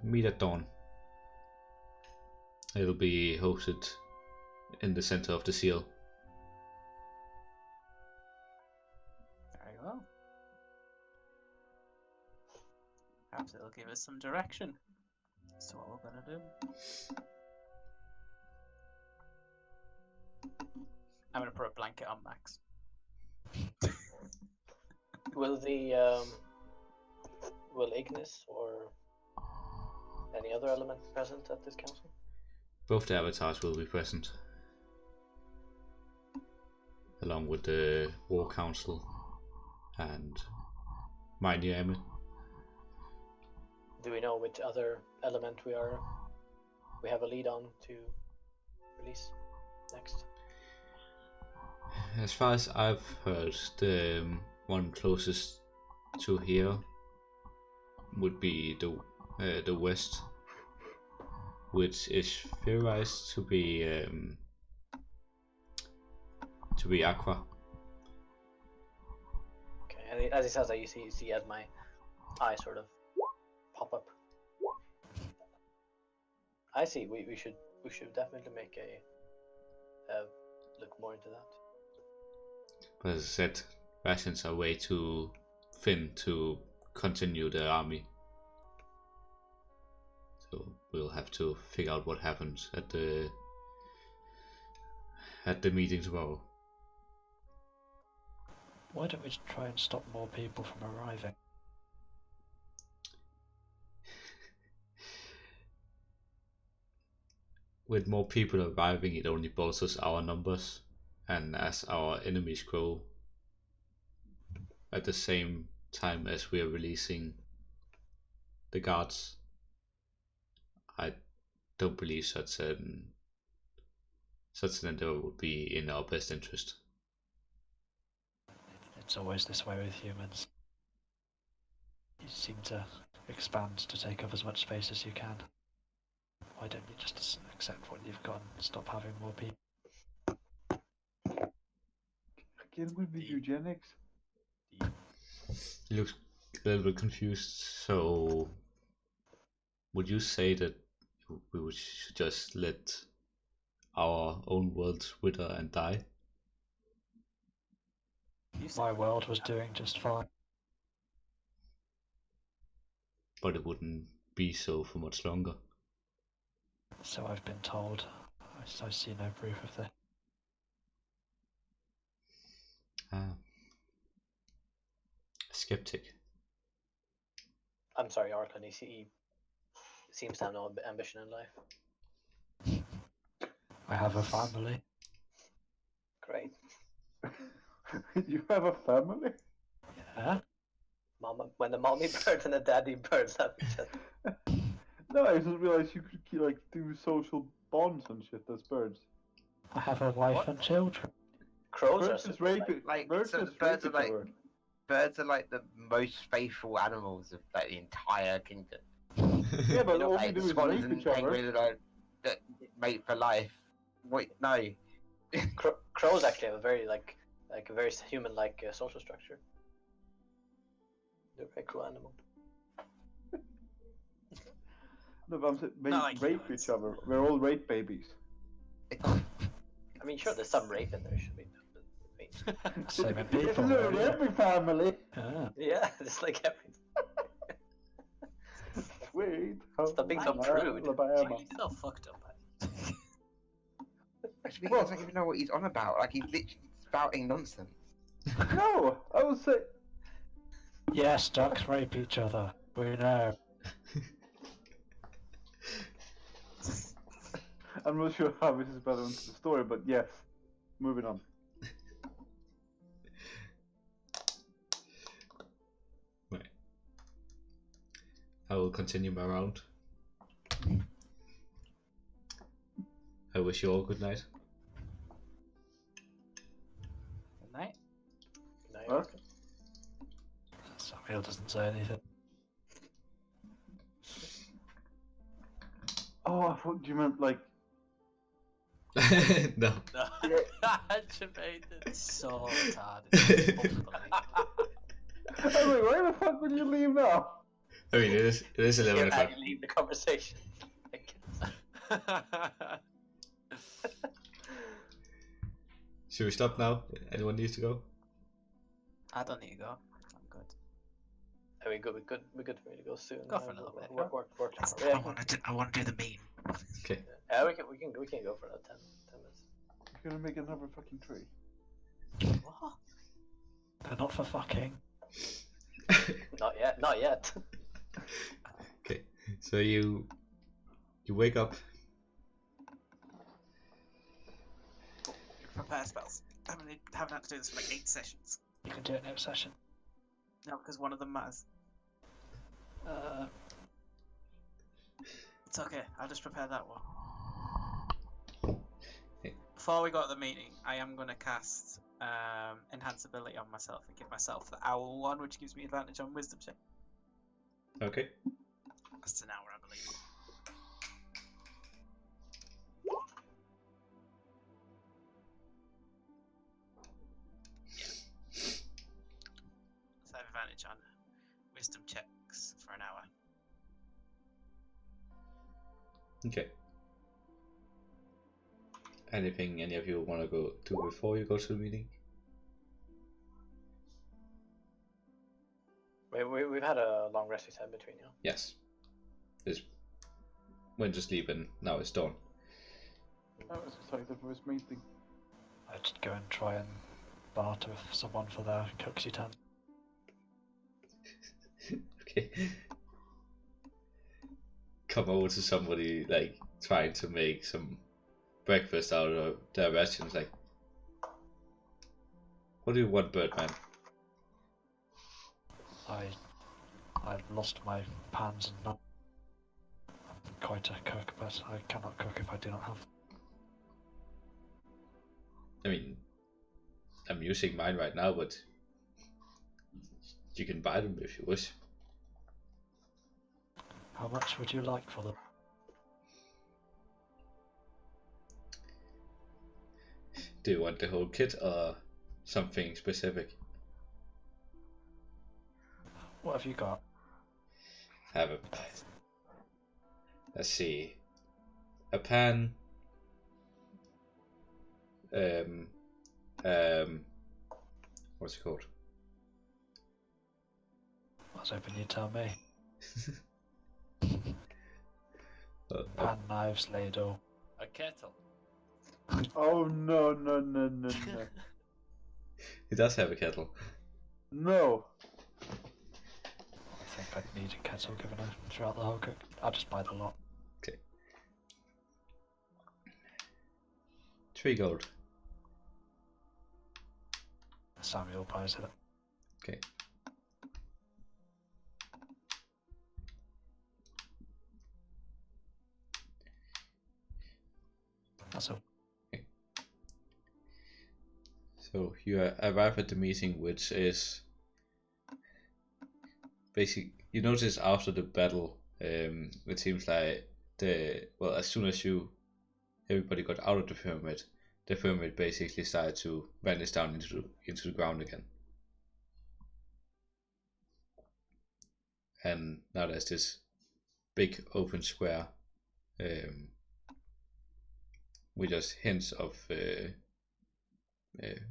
Meet at dawn. It'll be hosted in the center of the seal. Very well. Perhaps it'll give us some direction as to what we're going to do. I'm going to put a blanket on Max. Will Ignis or any other element present at this council? Both the avatars will be present, along with the War Council and Minor Emmett. Do we know which other element we have a lead on to release next? As far as I've heard, the one closest to here would be the west, which is theorized to be Aqua. Okay, and as he says that, you see as my eye sort of pop up. I see. We should definitely make a look more into that. But as I said, rations are way too thin to continue the army. So we'll have to figure out what happens at the meeting tomorrow. Why don't we try and stop more people from arriving? With more people arriving, it only bolsters our numbers, and as our enemies grow, at the same time as we are releasing the guards, I don't believe such an endeavor would be in our best interest. It's always this way with humans. You seem to expand to take up as much space as you can. Why don't you just accept what you've got and stop having more people? Again with the eugenics. He looks a little bit confused. So, would you say that we should just let our own worlds wither and die? My world was doing just fine. But it wouldn't be so for much longer. So I've been told. I see no proof of this. Skeptic. I'm sorry, Arkland. He seems to have no ambition in life. I have a family. Great. You have a family? Yeah? Mama, when the mommy bird and the daddy birds have each other. No, I just realized you could like do social bonds and shit as birds. I have a wife What? and children. Crows are Birds just super rape like, it. Like, Birds so just birds rape are each like other. birds are like the most faithful animals of like the entire kingdom. Yeah, but You know, all we Like do is swans rape and each other. penguins are that mate for life. Wait, no. crows actually have a very like a very human-like social structure. They're a very cool animal. No, but I'm saying Not like rape humans. each other. We're all rape babies. I mean, sure, there's some rape in there. Should be. Saving It's people. in really. every family. Yeah. Yeah, just like everything. Sweet. Stop being so prude. Alabama. You're so fucked up, buddy. Actually, he doesn't even know what he's on about. Like he's literally spouting nonsense. No, I was saying. Yes, ducks rape each other. We know. I'm not sure how this is better into the story, but yes. Moving on. Right. I will continue my round. I wish you all good night. Good night. No, Huh? okay. Samuel doesn't say anything. Oh, I thought you meant like. No. No. Yeah. It's so retarded. It's unbelievable. I was like, where the fuck would you leave now? I mean, it is 11 Yeah, o'clock. you leave the conversation. I guess. Should we stop now? Anyone needs to go? I don't need to go. I'm good. Are we good? We're good for me to go soon. Go for a little bit. Work I want to do the meeting. Okay. Yeah, we can go for another 10 minutes. You're gonna make another fucking tree. What? They're not for fucking. Not yet. Not yet. Okay. So you wake up. Prepare spells. I haven't had to do this for like 8 sessions. You can do it next session. No, because one of them matters. It's okay. I'll just prepare that one. Okay. Before we go to the meeting, I am going to cast Enhance Ability on myself and give myself the Owl one, which gives me advantage on Wisdom check. Okay. That's an hour, I believe. Yeah. So I have advantage on Wisdom checks for an hour. Okay. Anything any of you want to go do before you go to the meeting? We've had a long resting time between you. Yes. It's went to sleep and now it's dawn. I was excited for this meeting. I'd go and try and barter with someone for their cooks utensil. Okay. Come over to somebody like trying to make some breakfast out of their rations. Like, what do you want, Birdman? I lost my pans and not. I'm quite a cook, but I cannot cook if I do not have. I mean, I'm using mine right now, but you can buy them if you wish. How much would you like for them? Do you want the whole kit or something specific? What have you got? Have a. Let's see. A pan. What's it called? I was hoping you'd tell me. A Pan, knives, ladle. A kettle. Oh no. It does have a kettle. No. I think I'd need a kettle given throughout the whole cook. I'll just buy the lot. Okay. 3 gold. Samuel buys it. Okay. So you arrive at the meeting, which is you notice after the battle, it seems like as soon as everybody got out of the pyramid basically started to vanish down into the ground again. And now there's this big open square with just hints of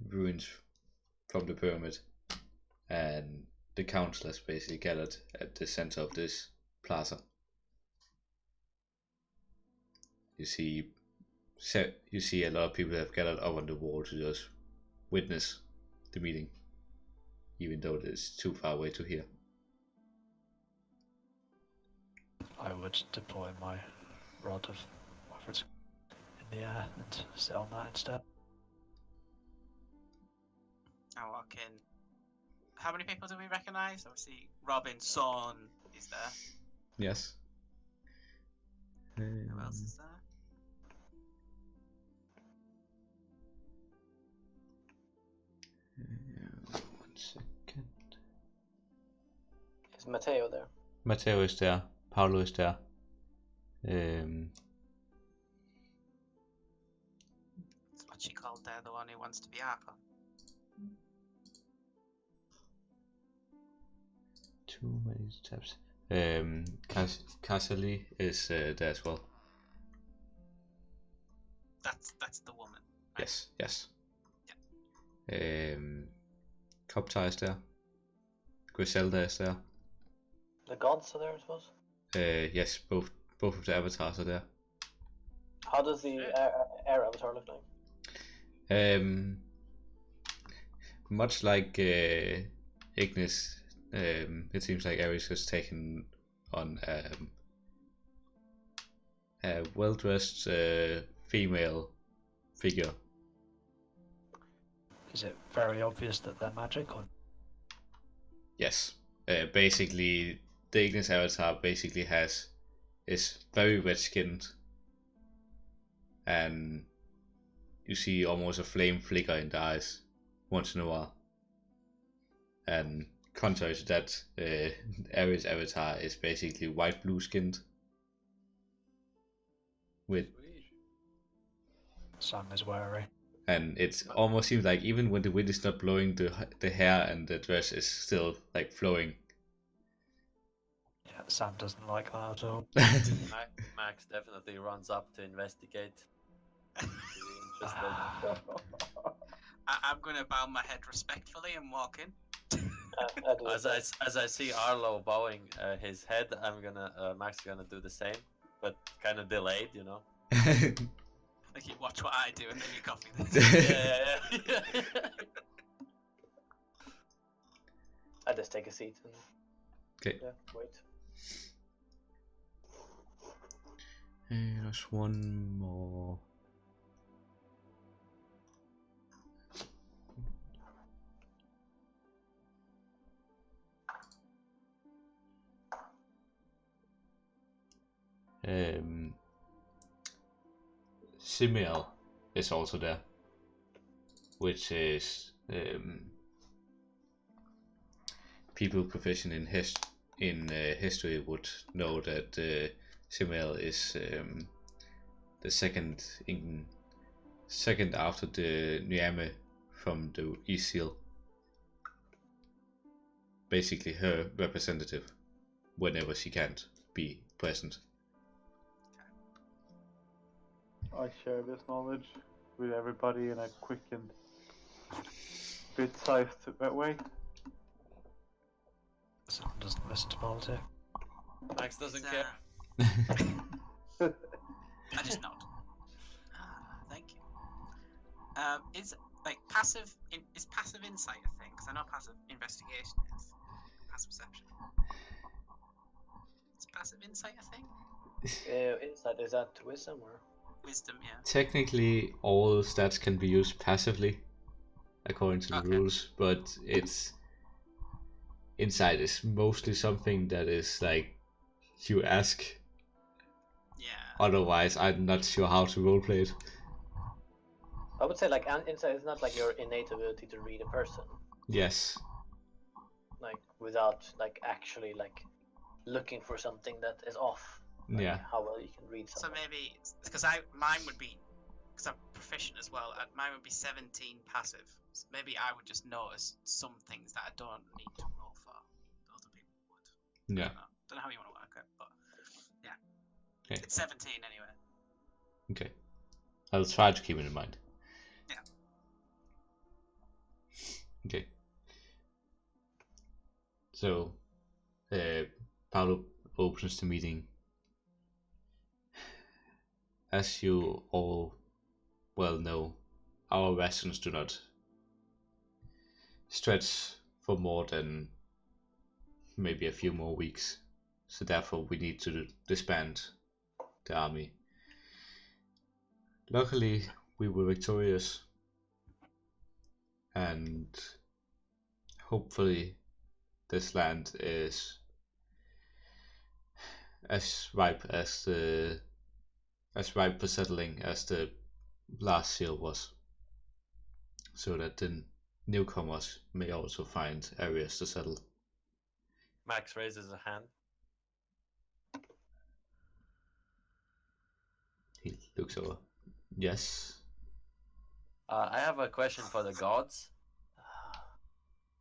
ruins from the pyramid, and the council has basically gathered at the center of this plaza. You see a lot of people have gathered up on the wall to just witness the meeting, even though it's too far away to hear. I would deploy my rod of efforts in the air and sit on that instead. I walk in. How many people do we recognise? Obviously, Robin, Son is there. Yes. Who else is there? One second. Is Matteo there? Matteo is there. Paolo is there. It's what she called there, the one who wants to be Archon. Too many steps. Casali is there as well. That's the woman. Right? Yes. Copta is there. Griselda is there. The gods are there, I suppose. Yes, both of the avatars are there. How does the air avatar look like? Much like Ignis, it seems like Ares has taken on a well-dressed female figure. Is it very obvious that they're magic, or? Yes. Basically, the Ignis avatar basically is very red-skinned, and you see almost a flame flicker in the eyes once in a while. And contrary to that, Ares avatar is basically white-blue skinned. Sam is wary. And it almost seems like even when the wind is not blowing, the hair and the dress is still like flowing. Yeah, Sam doesn't like that at all. Max definitely runs up to investigate. Interested. I'm going to bow my head respectfully and walk in. As I see Arlo bowing his head, Max gonna do the same, but kind of delayed, you know. Like you watch what I do and then you copy this. Yeah. I just take a seat and Okay. wait. There's one more. Simiel is also there, which is people proficient in history would know that Simiel is the second after the Niame from the East Seal. Basically her representative whenever she can't be present. I share this knowledge with everybody in a quick and bit-sized way. Sam doesn't listen to politics. Max doesn't It's, care. I just nod. Thank you. Is like passive insight a thing? Because I know passive investigation is. Passive perception. Is passive insight a thing? Is that wisdom or? Wisdom, yeah. Technically, all stats can be used passively, according to the rules, but insight is mostly something that is like you ask. Yeah. Otherwise, I'm not sure how to roleplay it. I would say like insight is not like your innate ability to read a person, Yes. like without like actually like looking for something that is off. Like Yeah. how well you can read So someone. maybe because mine would be because I'm proficient as well. Mine would be 17 passive. So maybe I would just notice some things that I don't need to roll for. That other people would. Yeah. Don't know how you want to work it, but yeah. Okay. It's 17 anyway. Okay. I'll try to keep it in mind. Yeah. Okay. So, Paolo opens the meeting. As you all well know, our rations do not stretch for more than maybe a few more weeks. So therefore we need to disband the army. Luckily, we were victorious, and hopefully this land is as ripe for settling as the last seal was, so that the newcomers may also find areas to settle. Max raises a hand. He looks over. Yes. I have a question for the gods.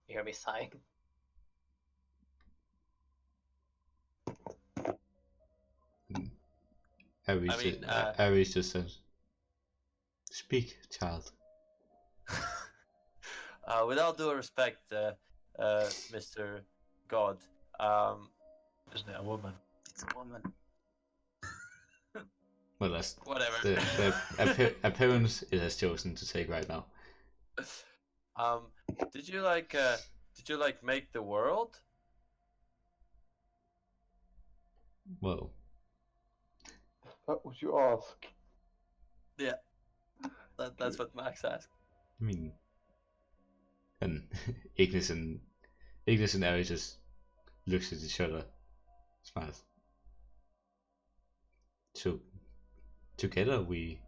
You hear me sighing? Ares just says, "Speak, child." With all due respect, Mr. God, Isn't it a woman? It's a woman. Well, that's Whatever. the appearance it has chosen to take right now. did you make the world? Well, That was you ask. Yeah, that's what Max asked. I mean, and Ignis and Ares just looks at each other, smiles. So together we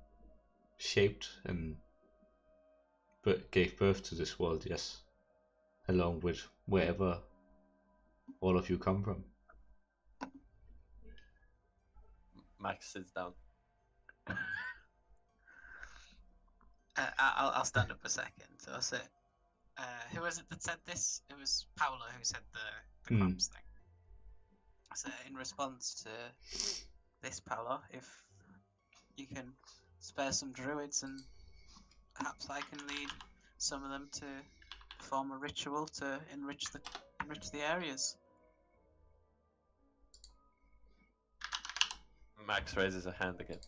shaped and gave birth to this world, yes, along with wherever all of you come from. Max sits down. I'll stand up a second. So I'll say, who was it that said this? It was Paolo who said the crops thing. So in response to this, Paolo, if you can spare some druids and perhaps I can lead some of them to perform a ritual to enrich the areas. Max raises a hand again.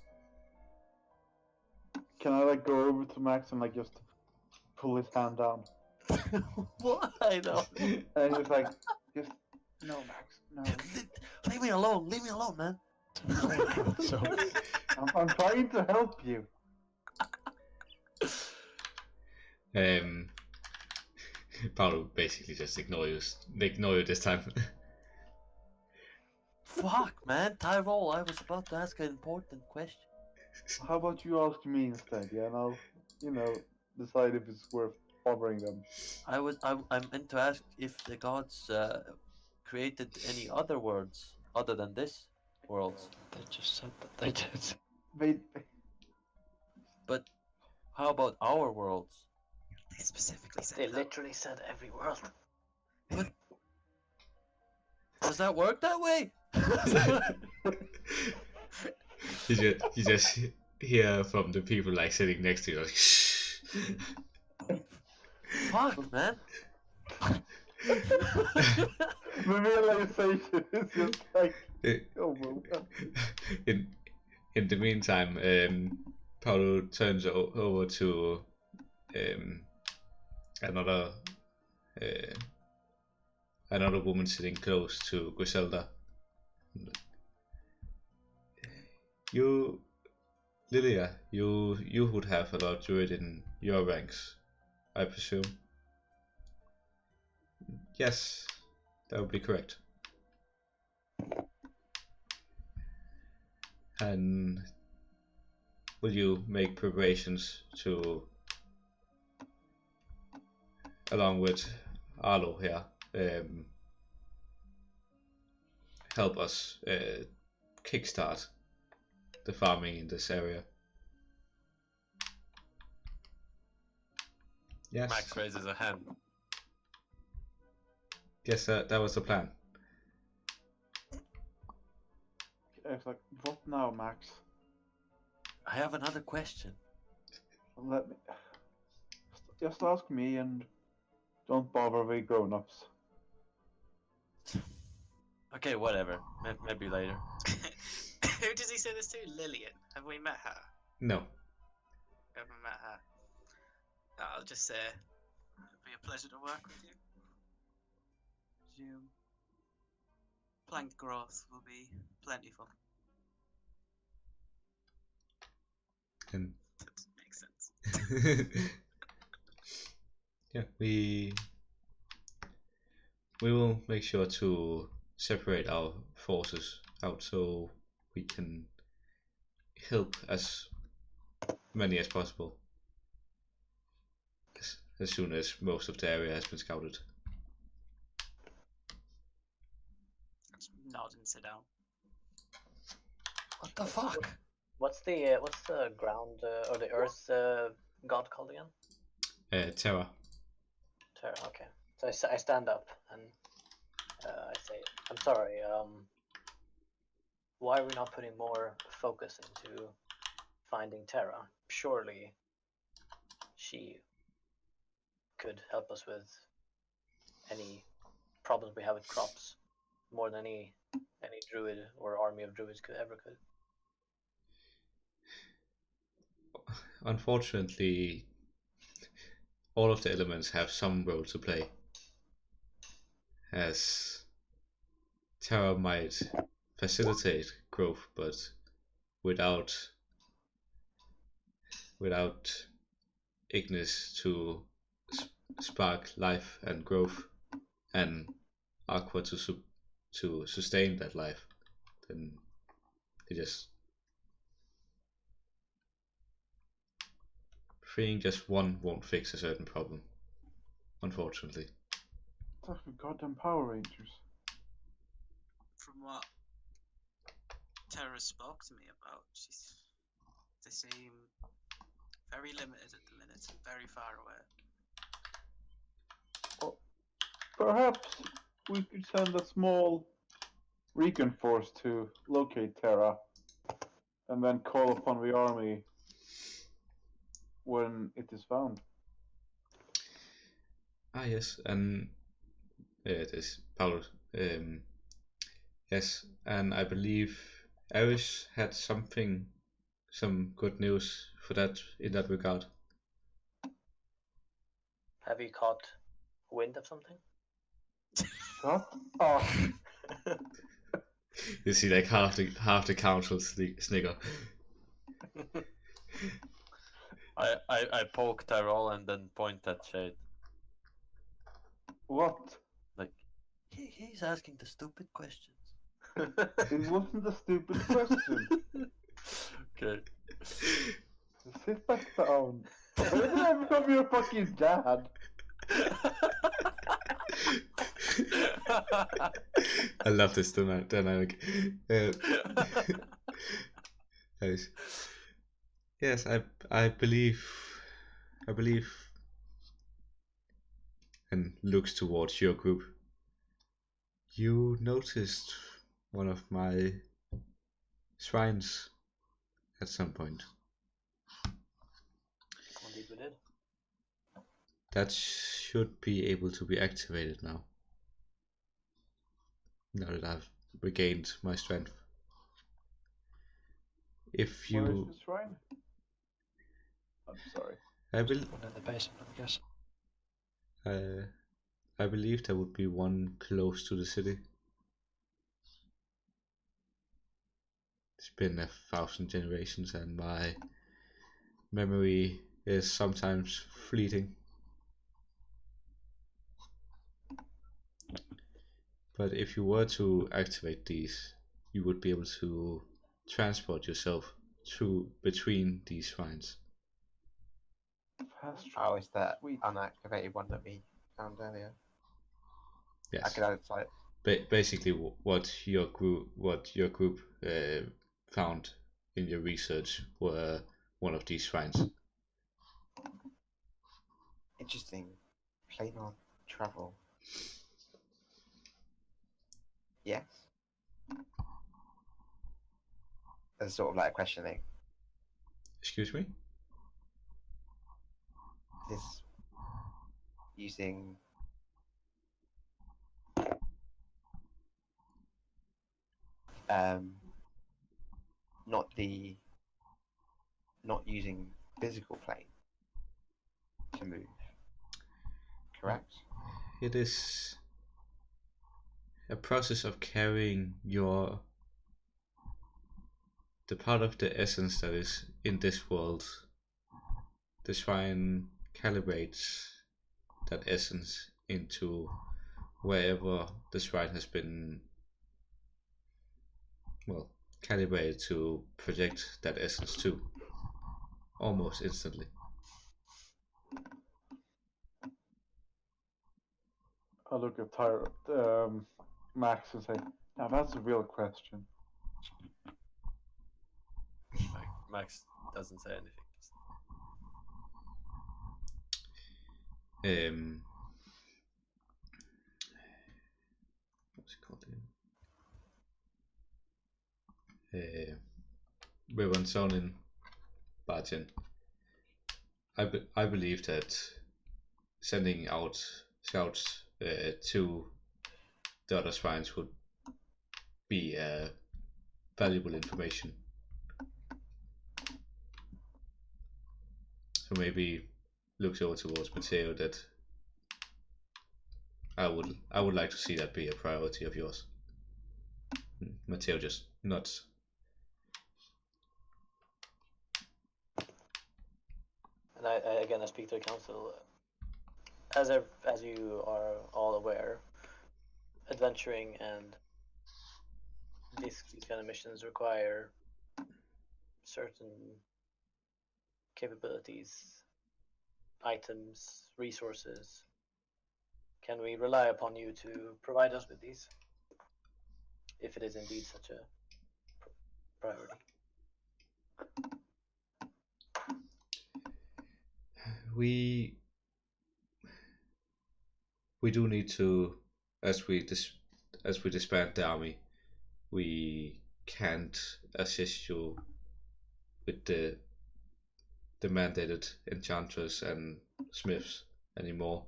Can I like go over to Max and like just pull his hand down? Why though? And he's like, just no, Max, no. Leave me alone, man. So I'm trying to help you. Paolo basically just ignore you this time. Fuck, man, Tyrol, I was about to ask an important question. How about you ask me instead? Yeah, and I'll, decide if it's worth bothering them. I'm meant to ask if the gods created any other worlds other than this world. they just said that they did. They But how about our worlds? They specifically said They that. literally said every world. Does that work that way? you just hear from the people like sitting next to you, like, shh. Fuck, man. the realization is just like, oh my god. In the meantime, Paolo turns over to another woman sitting close to Griselda. You, Lilia, you would have a lot to it in your ranks, I presume. Yes, that would be correct. And will you make preparations to along with Arlo here, help us kickstart the farming in this area. Yes. Max raises a hand. Yes, that was the plan. It's like, what now, Max? I have another question. Let me. Just ask me and don't bother the grown-ups. Okay, whatever. Maybe later. Who does he say this to? Lillian. Have we met her? No. We haven't met her. I'll just say it'll be a pleasure to work with you. Presume plant growth will be plentiful. And That makes sense. yeah, we will make sure to separate our forces out so we can help as many as possible as soon as most of the area has been scouted. Just nod and sit down. What the fuck? What's the ground or the earth god called again? Terra. Terra. Okay. So I stand up and I say, I'm sorry. Why are we not putting more focus into finding Terra? Surely she could help us with any problems we have with crops more than any druid or army of druids could. Unfortunately, all of the elements have some role to play, as Terra might facilitate growth, but without Ignis to spark life and growth, and Aqua to sustain that life, then it just freeing just one won't fix a certain problem, unfortunately. It's like the goddamn Power Rangers. From what Terra spoke to me about, they seem very limited at the minute, very far away. Well, perhaps we could send a small recon force to locate Terra and then call upon the army when it is found. Yes, and it is Paul. Yes, and I believe Aris had some good news for that in that regard. Have you caught wind of something? Shut up! You see, like half the council snigger. I poke Tyrol and then point at Shade. What? Like, he's asking the stupid questions. It wasn't a stupid question. Okay. Sit back down. When did I become your fucking dad? I love this dynamic. Nice. Yes, I believe, and looks towards your group. You noticed one of my shrines at some point. Indeed we did. That should be able to be activated now. Now that I've regained my strength. If Where is you, the shrine? I'm sorry. I will. One in the basement, I guess. I believe there would be one close to the city. It's been 1,000 generations and my memory is sometimes fleeting. But if you were to activate these, you would be able to transport yourself between these shrines. Fast How is that Sweet. unactivated one that we found earlier. I Yes. could add it to it. Basically, what your group found in your research were one of these shrines. Interesting. Planar travel. Yes. As sort of like questioning. Excuse me? This using not using physical plane to move. Correct? It is a process of carrying the part of the essence that is in this world. The shrine calibrates that essence into wherever the shrine has been, well, calibrated to project that essence to, almost instantly. I look at Max and say, now that's a real question. Like Max doesn't say anything. What's it called again? Ribbon Sonin Bartin. I believe that sending out scouts to the other shrines would be valuable information. So maybe looks over towards Matteo that I would like to see that be a priority of yours. Matteo just nods. And I speak to the council. As you are all aware, adventuring and these kind of missions require certain capabilities, items, resources. Can we rely upon you to provide us with these, if it is indeed such a priority? We do need to, as we disband the army, we can't assist you with the mandated enchanters and smiths anymore.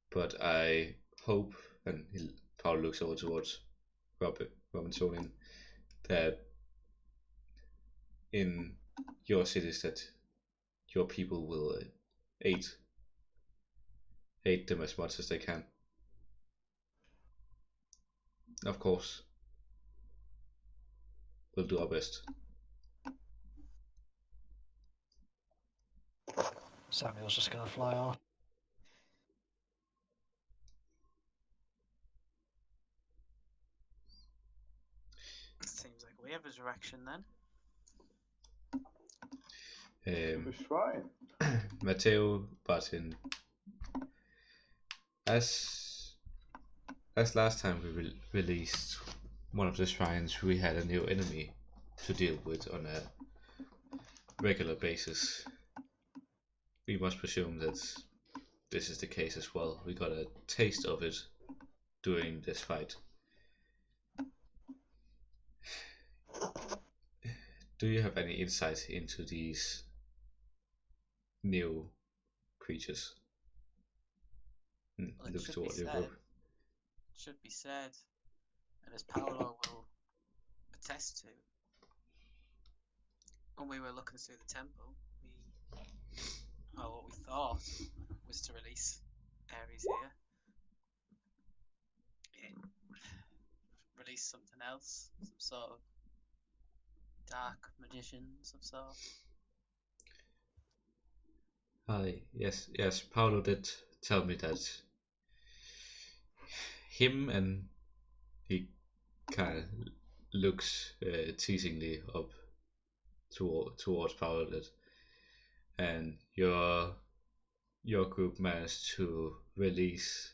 But I hope, and Paul looks over towards Robin Sonin, that in your cities that your people will aid them as much as they can. Of course, we'll do our best. Samuel's just gonna fly off. Seems like we have a direction then. The shrine. Matteo Bartin, as last time we released one of the shrines, we had a new enemy to deal with on a regular basis. We must presume that this is the case as well. We got a taste of it during this fight. Do you have any insight into these new creatures? Well, Look toward your group. Should be said, and as Paolo will attest to, when we were looking through the temple, what we thought was to release Ares here. It released something else, some sort of dark magicians of sort. Yes, Paolo did tell me that him, and he kind of looks teasingly up towards Paolo, that, and your your group managed to release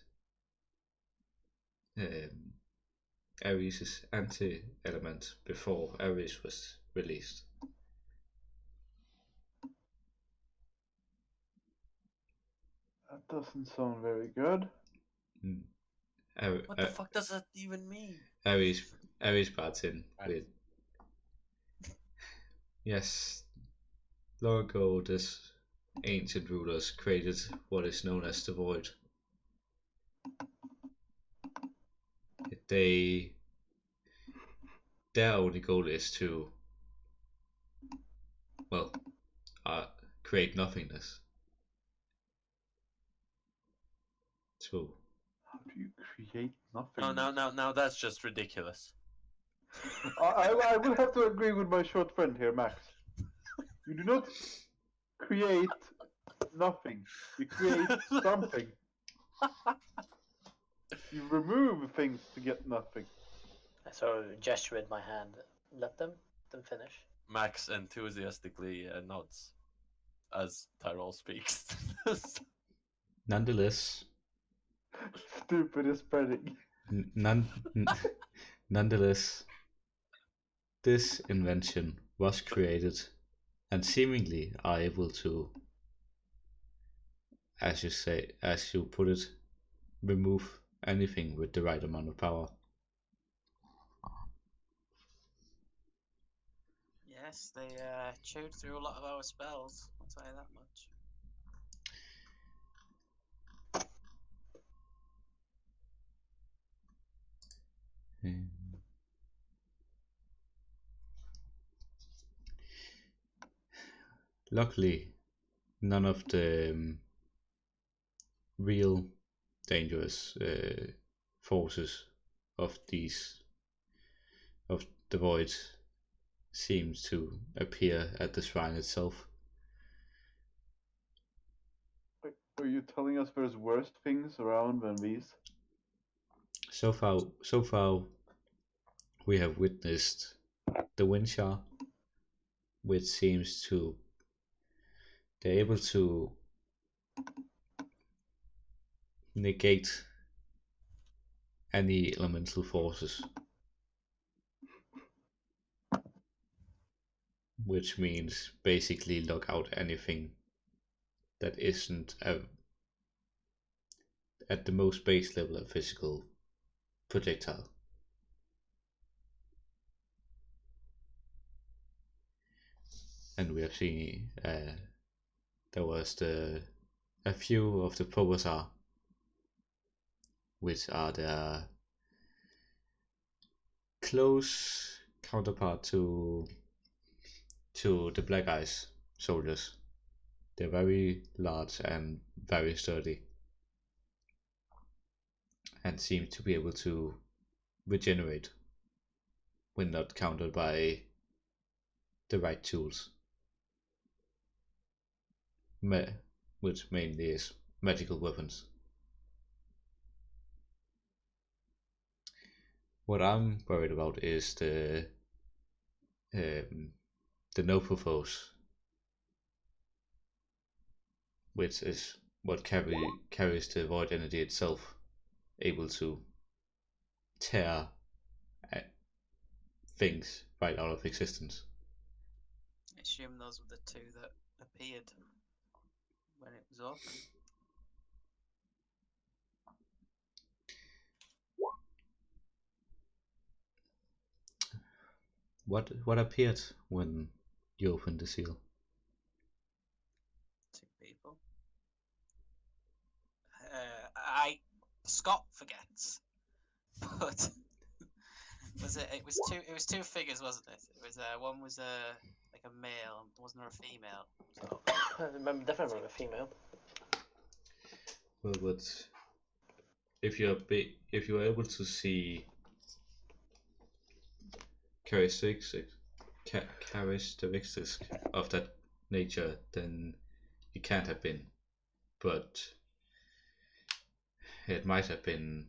Ares' anti-element before Ares was released. That doesn't sound very good. What the fuck does that even mean? Ares brought in Right. with yes, long ago this ancient rulers created what is known as the Void. Their only goal is to, well, create nothingness. So How do you create nothing? No, that's just ridiculous. I will have to agree with my short friend here, Max. You do not create nothing. You create something. You remove things to get nothing. I sort of gesture with my hand. Let them finish. Max enthusiastically nods as Tyrell speaks. nonetheless, Stupid is spreading. nonetheless, this invention was created and seemingly are able to, as you put it, remove anything with the right amount of power. Yes, they chewed through a lot of our spells. I'll tell you that much. Luckily, none of the real dangerous forces of the void seems to appear at the shrine itself. Are you telling us there's worse things around than these? So far, we have witnessed the Winchar, which seems to they're able to negate any elemental forces, which means basically lock out anything that isn't at the most base level a physical projectile. And we have seen there was a few of the Probosar, which are the close counterpart to the Black Eyes soldiers. They're very large and very sturdy, and seem to be able to regenerate when not countered by the right tools, which mainly is magical weapons. What I'm worried about is the Nopofos, which is what carries the void energy itself, able to tear things right out of existence. I assume those were the two that appeared when it was open. What appeared when you opened the seal? 2 people. Scott forgets, but was it? It was two. It was 2 figures, wasn't it? It was one was like a male, wasn't there a female? So I remember, definitely remember a female. Well, but if you're able to see characteristics of that nature, then it can't have been. But it might have been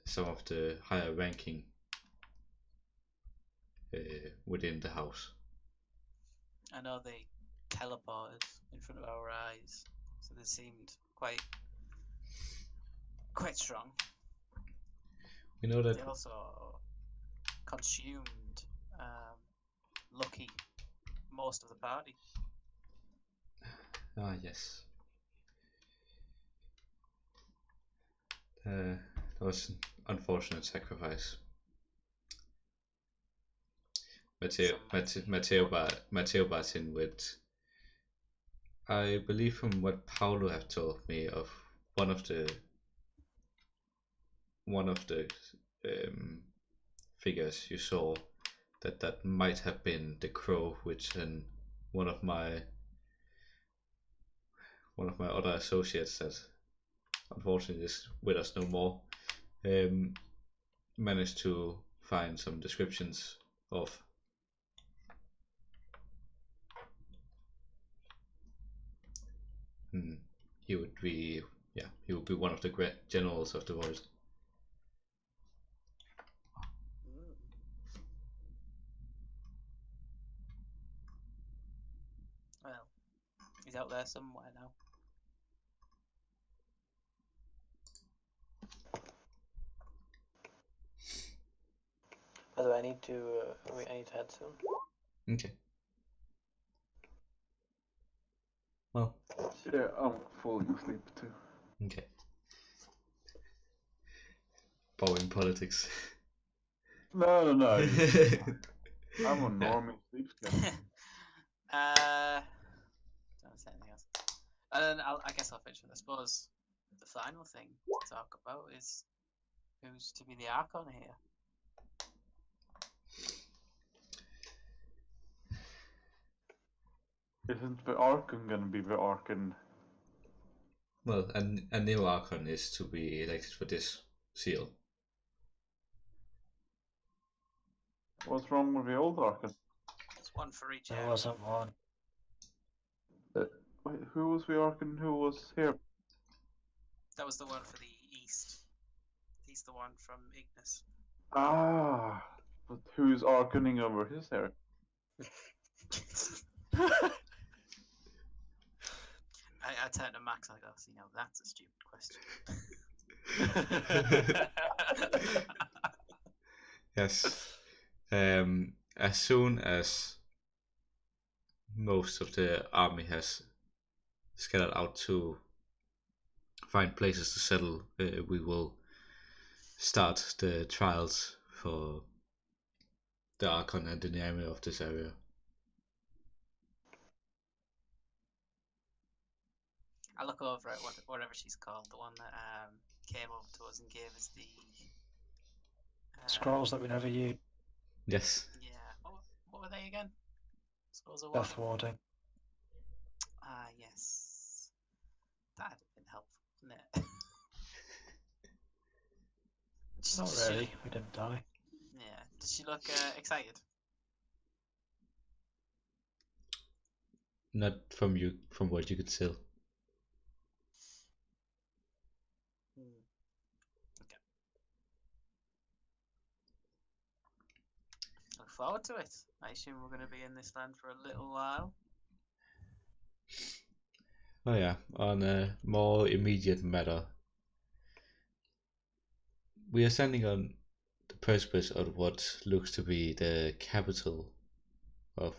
some of the higher ranking within the house. I know they teleported in front of our eyes. so they seemed quite strong. We know that. They also consumed Lucky most of the party. Ah, yes. That was an unfortunate sacrifice. Matteo Bartin with, I believe from what Paulo have told me of one of the figures you saw, that might have been the crow, which one of my other associates that unfortunately is with us no more, managed to find some descriptions of. He would be one of the great generals of the void. Well, he's out there somewhere now. By the way, I need to head soon. Okay. Well. Yeah, I'm falling asleep too. Okay. Boring politics. No. I'm on normie sleep schedule. Don't say anything else. And then I guess I'll finish with, I suppose, the final thing to talk about is who's to be the Archon here. Isn't the Archon gonna be the Archon? Well, a new Archon is to be elected for this seal. What's wrong with the old Archon? It's one for each There area. wasn't one. Wait, who was the Archon who was here? That was the one for the east. He's the one from Ignis. Ah, but who's Archoning over his area? I turned to Max and I go, so that's a stupid question. Yes. As soon as most of the army has scattered out to find places to settle, we will start the trials for the Archon and the Nyame of this area. I look over at whatever she's called, the one that came over to us and gave us the Scrolls that we never use. Yes. Yeah. What were they again? Scrolls of what? Death warding. Ah, yes. That'd have been helpful, wouldn't it? Not really. We didn't die. Yeah. Does she look excited? Not from what you could tell. Okay. Look forward to it. I assume we're going to be in this land for a little while. Oh yeah, on a more immediate matter, we are standing on the precipice of what looks to be the capital of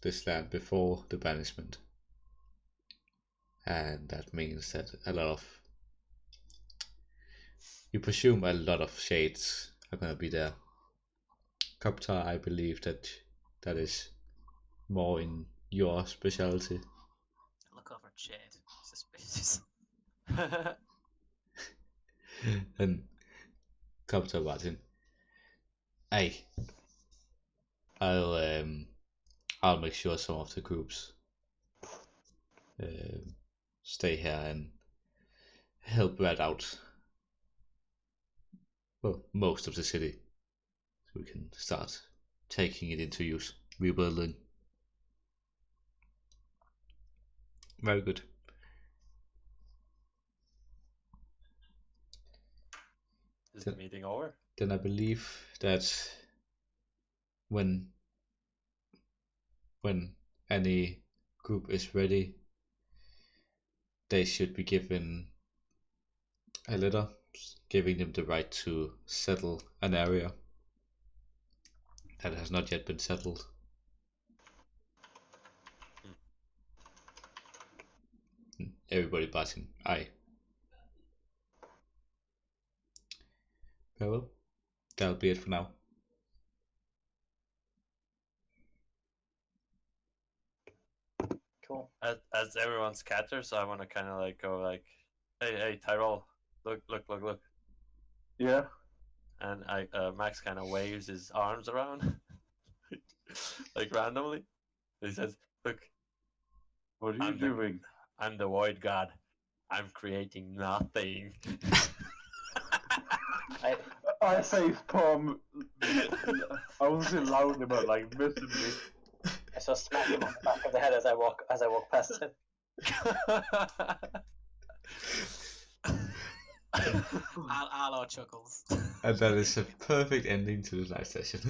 this land before the banishment. And that means that you presume a lot of shades are going to be there. Copter, I believe that is more in your specialty. Look over at Shade. Suspicious. And Copter Martin. Hey, I'll make sure some of the groups stay here and help rat out, well, most of the city, so we can start taking it into use, rebuilding. Very good. Is the meeting over? Then I believe that when any group is ready, they should be given a letter giving them the right to settle an area that has not yet been settled. Everybody butting aye. Very well. That'll be it for now. Cool. As everyone scatters, I want to kind of like go like, hey, Tyrell, look. Yeah. And Max kind of waves his arms around, like randomly. He says, "Look, What are you doing? I'm the Void God. I'm creating nothing." I say Tom. I won't say loudly, but like visibly. I just smack him on the back of the head as I walk past him. Al chuckles. And that is a perfect ending to the live session.